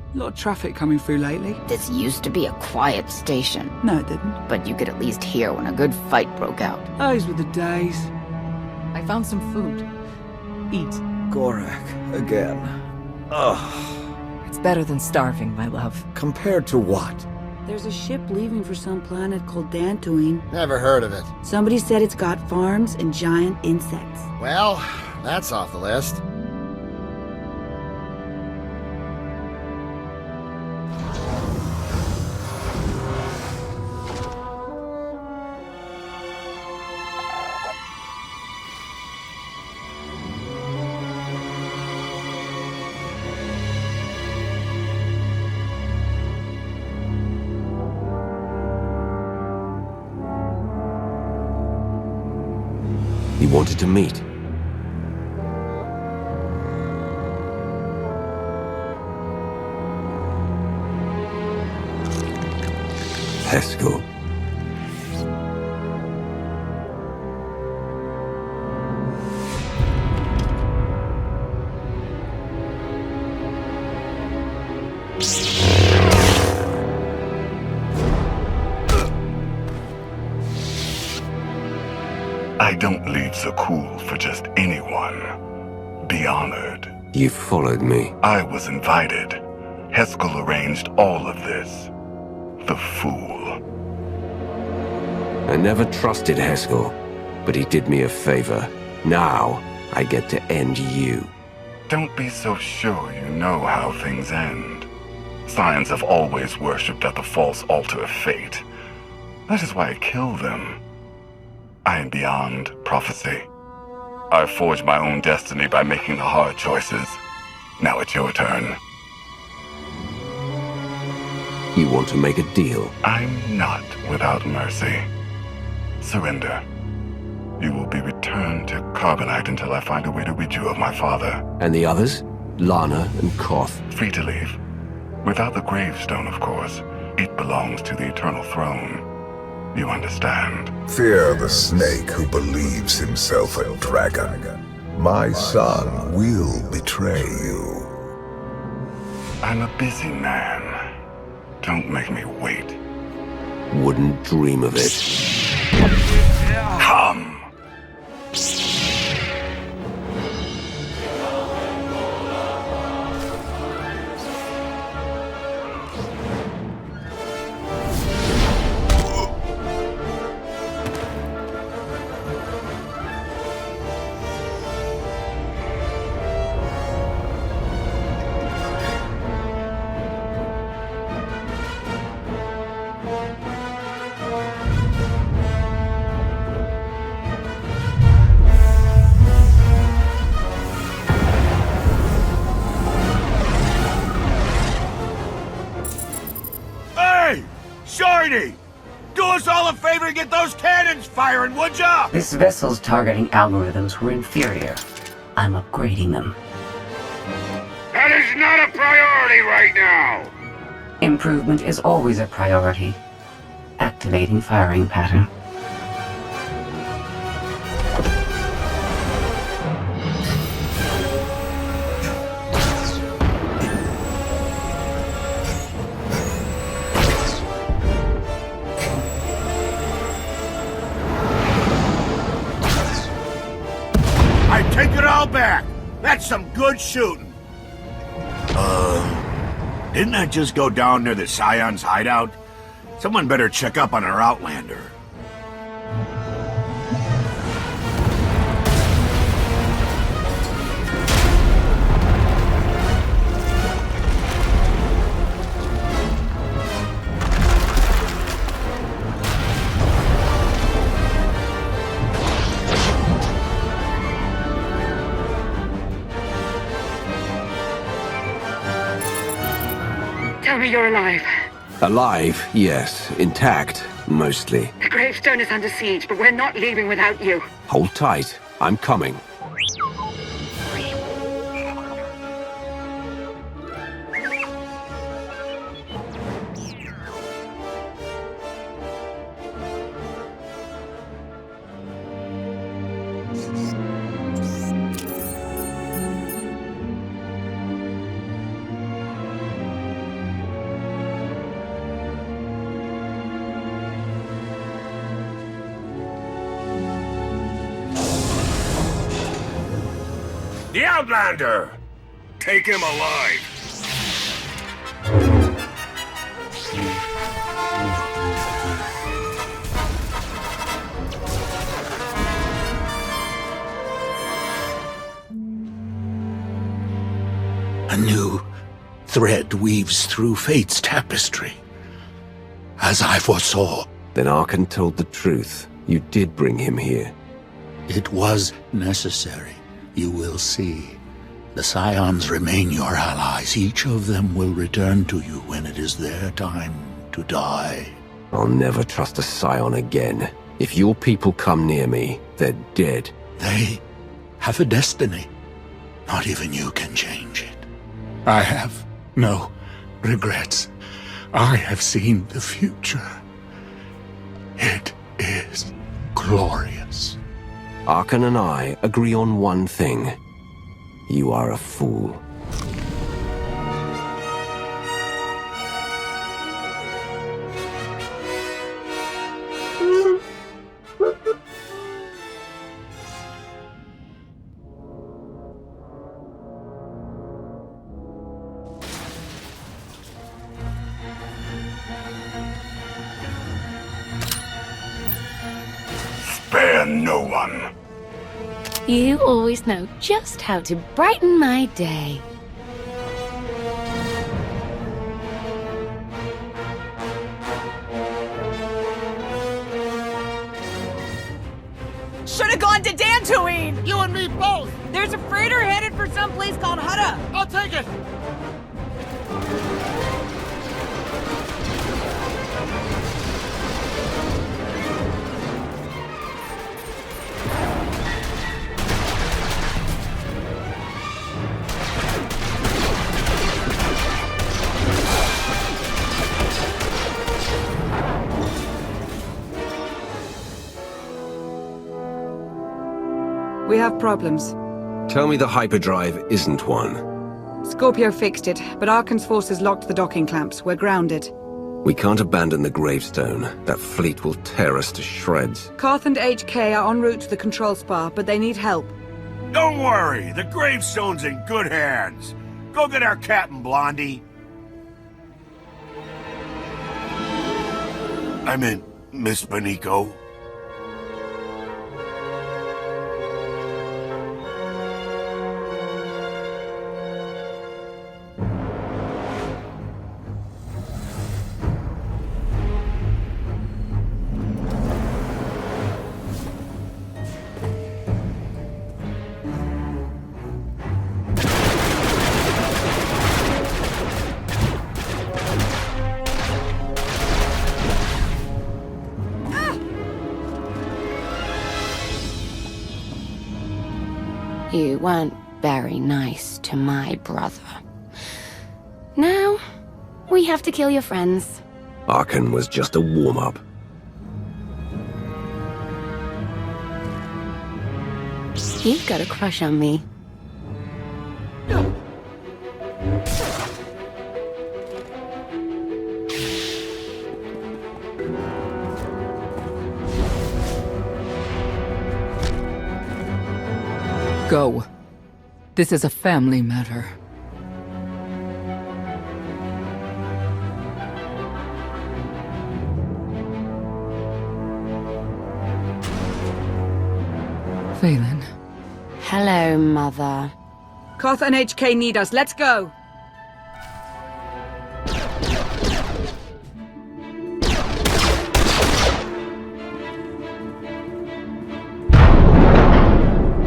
A lot of traffic coming through lately. This used to be a quiet station. No, it didn't. But you could at least hear when a good fight broke out. Those were the days. I found some food. Eat. Gorak, again. Ugh. It's better than starving, my love. Compared to what? There's a ship leaving for some planet called Dantooine. Never heard of it. Somebody said it's got farms and giant insects. Well, that's off the list. He wanted to meet. Heskel. I don't leave Zakuul for just anyone. Be honored. You followed me. I was invited. Heskel arranged all of this. The fool. I never trusted Heskel, but he did me a favor. Now, I get to end you. Don't be so sure you know how things end. Scions have always worshipped at the false altar of fate. That is why I kill them. I am beyond prophecy. I forged my own destiny by making the hard choices. Now it's your turn. You want to make a deal? I'm not without mercy. Surrender. You will be returned to Carbonite until I find a way to rid you of my father. And the others? Lana and Koth? Free to leave. Without the gravestone, of course. It belongs to the Eternal Throne. You understand? Fear the snake who believes himself a dragon. My son will betray you. I'm a busy man. Don't make me wait. Wouldn't dream of it. Come! Shiny! Do us all a favor and get those cannons firing, would ya? This vessel's targeting algorithms were inferior. I'm upgrading them. That is not a priority right now! Improvement is always a priority. Activating firing pattern. I take it all back. That's some good shooting. Didn't I just go down near the Scion's hideout? Someone better check up on our Outlander. Tell me you're alive. Alive, yes. Intact, mostly. The gravestone is under siege, but we're not leaving without you. Hold tight. I'm coming. The Outlander! Take him alive. A new thread weaves through fate's tapestry. As I foresaw. Then Arkan told the truth. You did bring him here. It was necessary. You will see. The Scions remain your allies. Each of them will return to you when it is their time to die. I'll never trust a Scion again. If your people come near me, they're dead. They have a destiny. Not even you can change it. I have no regrets. I have seen the future. It is glorious. Arkan and I agree on one thing. You are a fool. Spare no one. You always know just how to brighten my day. Should have gone to Dantooine! You and me both! There's a freighter headed for some place called Hutta. I'll take it! We have problems. Tell me the hyperdrive isn't one. Scorpio fixed it, but Arkan's forces locked the docking clamps. We're grounded. We can't abandon the gravestone. That fleet will tear us to shreds. Koth and HK are en route to the control spar, but they need help. Don't worry, the gravestone's in good hands. Go get our captain, Blondie. I meant Miss Beniko. You weren't very nice to my brother. Now, we have to kill your friends. Arkan was just a warm-up. You've got a crush on me. Go. This is a family matter. Vaylin. Hello, Mother. Koth and HK need us. Let's go.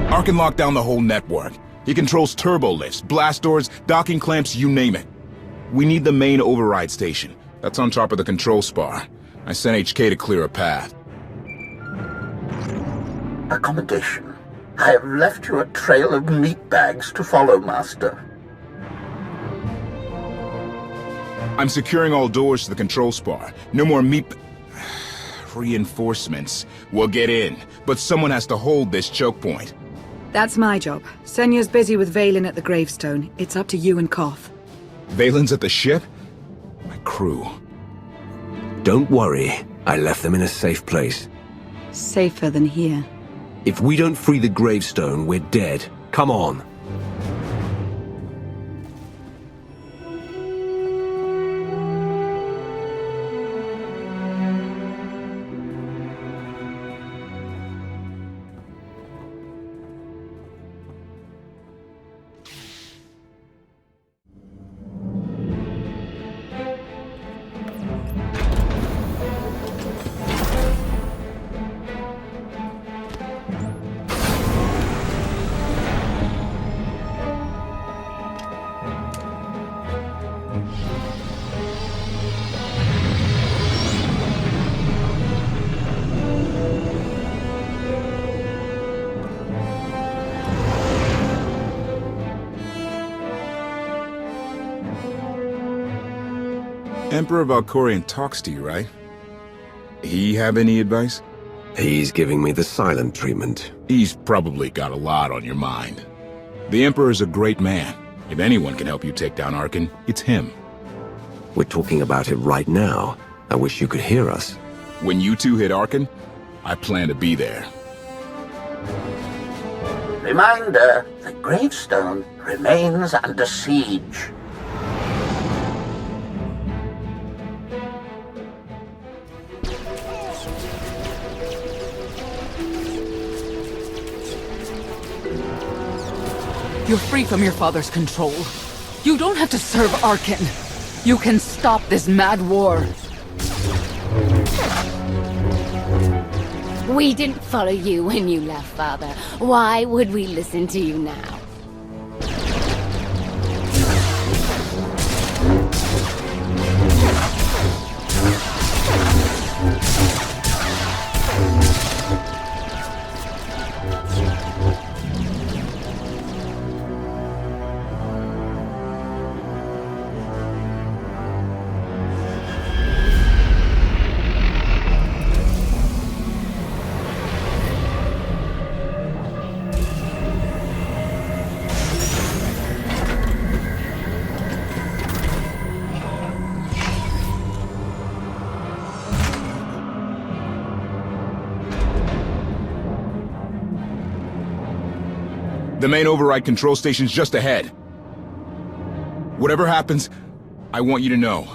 Arkin locked down the whole network. He controls turbo lifts, blast doors, docking clamps, you name it. We need the main override station. That's on top of the control spar. I sent HK to clear a path. Accommodation. I have left you a trail of meat bags to follow, Master. I'm securing all doors to the control spar. No more reinforcements. We'll get in, but someone has to hold this choke point. That's my job. Senya's busy with Vaylin at the gravestone. It's up to you and Koth. Vaylin's at the ship? My crew. Don't worry. I left them in a safe place. Safer than here. If we don't free the gravestone, we're dead. Come on. Emperor Valkorion talks to you, right? He have any advice? He's giving me the silent treatment. He's probably got a lot on your mind. The Emperor's a great man. If anyone can help you take down Arkin, it's him. We're talking about it right now. I wish you could hear us. When you two hit Arkin, I plan to be there. Reminder, the gravestone remains under siege. You're free from your father's control. You don't have to serve Arkin. You can stop this mad war. We didn't follow you when you left, Father. Why would we listen to you now? The main override control station's just ahead. Whatever happens, I want you to know,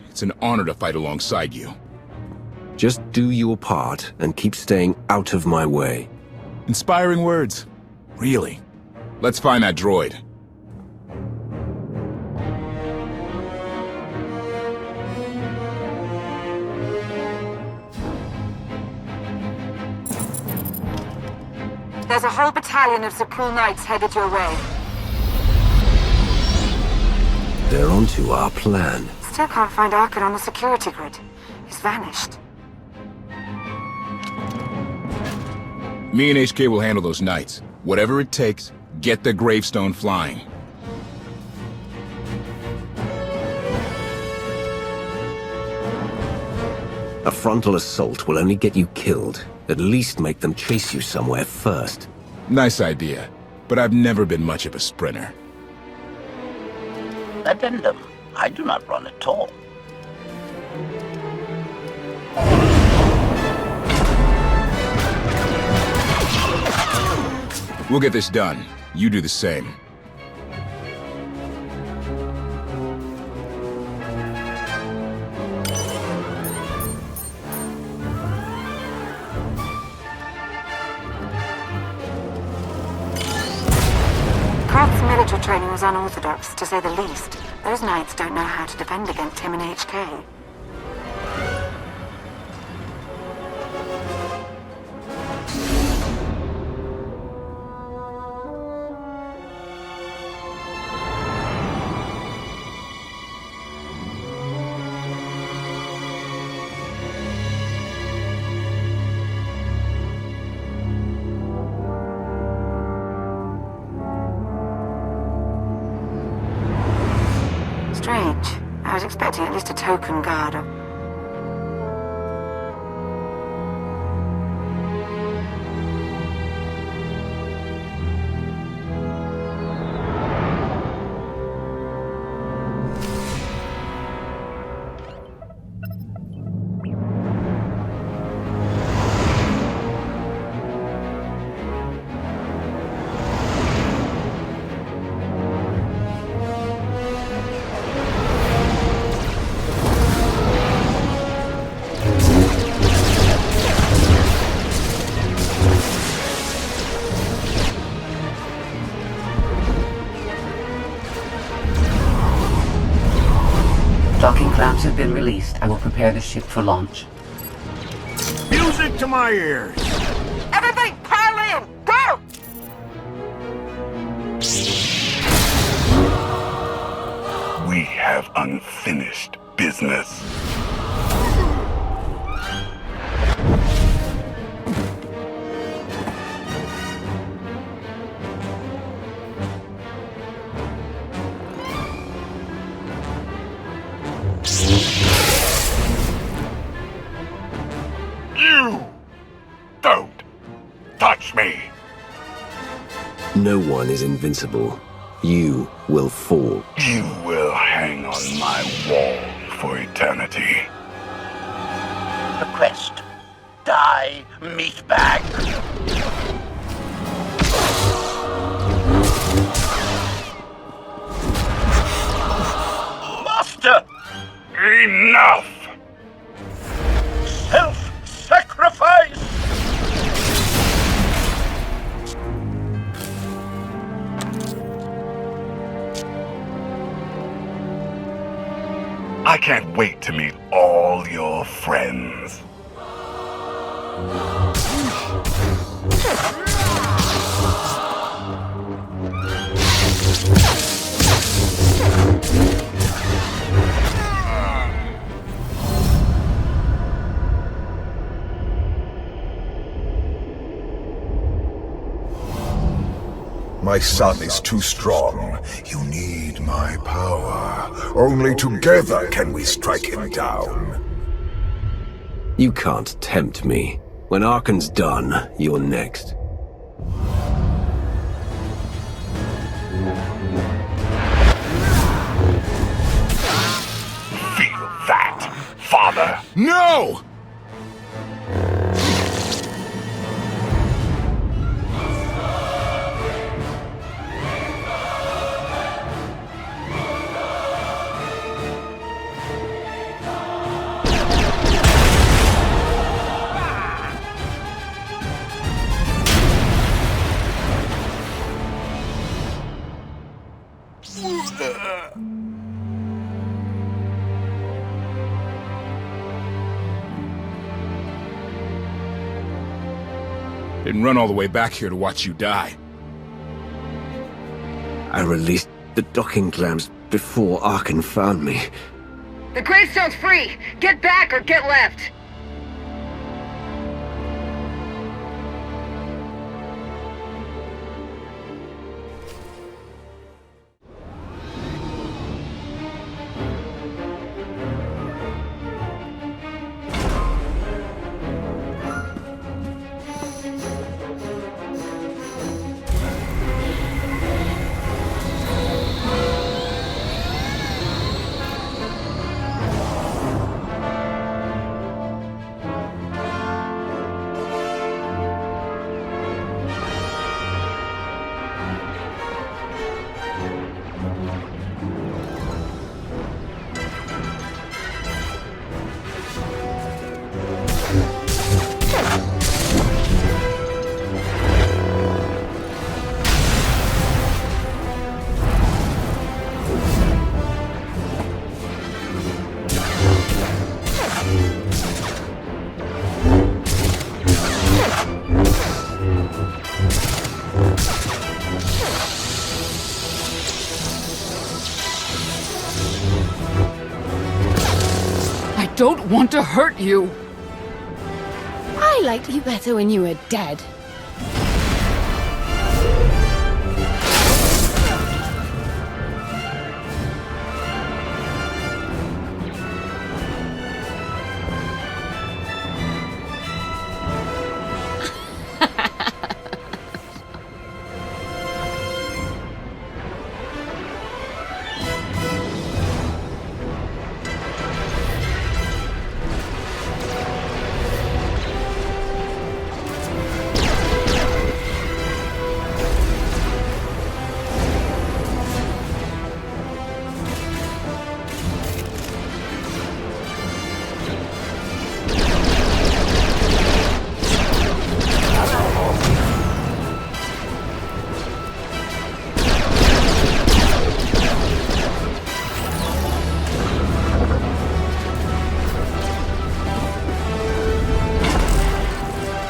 it's an honor to fight alongside you. Just do your part and keep staying out of my way. Inspiring words. Really. Let's find that droid. There's a whole battalion of Zakuul Knights headed your way. They're onto our plan. Still can't find Arkin on the security grid. He's vanished. Me and HK will handle those knights. Whatever it takes, get the gravestone flying. A frontal assault will only get you killed. At least make them chase you somewhere first. Nice idea, but I've never been much of a sprinter. Addendum. I do not run at all. We'll get this done. You do the same. Kraft's military training was unorthodox, to say the least. Those knights don't know how to defend against him in HK. Strange. I was expecting at least a token guard. Docking clamps have been released. I will prepare the ship for launch. Music to my ears! Everybody pile in! Go! We have unfinished business. You don't touch me. No one is invincible. You will fall. You will hang on my wall for eternity. Request. Die, meatbag. Master! Enough! Self-sacrifice! I can't wait to meet all your friends. My son is too strong. You need my power. Only together can we strike him down. You can't tempt me. When Arkan's done, you're next. Feel that, father? No! Didn't run all the way back here to watch you die. I released the docking clamps before Arkan found me. The gravestone's free! Get back or get left! don't want to hurt you. I liked you better when you were dead.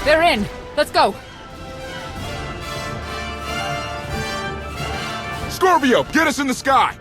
They're in. Let's go. Scorpio, get us in the sky!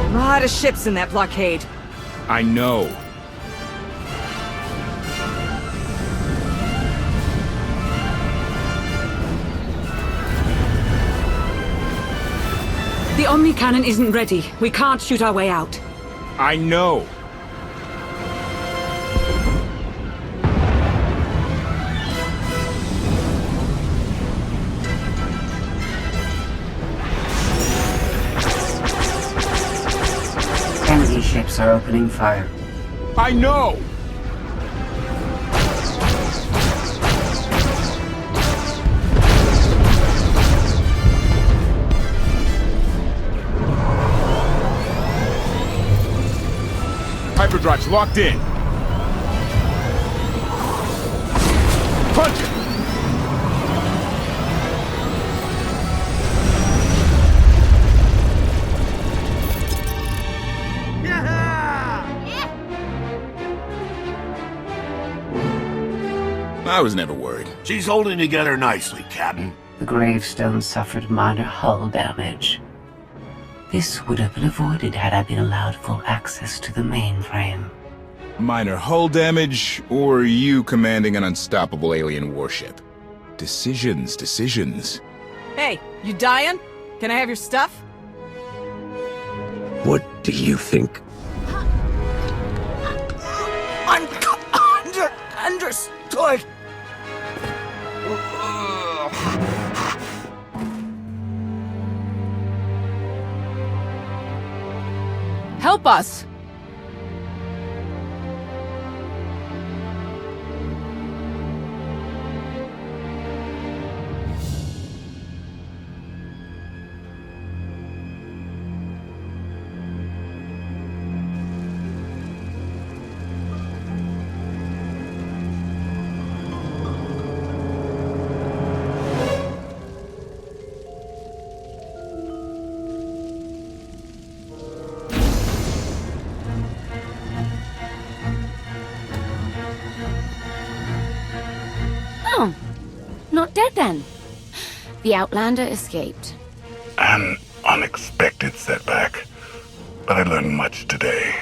A lot of ships in that blockade. I know. The Omni Cannon isn't ready. We can't shoot our way out. I know. Enemy ships are opening fire. I know! Hyperdrive's locked in. Punch it! I was never worried. She's holding together nicely, Captain. The gravestone suffered minor hull damage. This would have been avoided had I been allowed full access to the mainframe. Minor hull damage, or you commanding an unstoppable alien warship? Decisions, decisions. Hey, you dying? Can I have your stuff? What do you think? Understood. Help us! Oh, not dead then. The Outlander escaped. An unexpected setback, but I learned much today.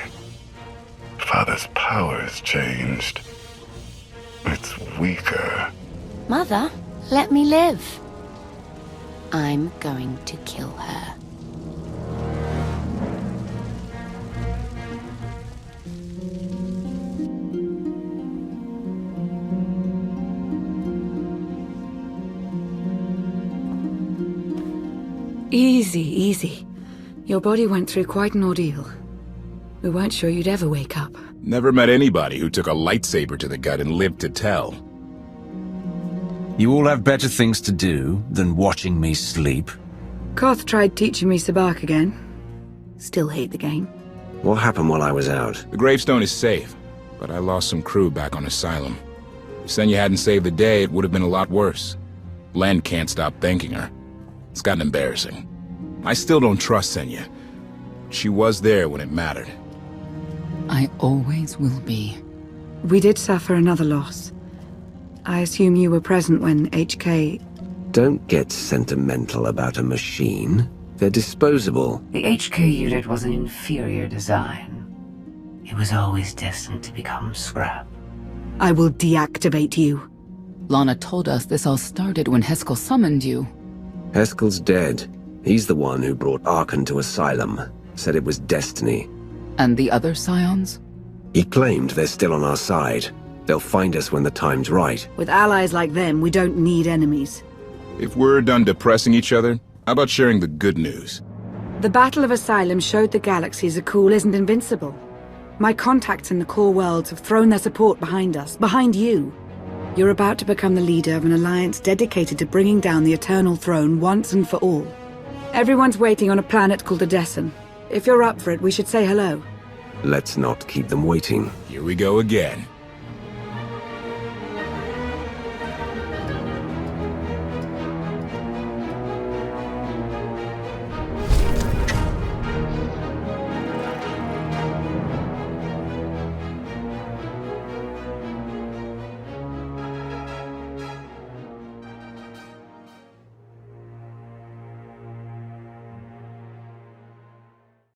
Father's powers changed. It's weaker. Mother, let me live. I'm going to kill her. Easy, easy. Your body went through quite an ordeal. We weren't sure you'd ever wake up. Never met anybody who took a lightsaber to the gut and lived to tell. You all have better things to do than watching me sleep. Koth tried teaching me Sabak again. Still hate the game. What happened while I was out? The gravestone is safe, but I lost some crew back on Asylum. If Senya hadn't saved the day, it would have been a lot worse. Len can't stop thanking her. It's gotten embarrassing. I still don't trust Senya. She was there when it mattered. I always will be. We did suffer another loss. I assume you were present when HK... Don't get sentimental about a machine. They're disposable. The HK unit was an inferior design. It was always destined to become scrap. I will deactivate you. Lana told us this all started when Heskel summoned you. Heskel's dead. He's the one who brought Arkan to Asylum. Said it was destiny. And the other Scions? He claimed they're still on our side. They'll find us when the time's right. With allies like them, we don't need enemies. If we're done depressing each other, how about sharing the good news? The Battle of Asylum showed the galaxy Zakuul isn't invincible. My contacts in the core worlds have thrown their support behind us, behind you. You're about to become the leader of an alliance dedicated to bringing down the Eternal Throne once and for all. Everyone's waiting on a planet called Odessen. If you're up for it, we should say hello. Let's not keep them waiting. Here we go again.